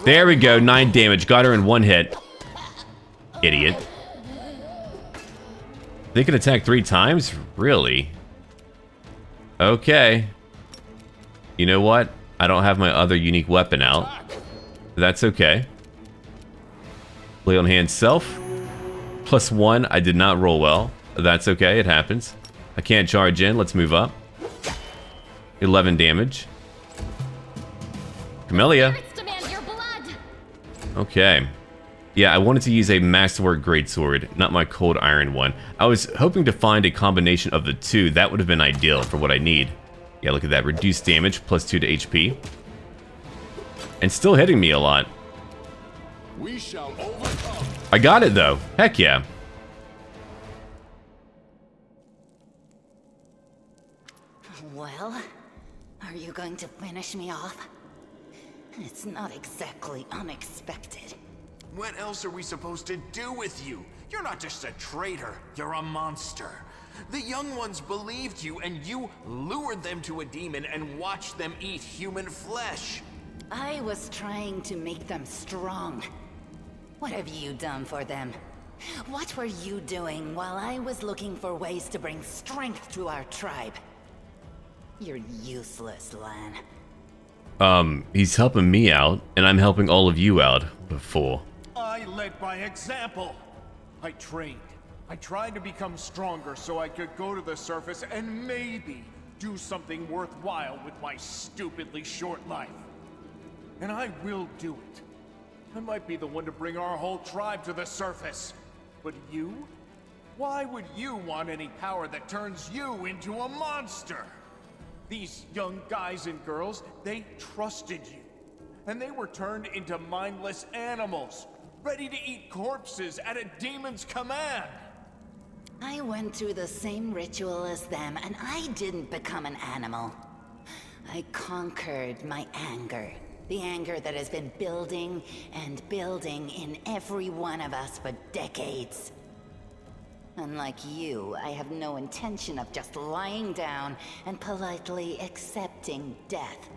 There we go, 9 damage. Got her in one hit. Idiot. They can attack 3 times? Really? Okay. You know what? I don't have my other unique weapon out. That's okay. Lay on hand self. +1. I did not roll well. That's okay, it happens. I can't charge in. Let's move up. 11 damage. Camellia. Okay. Yeah, I wanted to use a Masterwork Greatsword, not my Cold Iron one. I was hoping to find a combination of the two. That would have been ideal for what I need. Yeah, look at that. Reduced damage, +2 to HP. And still hitting me a lot. We shall overcome. I got it though. Heck yeah. Well, are you going to finish me off? It's not exactly unexpected. What else are we supposed to do with you? You're not just a traitor, you're a monster. The young ones believed you, and you lured them to a demon and watched them eat human flesh. I was trying to make them strong. What have you done for them? What were you doing while I was looking for ways to bring strength to our tribe? You're useless, Lann. He's helping me out, and I'm helping all of you out. Before. I led by example. I trained. I tried to become stronger so I could go to the surface and maybe do something worthwhile with my stupidly short life. And I will do it. I might be the one to bring our whole tribe to the surface. But you? Why would you want any power that turns you into a monster? These young guys and girls, they trusted you. And they were turned into mindless animals, ready to eat corpses at a demon's command. I went through the same ritual as them, and I didn't become an animal. I conquered my anger. The anger that has been building and building in every one of us for decades. Unlike you, I have no intention of just lying down and politely accepting death.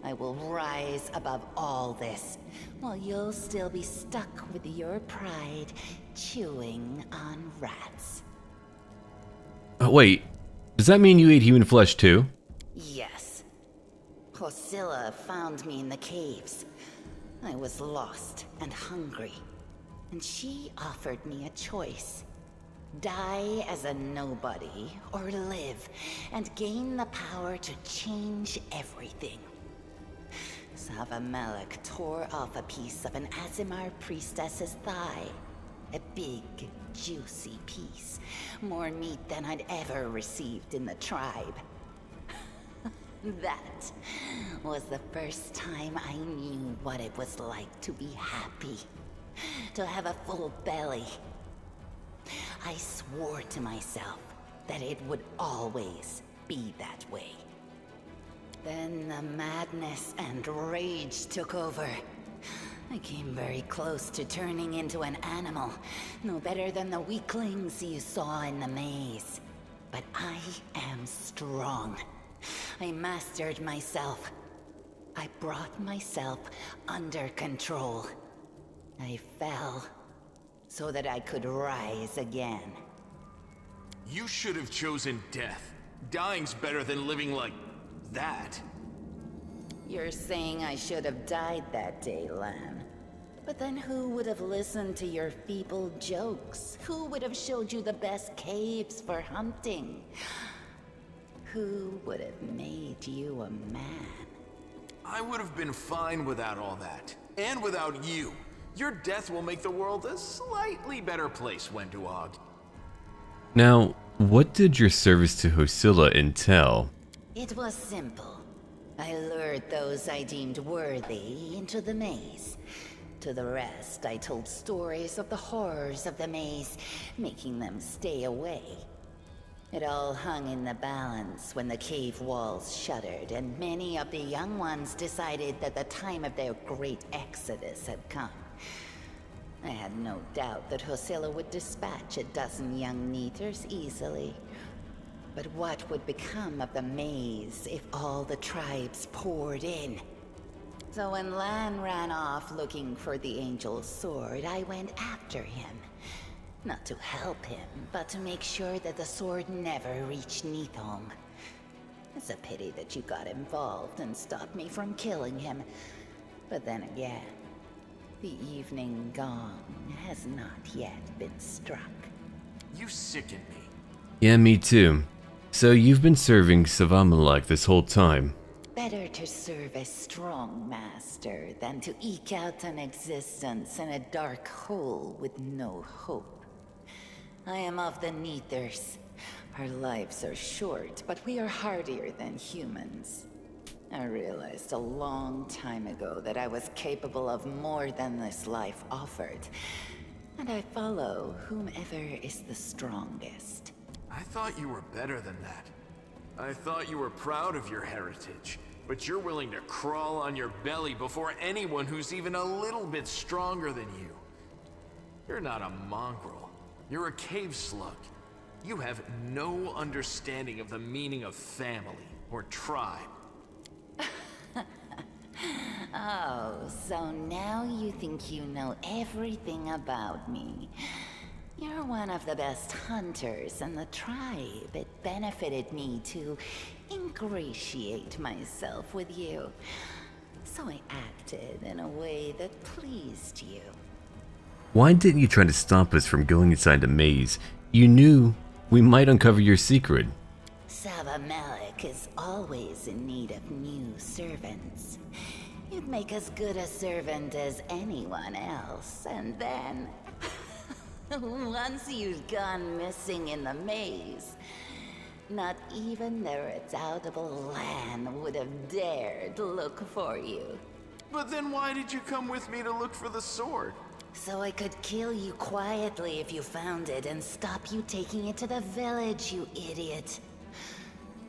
I will rise above all this, while you'll still be stuck with your pride, chewing on rats. Wait, does that mean you ate human flesh too? Yes. Hosilla found me in the caves. I was lost and hungry, and she offered me a choice. Die as a nobody, or live and gain the power to change everything. Savamelekh tore off a piece of an Aasimar priestess's thigh. A big, juicy piece. More meat than I'd ever received in the tribe. That was the first time I knew what it was like to be happy. To have a full belly. I swore to myself that it would always be that way. Then the madness and rage took over. I came very close to turning into an animal, no better than the weaklings you saw in the maze. But I am strong. I mastered myself. I brought myself under control. I fell so that I could rise again. You should have chosen death. Dying's better than living like that. You're saying I should have died that day, Lann. But then who would have listened to your feeble jokes? Who would have showed you the best caves for hunting? Who would have made you a man? I would have been fine without all that. And without you. Your death will make the world a slightly better place, Wenduag. Now, what did your service to Hosilla entail? It was simple. I lured those I deemed worthy into the maze. To the rest, I told stories of the horrors of the maze, making them stay away. It all hung in the balance when the cave walls shuttered, and many of the young ones decided that the time of their great exodus had come. I had no doubt that Hosilla would dispatch a dozen young Neathers easily. But what would become of the maze if all the tribes poured in? So when Lann ran off looking for the Angel's sword, I went after him. Not to help him, but to make sure that the sword never reached Neathholm. It's a pity that you got involved and stopped me from killing him. But then again, the evening gong has not yet been struck. You sicken me. Yeah, me too. So you've been serving Savamelekh this whole time. Better to serve a strong master than to eke out an existence in a dark hole with no hope. I am of the Neathers. Our lives are short, but we are hardier than humans. I realized a long time ago that I was capable of more than this life offered. And I follow whomever is the strongest. I thought you were better than that. I thought you were proud of your heritage, but you're willing to crawl on your belly before anyone who's even a little bit stronger than you. You're not a mongrel. You're a cave slug. You have no understanding of the meaning of family or tribe. Oh, so now you think you know everything about me. You're one of the best hunters in the tribe. It benefited me to ingratiate myself with you. So I acted in a way that pleased you. Why didn't you try to stop us from going inside the maze? You knew we might uncover your secret. Savamelekh is always in need of new servants. You'd make as good a servant as anyone else, and then... once you've gone missing in the maze, not even the redoubtable Lann would have dared look for you. But then why did you come with me to look for the sword? So I could kill you quietly if you found it and stop you taking it to the village, you idiot.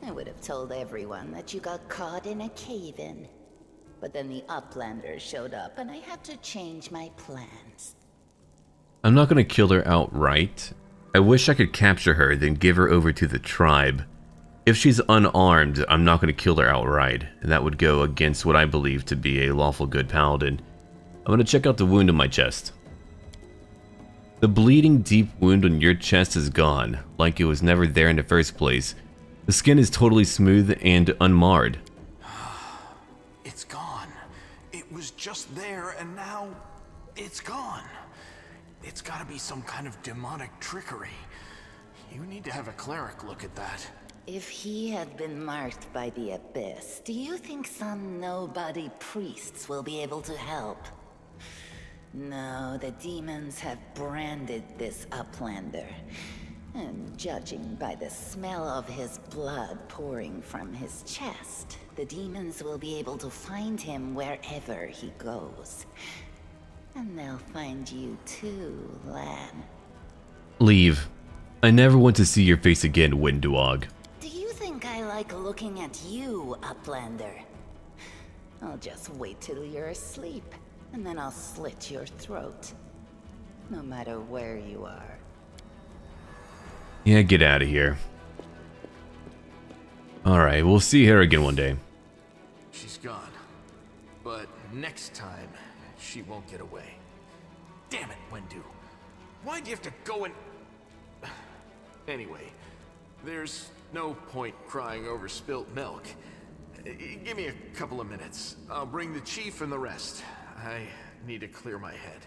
I would have told everyone that you got caught in a cave-in. But then the Uplanders showed up and I had to change my plans. I'm not gonna kill her outright. I wish I could capture her, then give her over to the tribe. If she's unarmed, I'm not gonna kill her outright, and that would go against what I believe to be a lawful good paladin. I'm gonna check out the wound on my chest. The bleeding deep wound on your chest is gone, like it was never there in the first place. The skin is totally smooth and unmarred. It's gone. It was just there and now it's gone. It's gotta be some kind of demonic trickery. You need to have a cleric look at that. If he had been marked by the Abyss, do you think some nobody priests will be able to help? No, the demons have branded this Uplander. And judging by the smell of his blood pouring from his chest, the demons will be able to find him wherever he goes. And they'll find you too, Lann. Leave. I never want to see your face again, Wenduag. Do you think I like looking at you, Uplander? I'll just wait till you're asleep, and then I'll slit your throat. No matter where you are. Yeah, get out of here. Alright, we'll see her again one day. She's gone. But next time, she won't get away. Damn it, Wendu. Why'd you have to go and... Anyway, there's no point crying over spilt milk. Give me a couple of minutes. I'll bring the chief and the rest. I need to clear my head.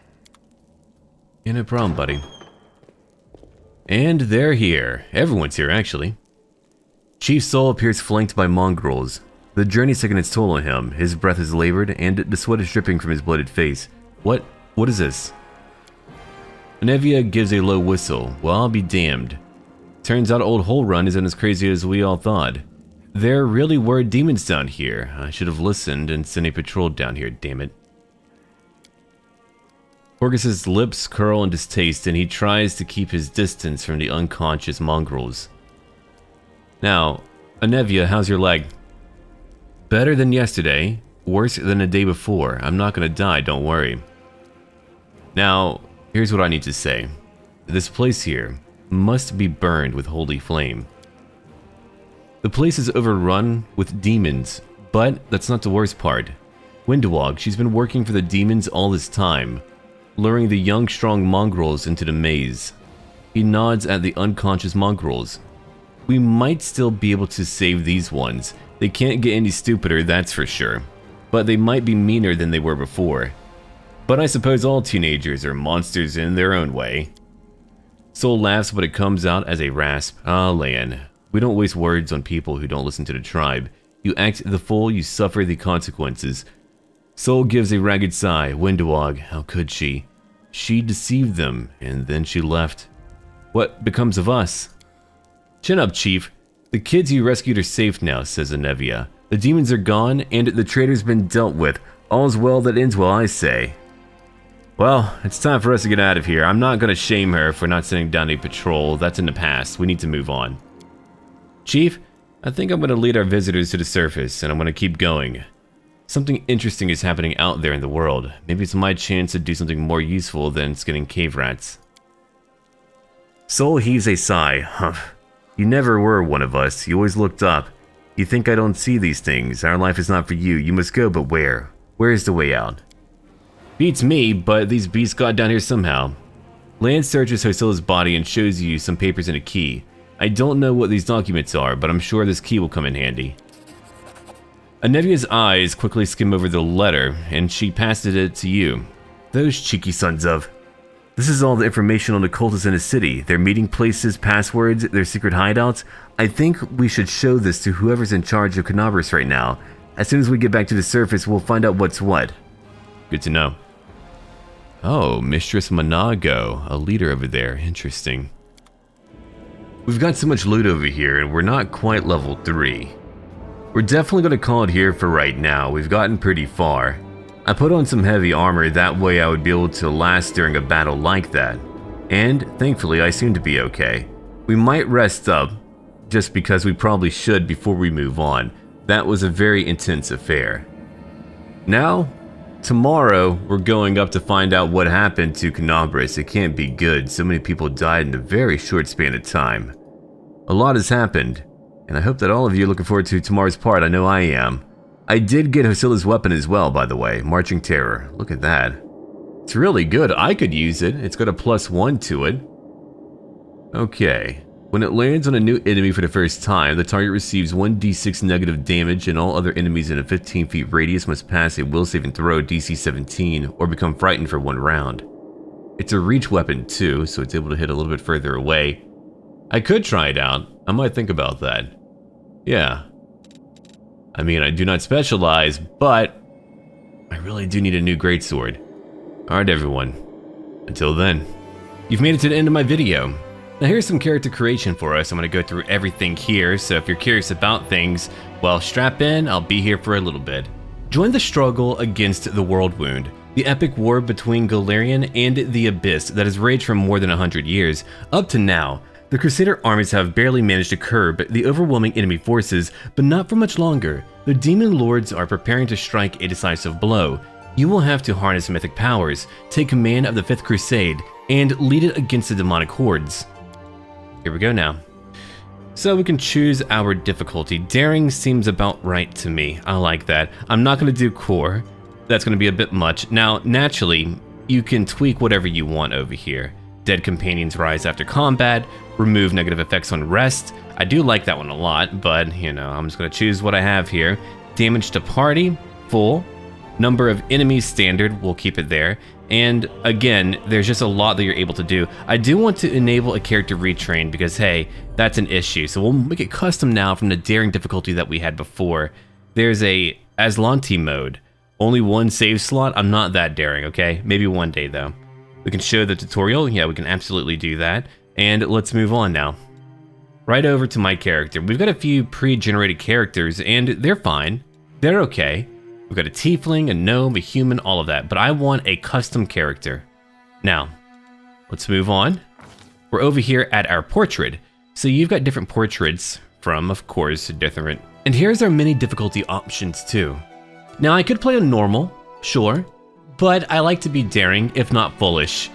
Yeah, no problem, buddy. And they're here. Everyone's here, actually. Chief Saul appears flanked by mongrels. The journey's taken its toll on him. His breath is labored, and the sweat is dripping from his blooded face. What is this? Anevia gives a low whistle. Well, I'll be damned. Turns out Old Hole Run isn't as crazy as we all thought. There really were demons down here. I should have listened and sent a patrol down here, damn it. Horgus's lips curl in distaste and he tries to keep his distance from the unconscious mongrels. Now, Anevia, how's your leg? Better than yesterday, worse than the day before. I'm not gonna die, don't worry. Now, here's what I need to say. This place here must be burned with holy flame. The place is overrun with demons, but that's not the worst part. Wenduag, she's been working for the demons all this time, luring the young, strong mongrels into the maze. He nods at the unconscious mongrels. We might still be able to save these ones. They can't get any stupider, that's for sure. But they might be meaner than they were before. But I suppose all teenagers are monsters in their own way. Soul laughs, but it comes out as a rasp. Ah, Lann. We don't waste words on people who don't listen to the tribe. You act the fool, you suffer the consequences. Soul gives a ragged sigh. Wenduag, how could she? She deceived them, and then she left. What becomes of us? Chin up, Chief. The kids you rescued are safe now, says Anevia. The demons are gone, and the traitor's been dealt with. All's well that ends well, I say. Well, it's time for us to get out of here. I'm not going to shame her for not sending down a patrol. That's in the past. We need to move on. Chief, I think I'm going to lead our visitors to the surface, and I'm going to keep going. Something interesting is happening out there in the world. Maybe it's my chance to do something more useful than skinning cave rats. Soul heaves a sigh. Humph. You never were one of us. You always looked up. You think I don't see these things. Our life is not for you. You must go, but where? Where is the way out? Beats me, but these beasts got down here somehow. Lann searches Hosilla's body and shows you some papers and a key. I don't know what these documents are, but I'm sure this key will come in handy. Anevia's eyes quickly skim over the letter, and she passes it to you. Those cheeky sons of... This is all the information on the cultists in the city, their meeting places, passwords, their secret hideouts. I think we should show this to whoever's in charge of Kenabres right now. As soon as we get back to the surface, we'll find out what's what. Good to know. Oh, Mistress Monago, a leader over there. Interesting. We've got so much loot over here, and we're not quite level 3. We're definitely going to call it here for right now. We've gotten pretty far. I put on some heavy armor, that way I would be able to last during a battle like that. And, thankfully, I seem to be okay. We might rest up, just because we probably should before we move on. That was a very intense affair. Now, tomorrow, we're going up to find out what happened to Kenabres. It can't be good. So many people died in a very short span of time. A lot has happened, and I hope that all of you are looking forward to tomorrow's part. I know I am. I did get Hosilla's weapon as well, by the way. Marching Terror. Look at that. It's really good. I could use it. It's got a +1 to it. Okay. When it lands on a new enemy for the first time, the target receives 1d6 negative damage, and all other enemies in a 15 feet radius must pass a will saving throw DC 17 or become frightened for 1 round. It's a reach weapon too, so it's able to hit a little bit further away. I could try it out. I might think about that. Yeah. I mean, I do not specialize, but I really do need a new greatsword. Alright everyone, until then, you've made it to the end of my video. Now here's some character creation for us. I'm going to go through everything here, so if you're curious about things, well, strap in, I'll be here for a little bit. Join the struggle against the World Wound, the epic war between Golarion and the Abyss that has raged for more than 100 years. Up to now, the Crusader armies have barely managed to curb the overwhelming enemy forces, but not for much longer. The Demon Lords are preparing to strike a decisive blow. You will have to harness mythic powers, take command of the 5th Crusade, and lead it against the demonic hordes. Here we go now. So we can choose our difficulty. Daring seems about right to me. I like that. I'm not going to do core. That's going to be a bit much. Now, naturally, you can tweak whatever you want over here. Dead companions rise after combat, remove negative effects on rest. I do like that one a lot, but, you know, I'm just going to choose what I have here. Damage to party, full. Number of enemies, standard, we'll keep it there. And again, there's just a lot that you're able to do. I do want to enable a character retrain because, hey, that's an issue. So we'll make it custom now from the daring difficulty that we had before. There's a Aslanti mode. Only 1 save slot. I'm not that daring, okay? Maybe one day, though. We can show the tutorial. Yeah, we can absolutely do that. And let's move on now. Right over to my character. We've got a few pre-generated characters, and they're fine. They're okay. We've got a tiefling, a gnome, a human, all of that. But I want a custom character. Now, let's move on. We're over here at our portrait. So you've got different portraits from, of course, different. And here's our many difficulty options too. Now I could play on normal, sure, but I like to be daring, if not foolish.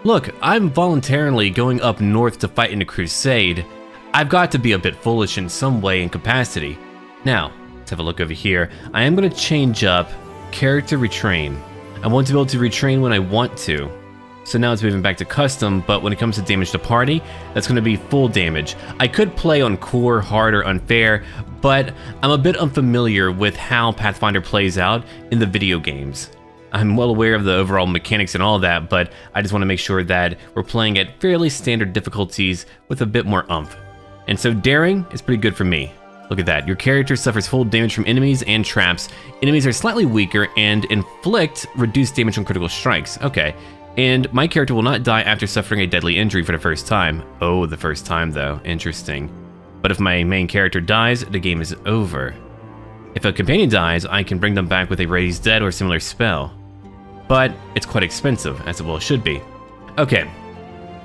Look, I'm voluntarily going up north to fight in a crusade. I've got to be a bit foolish in some way and capacity. Now, let's have a look over here. I am going to change up character retrain. I want to be able to retrain when I want to. So now it's moving back to custom, but when it comes to damage to party, that's going to be full damage. I could play on core, hard, or unfair, but I'm a bit unfamiliar with how Pathfinder plays out in the video games. I'm well aware of the overall mechanics and all that, but I just want to make sure that we're playing at fairly standard difficulties with a bit more oomph. And so daring is pretty good for me. Look at that. Your character suffers full damage from enemies and traps. Enemies are slightly weaker and inflict reduced damage on critical strikes. Okay. And my character will not die after suffering a deadly injury for the first time. Oh, the first time though. Interesting. But if my main character dies, the game is over. If a companion dies, I can bring them back with a raise dead or similar spell. But it's quite expensive, as it well should be. Okay,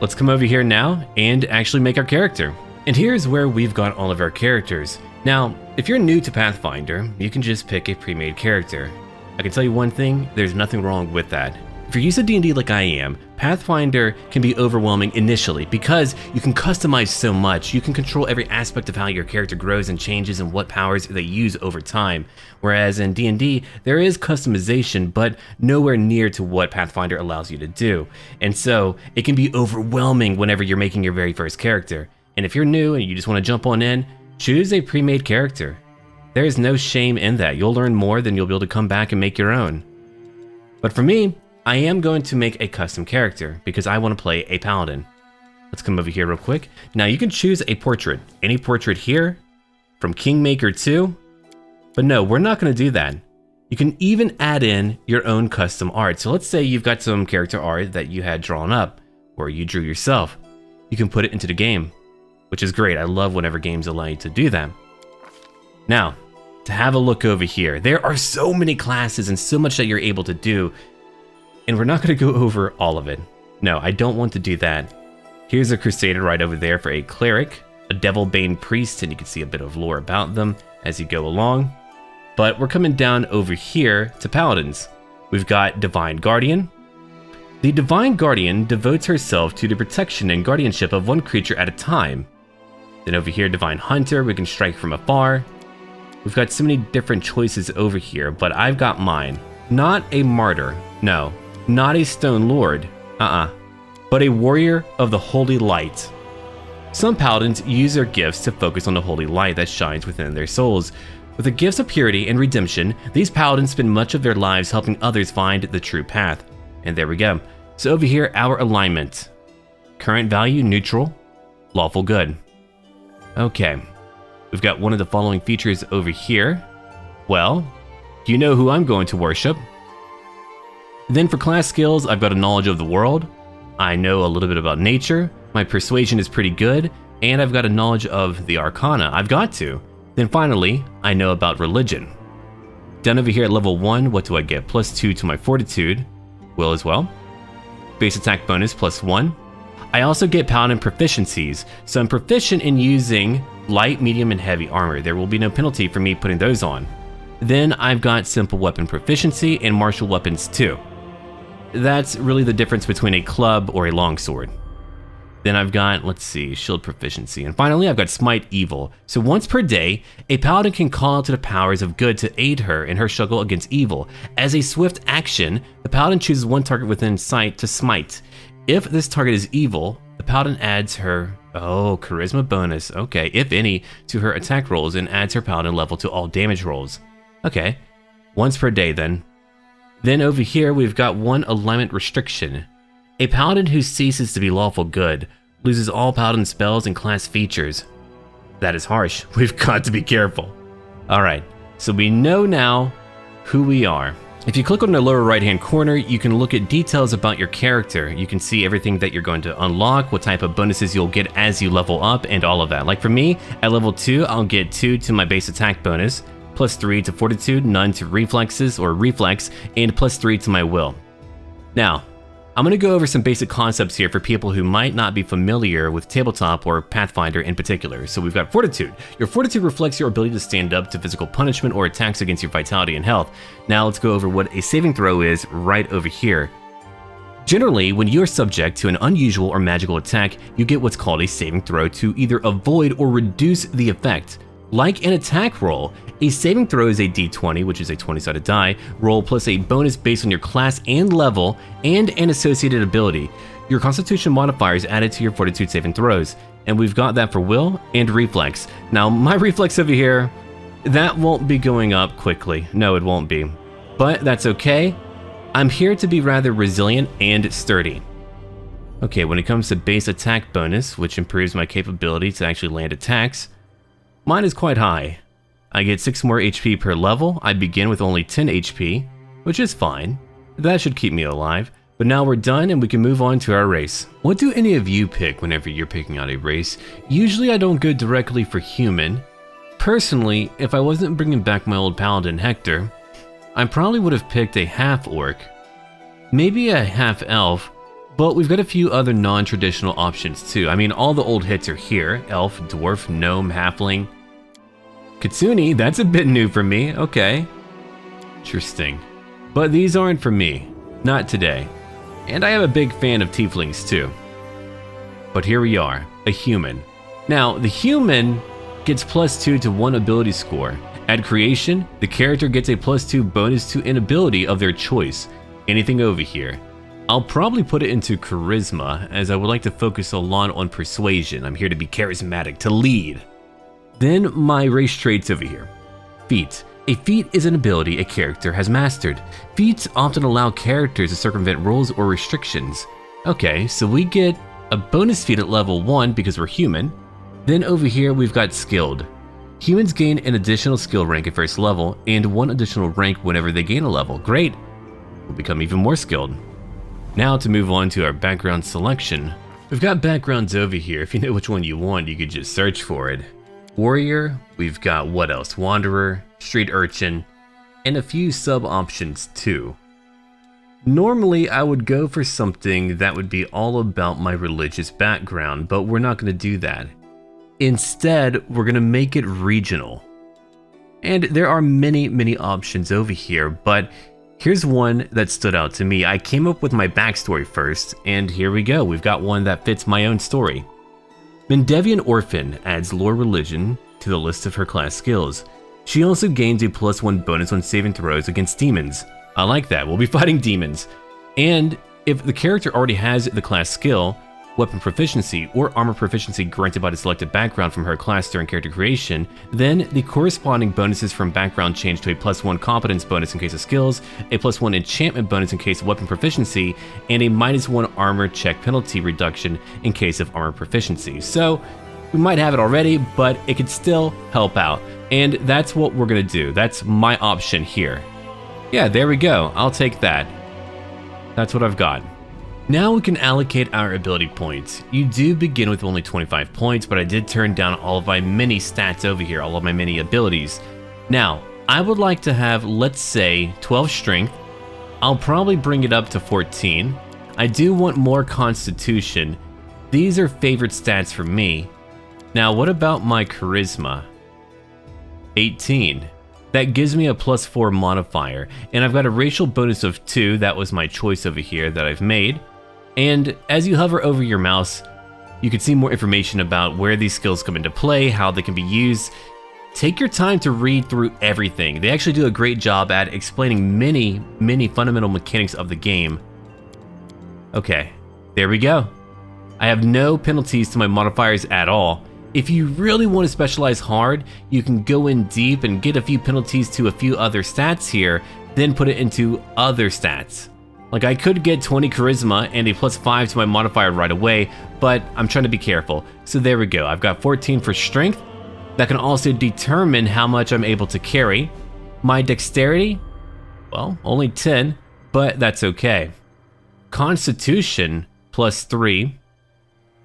let's come over here now and actually make our character. And here's where we've got all of our characters. Now, if you're new to Pathfinder, you can just pick a pre-made character. I can tell you one thing, there's nothing wrong with that. If you're used to D&D like I am, Pathfinder can be overwhelming initially because you can customize so much. You can control every aspect of how your character grows and changes and what powers they use over time. Whereas in D&D, there is customization, but nowhere near to what Pathfinder allows you to do. And so it can be overwhelming whenever you're making your very first character. And if you're new and you just want to jump on in, choose a pre-made character. There is no shame in that. You'll learn more than you'll be able to come back and make your own. But for me, I am going to make a custom character because I want to play a Paladin. Let's come over here real quick. Now you can choose a portrait. Any portrait here, from Kingmaker 2. But no, we're not going to do that. You can even add in your own custom art. So let's say you've got some character art that you had drawn up, or you drew yourself. You can put it into the game, which is great. I love whenever games allow you to do that. Now, to have a look over here, there are so many classes and so much that you're able to do. And we're not going to go over all of it. No, I don't want to do that. Here's a Crusader right over there for a Cleric, a Devil-Bane Priest, and you can see a bit of lore about them as you go along. But we're coming down over here to Paladins. We've got Divine Guardian. The Divine Guardian devotes herself to the protection and guardianship of one creature at a time. Then over here, Divine Hunter, we can strike from afar. We've got so many different choices over here, but I've got mine. Not a Martyr, no. Not a Stone Lord, but a Warrior of the Holy Light. Some Paladins use their gifts to focus on the holy light that shines within their souls. With the gifts of purity and redemption, these Paladins spend much of their lives helping others find the true path. And there we go. So over here, our alignment. Current value, neutral, lawful good. Okay, we've got one of the following features over here. Well, you know who I'm going to worship. Then for class skills, I've got a knowledge of the world, I know a little bit about nature, my persuasion is pretty good, and I've got a knowledge of the arcana. I've got to. Then finally, I know about religion. Down over here at level 1, what do I get? +2 to my fortitude, will as well. Base attack bonus +1. I also get paladin proficiencies, so I'm proficient in using light, medium, and heavy armor. There will be no penalty for me putting those on. Then I've got simple weapon proficiency and martial weapons too. That's really the difference between a club or a longsword. Then I've got, let's see, shield proficiency. And finally, I've got smite evil. So once per day, a paladin can call out to the powers of good to aid her in her struggle against evil. As a swift action, the paladin chooses one target within sight to smite. If this target is evil, the paladin adds her, charisma bonus, okay, if any, to her attack rolls and adds her paladin level to all damage rolls. Okay, once per day then. Then over here, we've got one alignment restriction. A paladin who ceases to be lawful good loses all paladin spells and class features. That is harsh. We've got to be careful. Alright, so we know now who we are. If you click on the lower right hand corner, you can look at details about your character. You can see everything that you're going to unlock, what type of bonuses you'll get as you level up, and all of that. Like for me, at level 2, I'll get 2 to my base attack bonus, +3 to fortitude, none to reflexes or reflex, and +3 to my will. Now, I'm going to go over some basic concepts here for people who might not be familiar with tabletop or Pathfinder in particular. So we've got Fortitude. Your Fortitude reflects your ability to stand up to physical punishment or attacks against your vitality and health. Now let's go over what a saving throw is right over here. Generally, when you are subject to an unusual or magical attack, you get what's called a saving throw to either avoid or reduce the effect. Like an attack roll, a saving throw is a d20, which is a 20-sided die, roll plus a bonus based on your class and level, and an associated ability. Your Constitution modifier is added to your Fortitude saving throws, and we've got that for Will and Reflex. Now, my Reflex over here, that won't be going up quickly. No, it won't be. But that's okay. I'm here to be rather resilient and sturdy. Okay, when it comes to base attack bonus, which improves my capability to actually land attacks, mine is quite high. I get 6 more HP per level. I begin with only 10 HP, which is fine. That should keep me alive. But now we're done and we can move on to our race. What do any of you pick whenever you're picking out a race? Usually I don't go directly for human. Personally, if I wasn't bringing back my old Paladin Hector, I probably would have picked a half-orc, maybe a half-elf, but we've got a few other non-traditional options too. I mean, all the old hits are here: elf, dwarf, gnome, halfling. Kitsune, that's a bit new for me. Okay, interesting. But these aren't for me, not today. And I am a big fan of tieflings too. But here we are, a human. Now, the human gets +2 to 1 ability score. At creation, the character gets a +2 bonus to an ability of their choice. Anything over here. I'll probably put it into charisma, as I would like to focus a lot on persuasion. I'm here to be charismatic, to lead. Then my race traits over here. Feat. A feat is an ability a character has mastered. Feats often allow characters to circumvent rules or restrictions. Okay, so we get a bonus feat at level 1 because we're human. Then over here we've got skilled. Humans gain an additional skill rank at first level, and 1 additional rank whenever they gain a level. Great! We'll become even more skilled. Now to move on to our background selection. We've got backgrounds over here. If you know which one you want, you could just search for it. Warrior, we've got what else? Wanderer, Street Urchin, and a few sub-options too. Normally I would go for something that would be all about my religious background, but we're not going to do that. Instead, we're going to make it regional. And there are many options over here, but here's one that stood out to me. I came up with my backstory first, and here we go. We've got one that fits my own story. Mendevian Orphan adds lore religion to the list of her class skills. She also gains a +1 bonus on saving throws against demons. I like that. We'll be fighting demons. And if the character already has the class skill, weapon proficiency, or armor proficiency granted by the selected background from her class during character creation, then the corresponding bonuses from background change to a +1 competence bonus in case of skills, a +1 enchantment bonus in case of weapon proficiency, and a -1 armor check penalty reduction in case of armor proficiency. So we might have it already, but it could still help out. And that's what we're gonna do. That's my option here. Yeah, there we go. I'll take that. That's what I've got. Now we can allocate our ability points. You do begin with only 25 points, but I did turn down all of my mini stats over here, all of my mini abilities. Now, I would like to have, let's say, 12 strength. I'll probably bring it up to 14. I do want more constitution. These are favorite stats for me. Now, what about my charisma? 18. That gives me a +4 modifier, and I've got a racial bonus of 2. That was my choice over here that I've made. And as you hover over your mouse, you can see more information about where these skills come into play, how they can be used. Take your time to read through everything. They actually do a great job at explaining many fundamental mechanics of the game. Okay, there we go. I have no penalties to my modifiers at all. If you really want to specialize hard, you can go in deep and get a few penalties to a few other stats here, then put it into other stats. Like, I could get 20 charisma and a +5 to my modifier right away, but I'm trying to be careful. So there we go. I've got 14 for strength. That can also determine how much I'm able to carry. My dexterity, well, only 10, but that's okay. Constitution, +3,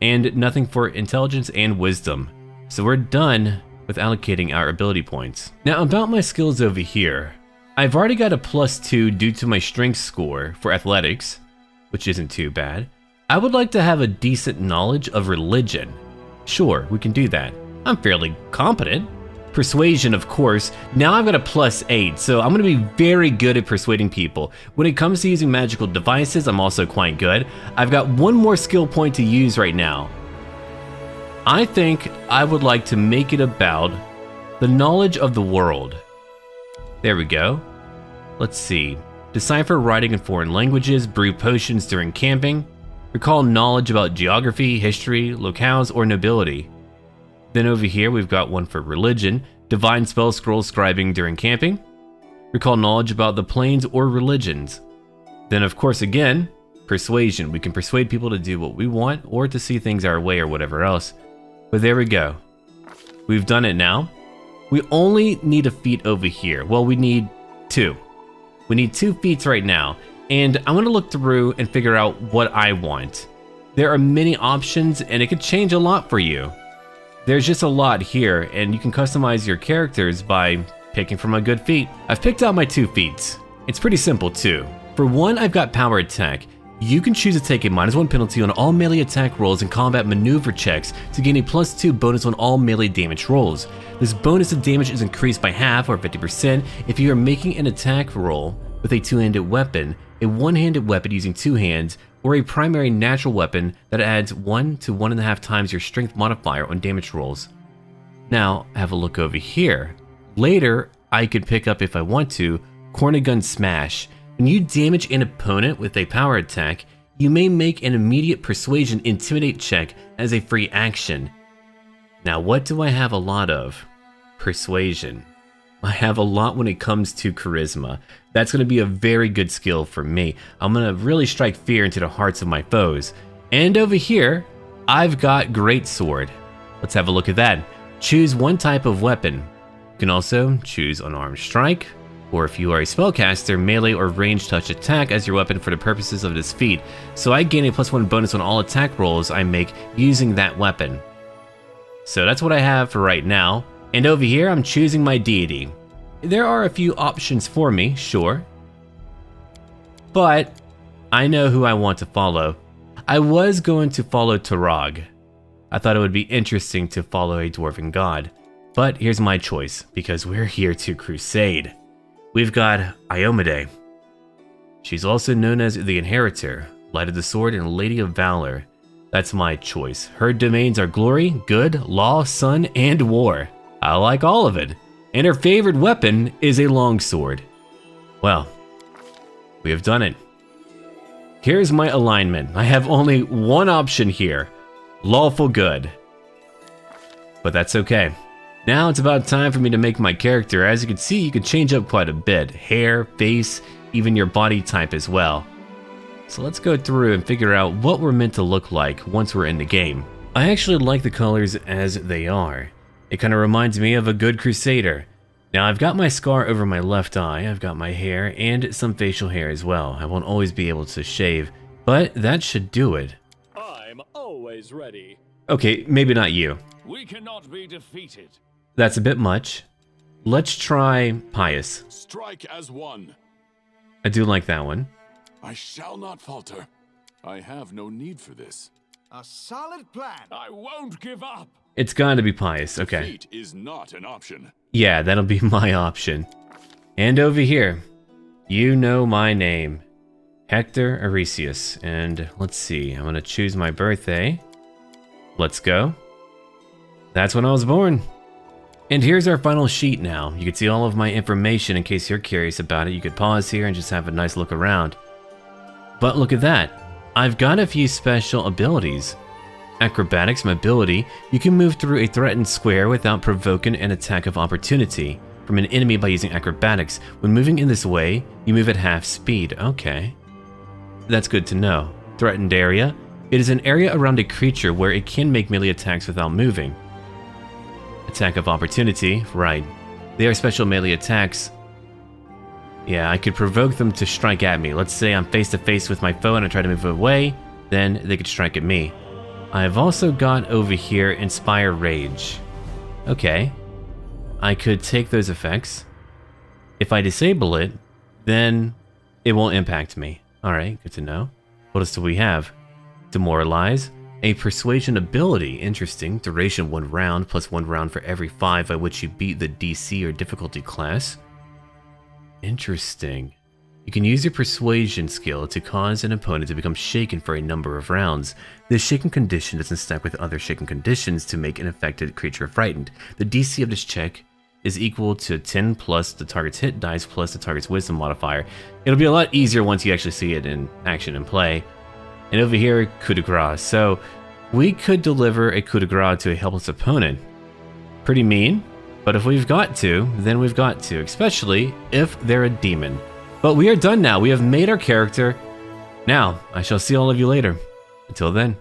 and nothing for intelligence and wisdom. So we're done with allocating our ability points. Now about my skills over here. I've already got a +2 due to my strength score for athletics, which isn't too bad. I would like to have a decent knowledge of religion. Sure, we can do that. I'm fairly competent. Persuasion, of course. Now I've got a +8, so I'm going to be very good at persuading people. When it comes to using magical devices, I'm also quite good. I've got one more skill point to use right now. I think I would like to make it about the knowledge of the world. There we go. Let's see. Decipher writing in foreign languages, brew potions during camping, recall knowledge about geography, history, locales, or nobility. Then over here we've got one for religion, divine spell scroll scribing during camping, recall knowledge about the planes or religions. Then of course again, persuasion. We can persuade people to do what we want or to see things our way or whatever else. But there we go. We've done it now. We only need a feat over here. Well, we need 2. We need 2 feats right now. And I'm going to look through and figure out what I want. There are many options and it could change a lot for you. There's just a lot here and you can customize your characters by picking from a good feat. I've picked out my 2 feats. It's pretty simple too. For one, I've got power attack. You can choose to take a -1 penalty on all melee attack rolls and combat maneuver checks to gain a +2 bonus on all melee damage rolls. This bonus of damage is increased by half or 50% if you are making an attack roll with a 2-handed weapon, a 1-handed weapon using 2 hands, or a primary natural weapon that adds 1 to 1.5 times your strength modifier on damage rolls. Now, have a look over here. Later, I could pick up, if I want to, Cornagun Smash. When you damage an opponent with a power attack, you may make an immediate Persuasion Intimidate check as a free action. Now, what do I have a lot of? Persuasion. I have a lot when it comes to Charisma. That's going to be a very good skill for me. I'm going to really strike fear into the hearts of my foes. And over here, I've got Greatsword. Let's have a look at that. Choose one type of weapon. You can also choose Unarmed Strike, or if you are a spellcaster, melee or ranged touch attack as your weapon for the purposes of this feat. So I gain a +1 bonus on all attack rolls I make using that weapon. So that's what I have for right now. And over here, I'm choosing my deity. There are a few options for me, sure. But I know who I want to follow. I was going to follow Tarag. I thought it would be interesting to follow a dwarven god. But here's my choice, because we're here to crusade. We've got Iomade. She's also known as the Inheritor, Light of the Sword, and Lady of Valor. That's my choice. Her domains are glory, good, law, sun, and war. I like all of it. And her favorite weapon is a longsword. Well, we have done it. Here's my alignment. I have only one option here. Lawful good. But that's okay. Now it's about time for me to make my character. As you can see, you can change up quite a bit. Hair, face, even your body type as well. So let's go through and figure out what we're meant to look like once we're in the game. I actually like the colors as they are. It kind of reminds me of a good Crusader. Now I've got my scar over my left eye, I've got my hair, and some facial hair as well. I won't always be able to shave, but that should do it. I'm always ready. Okay, maybe not you. We cannot be defeated. That's a bit much. Let's try Pious. Strike as one. I do like that one. I shall not falter. I have no need for this. A solid plan. I won't give up. It's got to be Pious, okay. Defeat is not an option. Yeah, that'll be my option. And over here, you know my name. Hector Aresius. And let's see, I'm gonna choose my birthday. Let's go. That's when I was born. And here's our final sheet now. You can see all of my information in case you're curious about it. You could pause here and just have a nice look around. But look at that. I've got a few special abilities. Acrobatics, mobility. You can move through a threatened square without provoking an attack of opportunity from an enemy by using acrobatics. When moving in this way, you move at half speed. Okay. That's good to know. Threatened area. It is an area around a creature where it can make melee attacks without moving. Attack of opportunity, right. They are special melee attacks. Yeah, I could provoke them to strike at me. Let's say I'm face to face with my foe and I try to move away, then they could strike at me. I've also got over here Inspire Rage. Okay. I could take those effects. If I disable it, then it won't impact me. Alright, good to know. What else do we have? Demoralize. A persuasion ability. Interesting. Duration 1 round, plus 1 round for every 5 by which you beat the DC or difficulty class. Interesting. You can use your persuasion skill to cause an opponent to become shaken for a number of rounds. This shaken condition doesn't stack with other shaken conditions to make an affected creature frightened. The DC of this check is equal to 10 plus the target's hit dice plus the target's wisdom modifier. It'll be a lot easier once you actually see it in action and play. And over here, coup de grace. So we could deliver a coup de grace to a helpless opponent. Pretty mean, but if we've got to, then we've got to, especially if they're a demon. But we are done now. We have made our character. Now, I shall see all of you later. Until then.